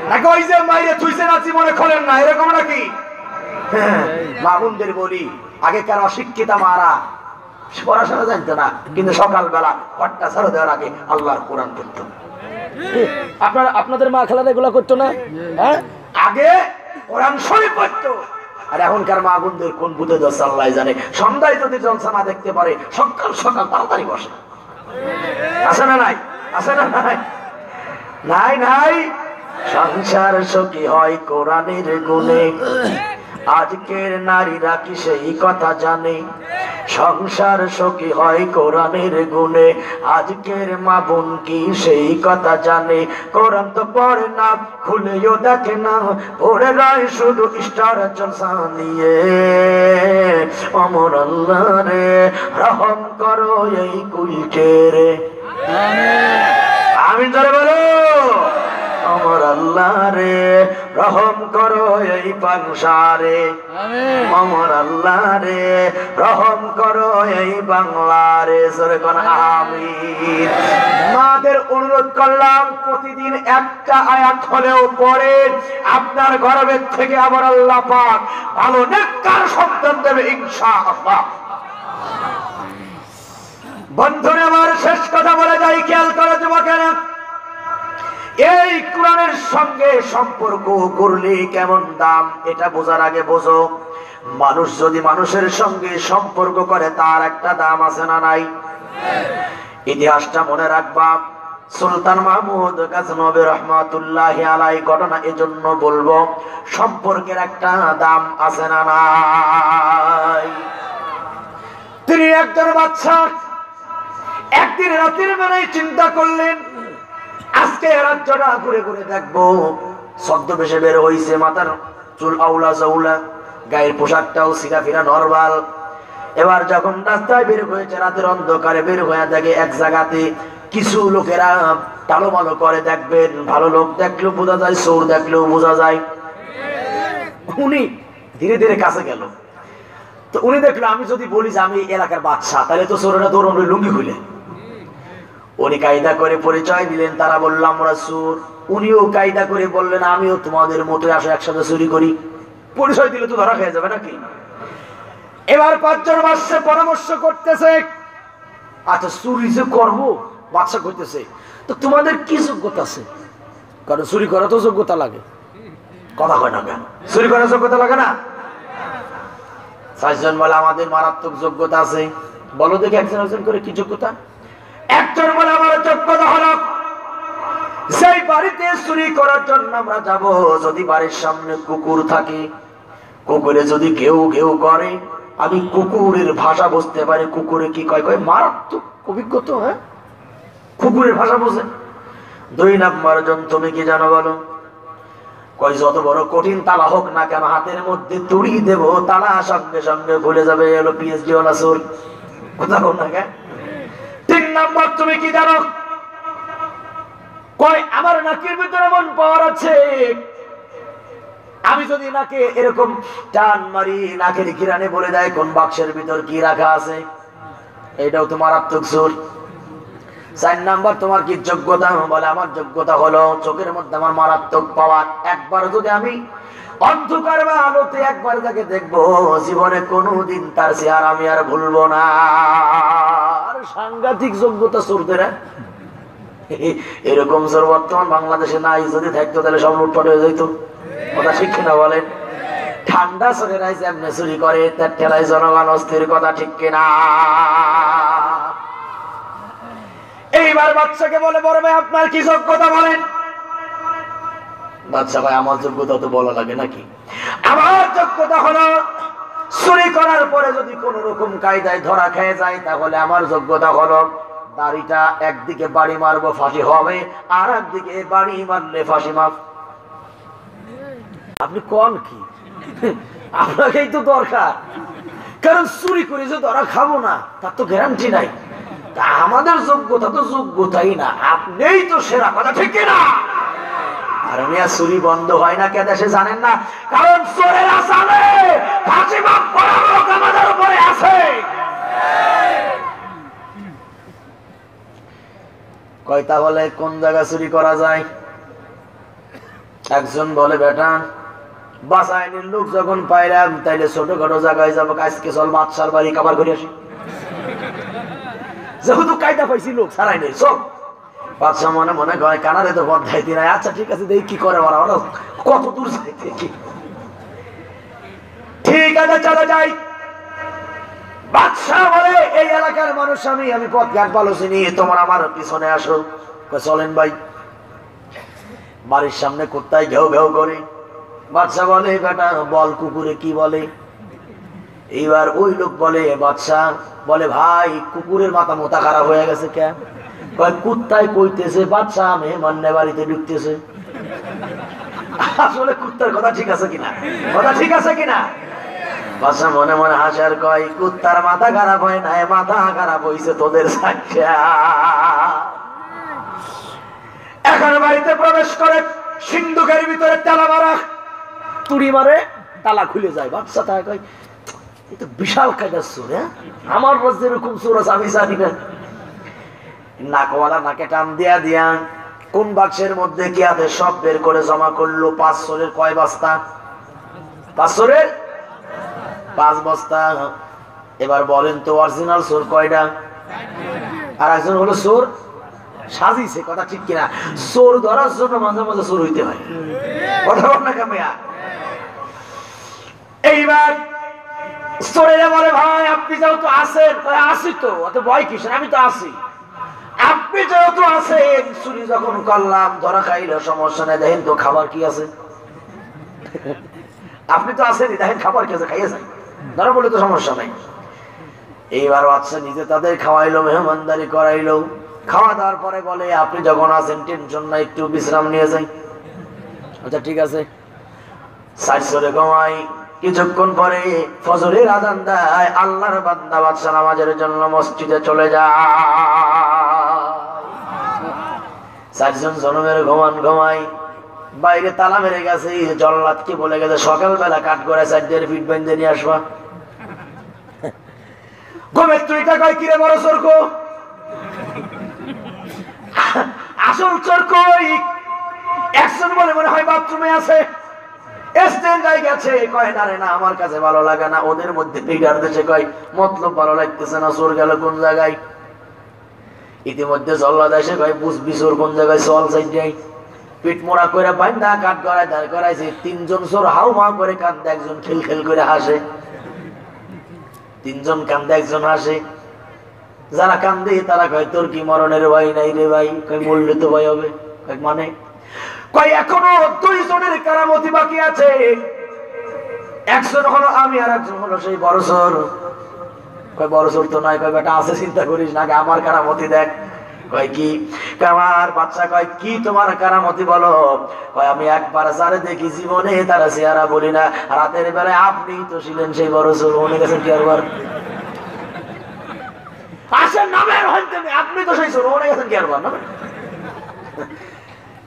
Speaker 1: নাকি ওই যে মাইরে থুইছে নাচি মনে খোলেন না, এরকম নাকি? মা বোনদের বলি, আগেকার অশিক্ষিতা মারা পড়াশোনা জানতো না, কিন্তু সকালবেলা ঘরটা ছাড়া দেওয়ার আগে আল্লাহর কোরআন পড়তো। আপনাদের মা খালারা এগুলা করতো না? হ্যাঁ, আগে কোরআন শরীফ পড়তো। আর এখনকার মা বোনদের কোন বুঝে দশ আল্লাহ জানে। সন্ধ্যায় যদি জলসা না দেখতে পারে, সকাল সকাল তাড়াতাড়ি বসে। আছে না নাই? আছে না নাই? নাই নাই। সংসার সুখী হয় কোরআনের গুণে, আজকের নারীরা কি সেই কথা জানে? সংসার সুখী হয় কোরআনের গুণে, আজকের মা বোন কি সেই কথা জানে? কোরআন তো পড়ে না, খুলেও দেখে না, পড়ে রয় শুধু স্টার জলসা নিয়ে। অমর আল্লাহ রে, রহম করো এই কুলকে রে। আমিন জোরে বলো। অমর আল্লাহ রে, রহম করো এই পাংশারে। অমর আল্লাহ রে, রহম করো এই বাংলারে। জোরে কোন আমিন। মাদের অনুরোধ করলাম, প্রতিদিন একটা আয়াত হলেও পড়েন। আপনার গর্ভের থেকে আবার আল্লাহ পাক ভালো নেককার সন্তান দেবে ইনশাআল্লাহ। বন্ধুরা আমার, শেষ কথা বলে যাই, খেয়াল করে যুবকেরা, এই কোরআনের সঙ্গে সম্পর্ক করলে কেমন দাম, এটা বোঝার আগে বোঝো, মানুষ যদি মানুষের সঙ্গে সম্পর্ক করে তার একটা দাম আছে না নাই? ইতিহাসটা মনে রাখবা। সুলতান মাহমুদ গজনবী রহমাতুল্লাহি আলাইহি ঘটনা এজন্য বলবো, সম্পর্কের একটা দাম আছে না নাই? তিনি একজন বাদশা একদিন রাতের বেলায় চিন্তা করলেন, আজকে রাজ্যটা ঘুরে ঘুরে দেখবো। ছদ্মবেশে বের হইছে, মাথার চুল আউলা জাউলা, গায়ের পোশাকটাও সিরা ফিরা নরমাল। এবার যখন রাস্তায় বের হয়েছে, রাতের অন্ধকারে বের হয়ে দেখে এক জায়গাতে কিছু লোকেরা টালোমালো করে। দেখবেন, ভালো লোক দেখলেও বোঝা যায়, চোর দেখলেও বোঝা যায়। উনি ধীরে ধীরে কাছে গেল, তো উনি দেখলো আমি যদি বলি যে আমি এলাকার বাদশা, তাহলে তো চোরেরা দৌড় লুঙ্গি খুলে। উনি কায়দা করে পরিচয় দিলেন, তারা বলল আমরা চোর। উনিও কায়দা করে বললেন আমিও তোমাদের মতো আসো, একসাথে চুরি করি। পরিচয় দিলে তো ধরা খেয়ে যাবে নাকি? এবার 5 জন বাদশা পরামর্শ করতেছে, আচ্ছা চুরি যে করবো, বাদশা করতেছে, তো তোমাদের কি যোগ্যতা আছে? কারণ চুরি করা তো যোগ্যতা লাগে। কথা কয় না কেন? চুরি করার যোগ্যতা লাগে না? 4 জন বলে আমাদের মারাত্মক যোগ্যতা আছে। বলো দেখি একজন একজন করে কি যোগ্যতা? একজন বলে আমার যোগ্যতা হলো সেই বাড়িতে চুরি করার জন্য আমরা যাব, যদি বাড়ির সামনে কুকুর থাকে, কুকুরে যদি ঘেউ ঘেউ করে, আমি কুকুরের ভাষা বুঝতে পারি। কুকুরে কি কয়? কয় মারাত্মক অভিজ্ঞতা। হ্যাঁ, কুকুরের ভাষা বোঝে। 2 নাম্বার জন তুমি কি জানো বলো? কয় যত বড় কঠিন তালা হোক না কেন, হাতের মধ্যে তুড়ি দেব, তালা সঙ্গে সঙ্গে ভুলে যাবে। এলো পিএইচডি ওয়ালা চোর। কথা বল না কেন? 3 নাম্বার তুমি কি জানো? কয় আমার নাকের ভিতরে মন পাওয়ার আছে, আমি যদি নাকে এরকম টান মারি, নাকের ঘিরানে বলে দেয় কোন বাক্সের ভিতর কি রাখা আছে। এটাও তো মারাত্মক চোর। 4 নাম্বার তোমার কি যোগ্যতা? বলে আমার যোগ্যতা হলো চোখের মধ্যে আমার মারাত্মক পাওয়ার। একবার যদি আমি অন্ধকার বা আলোতে একবার তাকে দেখবো, জীবনে কোনোদিন তার চেহারা আমি আর ভুলবো না। আর সাংঘাতিক যোগ্যতা চোরদের। এরকম চোর বর্তমান বাংলাদেশে নাই, যদি থাকতো তাহলে সব লুটপাট হয়ে যেত। কথা ঠিক কিনা বলেন? ঠান্ডা চোরের আইসে এমনি চুরি করে, তার ঠেলায় জনগণ অস্থির। কথা ঠিক কিনা? এইবার বাচ্চাকে বলে বড় ভাই আপনার কি যোগ্যতা বলেন? বাচ্চা ভাই আমার যোগ্যতা তো বলা লাগে নাকি? আমার যোগ্যতা হলো চুরি করার পরে যদি কোন রকম কায়দায় ধরা খেয়ে যায়, তাহলে আমার যোগ্যতা হলো দাড়িটা একদিকে বাড়ি মারবো ফাঁসি হবে, আর একদিকে বাড়ি মারলে ফাঁসি মাফ। আপনি কোন কি? আপনাকেই তো দরকার, কারণ চুরি করে যে ধরা খাবো না তার তো গ্যারান্টি নাই। তা আমাদের যোগ্যতা তো যোগ্যতাই না, আপনিই তো সেরা। কথা ঠিক না? আর মিয়া চুরি বন্ধ হয় না কে দেশে জানেন না? কারণ চোরের আসামে ফাঁসি মাফ করার লোক আমাদের উপরে আছে। কয় তাহলে কোন জায়গা চুরি করা যায়? একজন বলে বেটা বাসাইনের লোক যখন পাইলাম, তাইলে ছোটখাটো জায়গায় যাবো, আজকে চল মাছার বাড়ি কাবার করে আসি। যেহেতু কায়দা পাইছি লোক ছাড়াই নেই, চল। বাদশা মনে মনে কয় কানারে তো বদলাইতে নাই। আচ্ছা ঠিক আছে, দেখি কি করে ওরা, কত দূর যাইতে কি। ঠিক আছে চলে যাই। বাদশা বলে এই এলাকার মানুষ আমি পথ ঘাট ভালো চিনি, তোমার আমার পিছনে আসো। চলেন ভাই। বাড়ির সামনে কুত্তায় ঘেউ ঘেউ করে। বাদশা বলে বেটা বল কুকুরে কি বলে। এইবার ওই লোক বলে, বাদশা বলে ভাই কুকুরের মাথা মোটা খারাপ হয়ে গেছে। কে? কয় কুত্তায় কইতেছে বাদশা মেহমানের বাড়িতে ঢুকতেছে। আসলে কুত্তার কথা ঠিক আছে কিনা? কথা ঠিক আছে কিনা? বাদশা মনে মনে হাসার কয় কুত্তার মাথা খারাপ হয় না, মাথা খারাপ হইছে তোদের সাক্ষা। এখন বাড়িতে প্রবেশ করে সিন্ধুকের ভিতরে তালা মারা, তুড়ি মারে, তালা খুলে যায়। বাদশা তাই কয় এটা বিশাল কায়দার চোর। হ্যাঁ, আমার রাজ্যে এরকম চোর আছে আমি জানি না। নাকওয়ালা নাকে টান দিয়া দিয়া কোন বাক্সের মধ্যে কি আছে সব বের করে জমা করলো। 5 চোরের কয় বস্তা? 5 চোরের 5 বস্তা। এবার বলেন তো অরিজিনাল চোর কয়টা? আর একজন হলো চোর সাজিছে। কথা ঠিক কিনা? চোর ধরার জন্য মাঝে মাঝে চোর হইতে হয়। কথা বল না কামিয়া। এইবার চোরেরা বলে ভাই আপনি যেহেতু আছেন, আসি তো অত ভয় কিসের, আমি তো আছি। আপনি যেহেতু আছেন, চুরি যখন করলাম ধরা খাইলে সমস্যা নেই, দেখেন তো খাবার কি আছে। আপনি তো আছেন, দেখেন খাবার কি আছে, খাইয়ে যান, ধরা বলে তো সমস্যা নাই। এইবার বাচ্চা নিজে তাদের খাওয়াইলো, মেহমানদারি করাইলো। খাওয়া দাওয়ার পরে বলে আপনি যখন আছেন টেনশন নাই, একটু বিশ্রাম নিয়ে যাই। আচ্ছা ঠিক আছে। 4 চোরে ঘুমাই। কিছুক্ষণ পরে ফজরের আযান দেয়, আল্লাহর বান্দা বাদশা নামাজের জন্য মসজিদে চলে যায়। 4 জন জনমের ঘুমাই। বাইরে তালা মেরে গেছে, জল্লাদকে বলে গেছে সকালবেলা কাঠ করে 4 ফিট বেঁধে নিয়ে আসবা। ঘুমের তুইটা কয় কিরে বড় চোর কো? আসল চোর কই? একজন বলে মনে হয় বাথরুমে আছে, গেছে। কয় না রে না, আমার কাছে ভালো লাগে না। ওদের মধ্যে লিডার দেশে কয় মতলব ভালো লাগতেছে না, চোর গেল কোন জায়গায়। ইতিমধ্যে জল্লাদ এসে কয় বুঝবি চোর কোন জায়গায়, চল সাইড যাই। পিঠ মোড়া করে বান্ধা কাঠ গড়ায় দাঁড় করাইছে। 3 জন চোর হাউ মা করে কান্দে, একজন খিলখিল করে হাসে। 3 জন কান্দে, একজন হাসে। যারা কান্দে তারা কয় তোর কি মরণের ভয় নাই রে ভাই? কয় মরলে তো ভয় হবে। কয় মানে? কয় এখনো 2 জনের কারামতি বাকি আছে। একজন হলো আমি আর একজন হলো সেই বড়সর। কয় বড়সর তো নয়। কয় বেটা আছে, চিন্তা করিস না, আমার কারামতি দেখ। কয় কি? আমার বাচ্চা কয় কি তোমার কারামতি বলো? কয় আমি একবার যারে দেখি জীবনে তারা চেহারা বলি না, রাতের বেলায় আপনি তো ছিলেন সেই বড়সর, মনে গেছেন কি আরবার? আসেন নামের হইতে আপনি তো সেই শুরু মনে গেছেন কি আরবার না?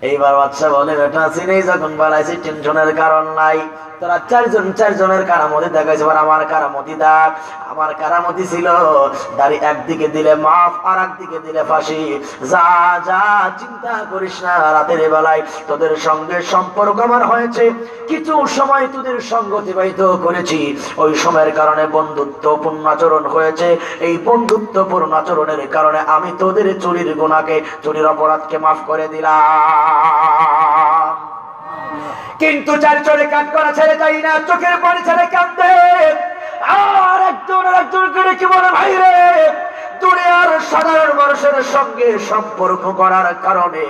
Speaker 1: এইবার বাচ্চা বলে বেটা চিনেই যখন বাড়াইছি টেনশনের কারণ নাই। তোরা 4 জনের কারামতি দেখাইছে, আমার কারামতি দেখ। আমার কারামতি ছিল দাড়ি একদিকে দিলে মাফ আর একদিকে দিলে ফাঁসি। যা যা চিন্তা করিস না, রাতের বেলায় তোদের সঙ্গে সম্পর্ক আমার হয়েছে, কিছু সময় তোদের সঙ্গ অতিবাহিত করেছি, ওই সময়ের কারণে বন্ধুত্বপূর্ণ আচরণ হয়েছে। এই বন্ধুত্বপূর্ণ আচরণের কারণে আমি তোদের চুরির গুনাহকে, চুরির অপরাধকে মাফ করে দিলাম। কিন্তু 4 জনে কাজ করা ছেড়ে যাই না, চোখের পানি ছেড়ে কাঁদে। আর একজন করে কি বলে, ভাই রে দুনিয়ার সাধারণ মানুষের সঙ্গে সম্পর্ক করার কারণে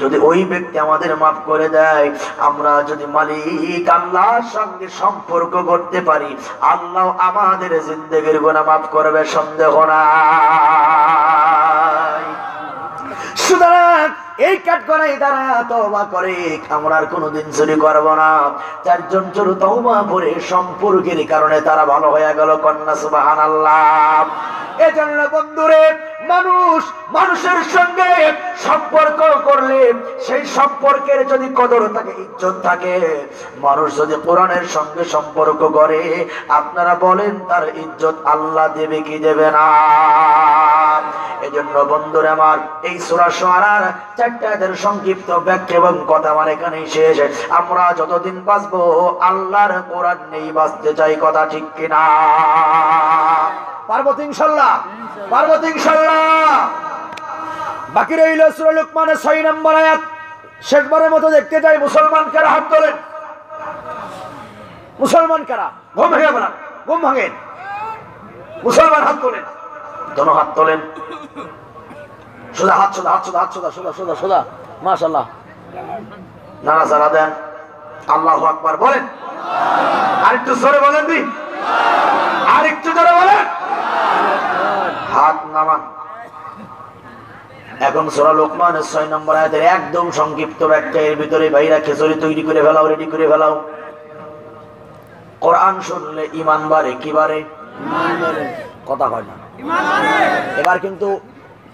Speaker 1: যদি ওই ব্যক্তি আমাদের মাফ করে দেয়, আমরা যদি মালিক আল্লাহর সঙ্গে সম্পর্ক করতে পারি, আল্লাহ আমাদের জিন্দেগির গুনাহ মাফ করবে, সন্দেহ নাই। সুতরাং এই কাজ করাই দ্বারা তওবা করে আমরা আর কোনোদিন চুরি করবো না। 4 জন চোর তওবা করে সম্পর্কের কারণে তারা ভালো হয়ে গেল। কন্যা সুবহানাল্লাহ। এজন্য বন্ধুরে, মানুষের সঙ্গে সম্পর্ক করলে সেই সম্পর্কের যদি কদর থাকে, ইজ্জত থাকে, মানুষ যদি কোরআনের সঙ্গে সম্পর্ক করে, আপনারা বলেন তার ইজ্জত আল্লাহ দেবে কি দেবে না? এজন্য বন্ধুরা আমার, এই সূরা শুআরার 4টা আয়াতের সংক্ষিপ্ত ব্যাখ্যা এবং কথা আমার এখানেই শেষ। আমরা যতদিন বাঁচবো আল্লাহর কোরআন নেই বাঁচতে চাই, কথা ঠিক কিনা? পারবো তো ইনশাআল্লাহ? পারবো তো ইনশাআল্লাহ? বাকি রইল সূরা লুকমানের 6 নম্বর আয়াত। শেষবারের মতো দেখতে চাই মুসলমান কারা, হাত তোলেন। মুসলমান কারা? ঘুম ভেঙে বলেন, ঘুম ভাঙেন। মুসলমান হাত তোলেন, দোনো হাত তোলেন। সোজা হাত, সোজা হাত, সোজা হাত, সোজা সোজা সোজা সোজা। মাশাআল্লাহ, নাড়াচাড়া দেন। আল্লাহু আকবার বলেন। আরেকটু জোরে বলেন দি, আরেকটু জোরে বলেন। হাত নামান। এখন সূরা লোকমানের 6 নম্বর আয়াতের একদম সংক্ষিপ্ত ব্যাখ্যা। এর ভিতরে ভাইরা খিচুড়ি তৈরি করে ফেলাও, রেডি করে ফেলাও। কোরআন শুনলে ঈমান বাড়ে, কি বাড়ে? ঈমান বাড়ে। কথা হয় না। এবার কিন্তু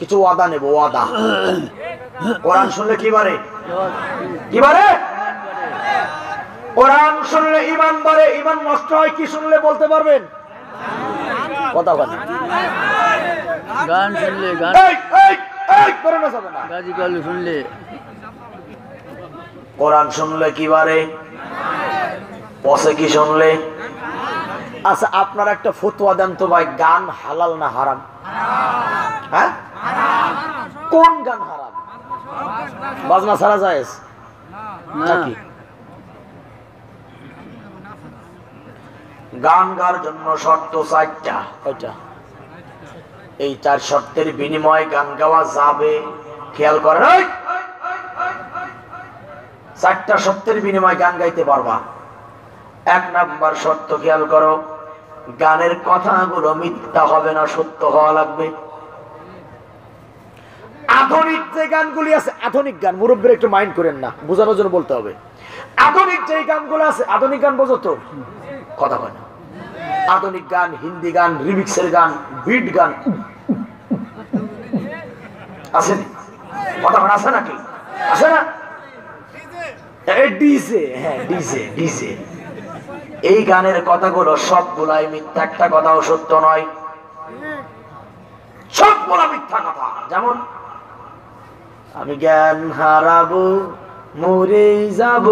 Speaker 1: কিছু ওয়াদা নেব, ওয়াদা। কোরআন শুনলে কি বাড়ে? কি বাড়ে? কোরআন শুনলে ঈমান বাড়ে। ঈমান নষ্ট হয় কি শুনলে বলতে পারবেন? কথা হয় না।
Speaker 2: গান শুনলে, গান
Speaker 1: করে না যাবে না।
Speaker 2: গাজি গাল শুনলে।
Speaker 1: কোরআন শুনলে কি বাড়ে? পসে কি শুনলে? আচ্ছা, আপনার একটা ফতোয়া দেন তো ভাই, গান হালাল না হারাম? হ্যাঁ, কোন গান হারাম? বাজনা ছাড়া জায়েজ নাকি? গান গাওয়ার জন্য শর্ত 4টা। কয়টা? এই 4 শর্তের বিনিময়ে গান গাওয়া যাবে। খেয়াল করেন, 4টা শর্তের বিনিময়ে গান গাইতে পারবা। 1 নাম্বার শর্ত খেয়াল করো, গানের কথাগুলো মিথ্যা হবে না, সত্য হওয়া লাগবে। আধুনিক যে গানগুলি আছে, আধুনিক গান, মুরব্বীরা একটু মাইন্ড করেন না, বোঝানোর জন্য বলতে হবে। আধুনিক যে গানগুলো আছে, আধুনিক গান বোঝো তো? কথা হয় না। আধুনিক গান, হিন্দি গান, রিমিক্সের গান, বিট গান আছে, কথা হয় আছে নাকি? আছে না? ডিজে, হ্যাঁ ডিজে, ডিজে। এই গানের কথাগুলো সবগুলাই মিথ্যা, একটা কথাও সত্য নয়, সবগুলা মিথ্যা কথা। যেমন আমি জ্ঞান হারাবো, মরে যাব,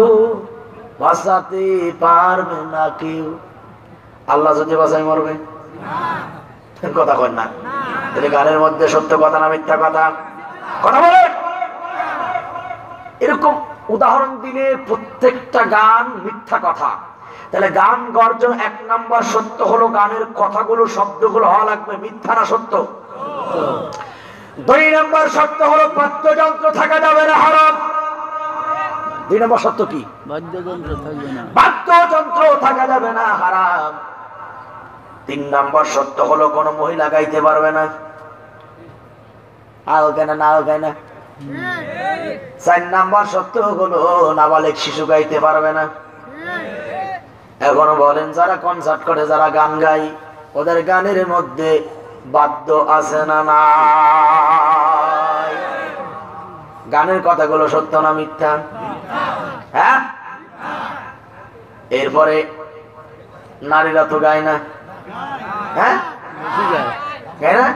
Speaker 1: বাঁচাতে পারবে না কেউ। আল্লাহ যদি বাঁচাই মরবে? কথা কয় না। তাহলে গানের মধ্যে সত্য কথা না মিথ্যা কথা? কথা বলে। এরকম উদাহরণ দিলে প্রত্যেকটা গান মিথ্যা কথা। তাহলে গান গর্জন 1 নাম্বার সত্য হলো গানের কথাগুলো, শব্দগুলো হওয়া লাগবে মিথ্যা না সত্য? দুই নম্বর শর্ত হলো বাদ্যযন্ত্র থাকা যাবে না, হারাম। দুই নম্বর শর্ত কি?
Speaker 2: বাদ্যযন্ত্র থাকবে না।
Speaker 1: বাদ্যযন্ত্র থাকা যাবে না, হারাম। তিন নম্বর শর্ত হলো কোন মহিলা গাইতে পারবে না, আও গায় না, আও গায় না। চার নম্বর শর্ত হলো নাবালিক শিশু গাইতে পারবে না। এখন বলেন, যারা কনসার্ট করে, যারা গান গায়, ওদের গানের মধ্যে বাদ্য আছে না নাই? গানের কথাগুলো সত্য না মিথ্যা? হ্যাঁ। এরপরে নারীরা তো গায় না, হ্যাঁ গায় না।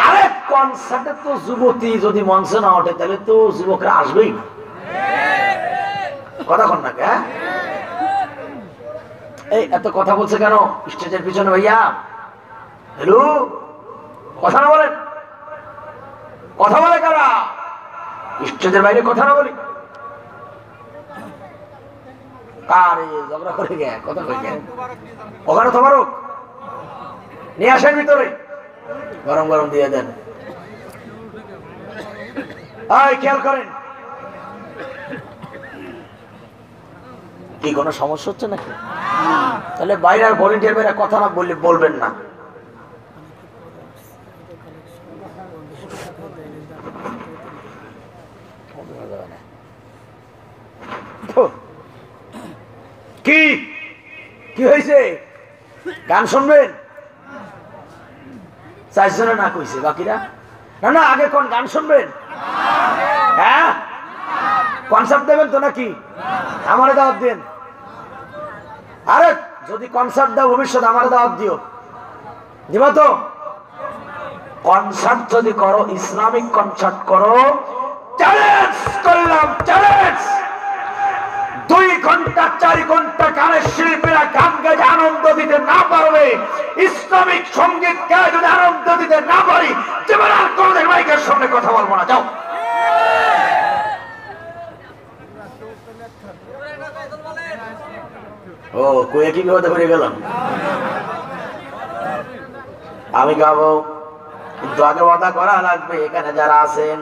Speaker 1: আরে কনসার্টে তো যুবতী যদি মঞ্চে না ওঠে তাহলে তো যুবকরা আসবেই না, কথা কন না? হ্যাঁ, এই এত কথা বলছে কেন স্টেজের পিছনে ভাইয়া? হ্যালো, কথা না বলেন, কথা বলে কারা? স্টেজের বাইরে কথা না বলি। আরে ঝগড়া করে গে, কথা কই গে? ওখানে তোমারও নিয়ে আসেন ভিতরে, গরম গরম দিয়ে দেন। খেয়াল করেন, কি কোনো সমস্যা হচ্ছে নাকি? তাহলে বাইরে ভলেন্টিয়ার বাইরে কথা না বললে বলবেন না। কি কি হয়েছে? গান শুনবেন? চারজনে না কইছে, বাকিরা না না। আগে কোন গান শুনবেন? হ্যাঁ, কনসার্ট দেবেন তো নাকি? আমারে দাওয়াত দেন। আরে যদি কনসার্ট দাও ভবিষ্যৎ আমারে দাওয়াত দিও, দিবা তো? কনসার্ট যদি করো, ইসলামিক কনসার্ট করো, চ্যালেঞ্জ করলাম, চ্যালেঞ্জ। 2 ঘন্টা 4 ঘন্টা গানের শিল্পীরা গান গাইতে আনন্দ দিতে না পারবে, ইসলামিক সঙ্গীত গায়ে যদি আনন্দ দিতে না পারি, জীবন আর কোনদিন মাইকের সামনে কথা বলবো না। যাও। ও কয়ে কি বিপদে পড়ে গেলাম? আমি গাবো, কিন্তু আগে ওয়াদা করা লাগবে এখানে যারা আছেন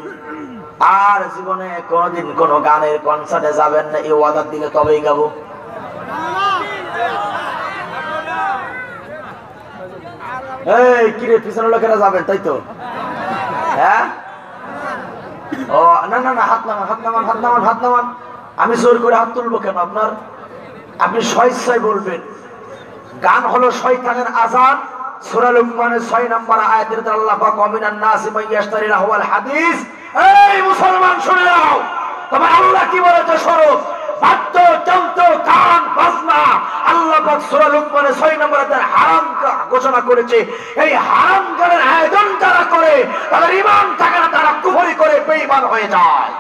Speaker 1: আর জীবনে কোনদিন কোন গানের কনসার্টে যাবেন না, এই ওয়াদা দিলে তবেই গাবো। এই কিরে, পিছনের লোকেরা যাবেন তাই তো? হ্যাঁ। ও না না না, হাত নামান, হাত নামান, হাত নামান, হাত নামান। আমি জোর করে হাত তুলবো কেন আপনার? আপনি স্বেচ্ছায় বলবেন। গান হলো শয়তানের আযান। সূরা লুকমানের 6 নম্বর আয়াতের আল্লাহ পাক ওয়ামিনান নাসি মান ইয়াশতারি লাহওয়াল হাদিস। এই মুসলমান শুনে নাও, তবে আল্লাহ কি বলেছে শোনো। বাদ্যযন্ত্র, গান বাজনা আল্লাহ পাক সূরা লুকমানের 6 নম্বর আয়াতে হারাম ঘোষণা করেছে। এই হারাম গানের আয়োজন যারা করে তাদের ঈমান থাকে না, তারা কুফরি করে বেঈমান হয়ে যায়।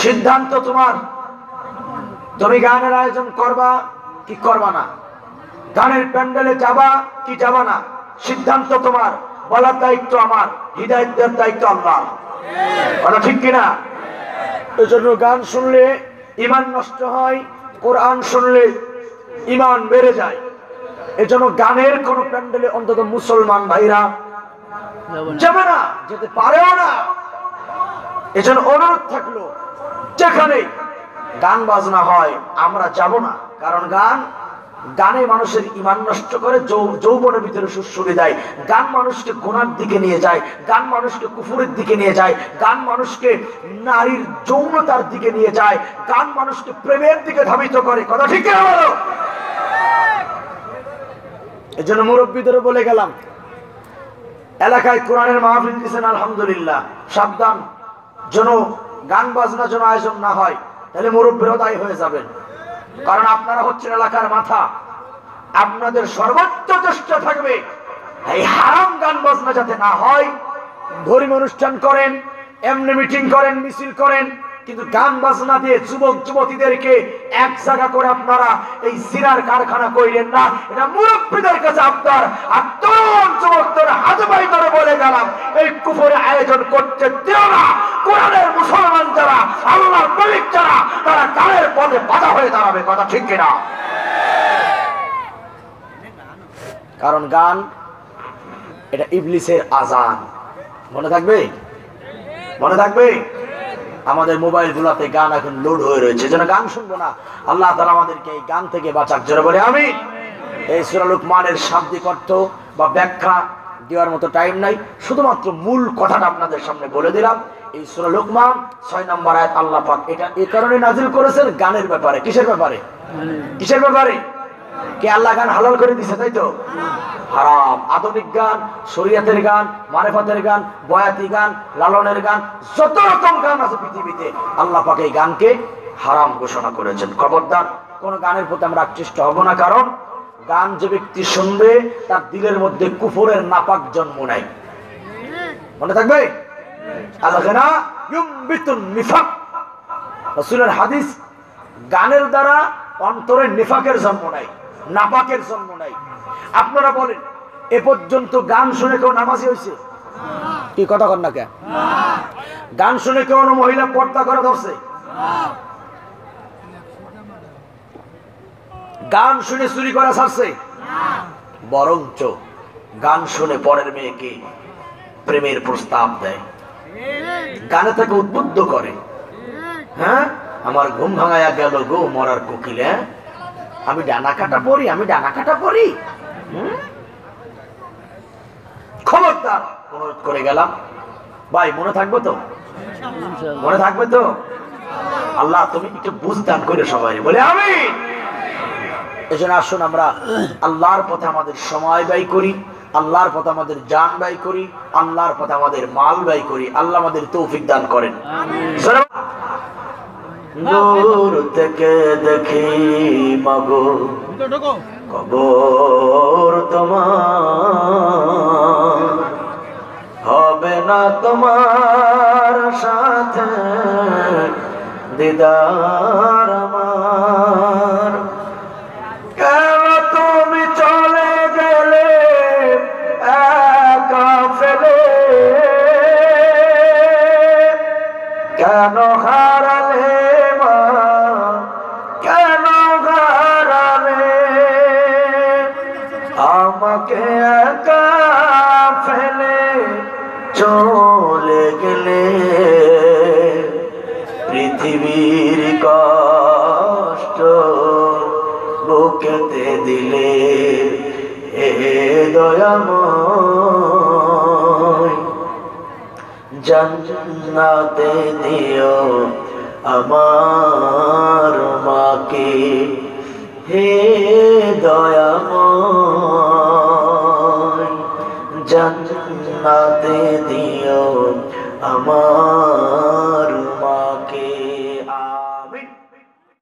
Speaker 1: সিদ্ধান্ত তোমার, তুমি গানের আয়োজন করবা কি করবা না, গানের প্যান্ডেলে যাবা কি যাবা না, সিদ্ধান্ত তোমার। বলার দায়িত্ব আমার, হিদায়াত দেওয়ার দায়িত্ব আল্লাহ। কথা ঠিক কিনা? এজন্য গান শুনলে ঈমান নষ্ট হয়, কোরআন শুনলে ঈমান বেড়ে যায়। এজন্য গানের কোন প্যান্ডেলে অন্তত মুসলমান ভাইরা যাবে না, যেতে পারেও না। এজন্য অনুরোধ থাকলো, যেখানে গান বাজনা হয় আমরা যাব না। কারণ গানে মানুষের ঈমান নষ্ট করে, যৌবনের ভিতরে সুশ্রী দেয়। গান মানুষকে গুনার দিকে নিয়ে যায়, গান মানুষকে কুফুরের দিকে নিয়ে যায়, গান মানুষকে নারীর যৌনতার দিকে নিয়ে যায়, গান মানুষকে প্রেমের দিকে ধাবিত করে। কথা ঠিক না বলো? এজন্য মুরব্বীদের বলে গেলাম, এলাকায় কোরআনের মাহফিল দিয়েছেন আলহামদুলিল্লাহ, সাবধান যেন গান বাজনা যেন আয়োজন না হয়, তাহলে মুরব্বীরা দায়ী হয়ে যাবেন। কারণ আপনারা হচ্ছেন এলাকার মাথা, আপনাদের সর্বোচ্চ চেষ্টা থাকবে এই হারাম গান বাজনা যাতে না হয়। ধর্মীয় অনুষ্ঠান করেন, এমনি মিটিং করেন, মিছিল করেন, কিন্তু গান বাজনা দিয়ে যুবক যুবতীদেরকে এক জায়গা করে আপনারা এই জিনার কারখানা কইলেন না। এটা মুরব্বীদের কাছে আপনার আর তরুণ যুবকদের হাতে পাই ধরে বলে গেলাম, এই কুফরে আয়োজন করতে দিও না। কোরআনের মুসলমান যারা, আল্লাহর প্রেমিক যারা, তারা গানের পথে বাধা হয়ে দাঁড়াবে। কথা ঠিক কিনা? কারণ গান এটা ইবলিসের আজান। মনে থাকবে? মনে থাকবে? আমাদের মোবাইল গুলাতে গান এখন লোড হয়ে রয়েছে, যেন গান শুনবো না। আল্লাহ তাআলা আমাদেরকে এই গান থেকে বাঁচাক, জোরে বলে আমিন। এই সূরা লুকমানের শাব্দিক অর্থ বা ব্যাখ্যা দেওয়ার মতো টাইম নাই, শুধুমাত্র মূল কথাটা আপনাদের সামনে বলে দিলাম। এই সূরা লুকমান 6 নম্বর আয়াত আল্লাহ পাক এটা এই কারণে নাযিল করেছেন গানের ব্যাপারে। কিসের ব্যাপারে? কিসের ব্যাপারে? কে আল্লাহ গান হালাল করে দিয়েছে, তাই তো? হারাম। আধুনিক গান, শরীয়তের গান, মারেফাতের গান, বয়াতি গান, লালনের গান, যত রকম গান আছে পৃথিবীতে, আল্লাহ পাক এই গানকে হারাম ঘোষণা করেছেন। খবরদার কোন গানের প্রতি আমরা আকৃষ্ট হব না, কারণ গান যে ব্যক্তি শুনবে তার দিলের মধ্যে কুফরের নাপাক জন্ম নেয়। মনে থাকবে? আল-গানা ইউমবিতুন নিফাক। রাসূলের হাদিস, গানের দ্বারা অন্তরে নিফাকের জন্ম নেয়, নাপাকের জন্ম নেয়। আপনারা বলেন, এ পর্যন্ত গান শুনে কেউ নামাজি হয়েছে? কি কথা কন না কেন? গান শুনে কেউ মহিলা পর্দা করে ধরছে? গান শুনে চুরি করা ছাড়ছে? বরঞ্চ গান শুনে পরের মেয়েকে প্রেমের প্রস্তাব দেয়, গানে তাকে উদ্বুদ্ধ করে। হ্যাঁ, আমার ঘুম ভাঙায়া গেল গো মরার কোকিলে, আমি ডানা কাটা পড়ি, আমি ডানা কাটা পড়ি। খবরদার, অনুরোধ করে গেলাম ভাই, মনে থাকবে তো? মনে থাকবে তো? আল্লাহ তুমি একটু বুঝদান করে সবাই বলে আমিন। এজন্য আসুন আমরা আল্লাহর পথে আমাদের সময় ব্যয় করি, আল্লাহর পথে আমাদের জান ব্যয় করি, আল্লাহর পথে আমাদের মাল ব্যয় করি। আল্লাহ আমাদের তৌফিক দান করেন। দূর থেকে দেখি মাগো কবর তোমার, হবে না তোমার সাথে দিদার আমার। কেন তুমি চলে গেলে একা ফেলে, কেন হারালে মা, কেন হারালে আমাকে একা ফেলে চলে গেলে, পৃথিবীর কষ্ট বুকেতে দিলে, হে দয়াময় জান্নাতে দিও আমার মাকে, হে দয়াময় জান্নাতে দিও আমার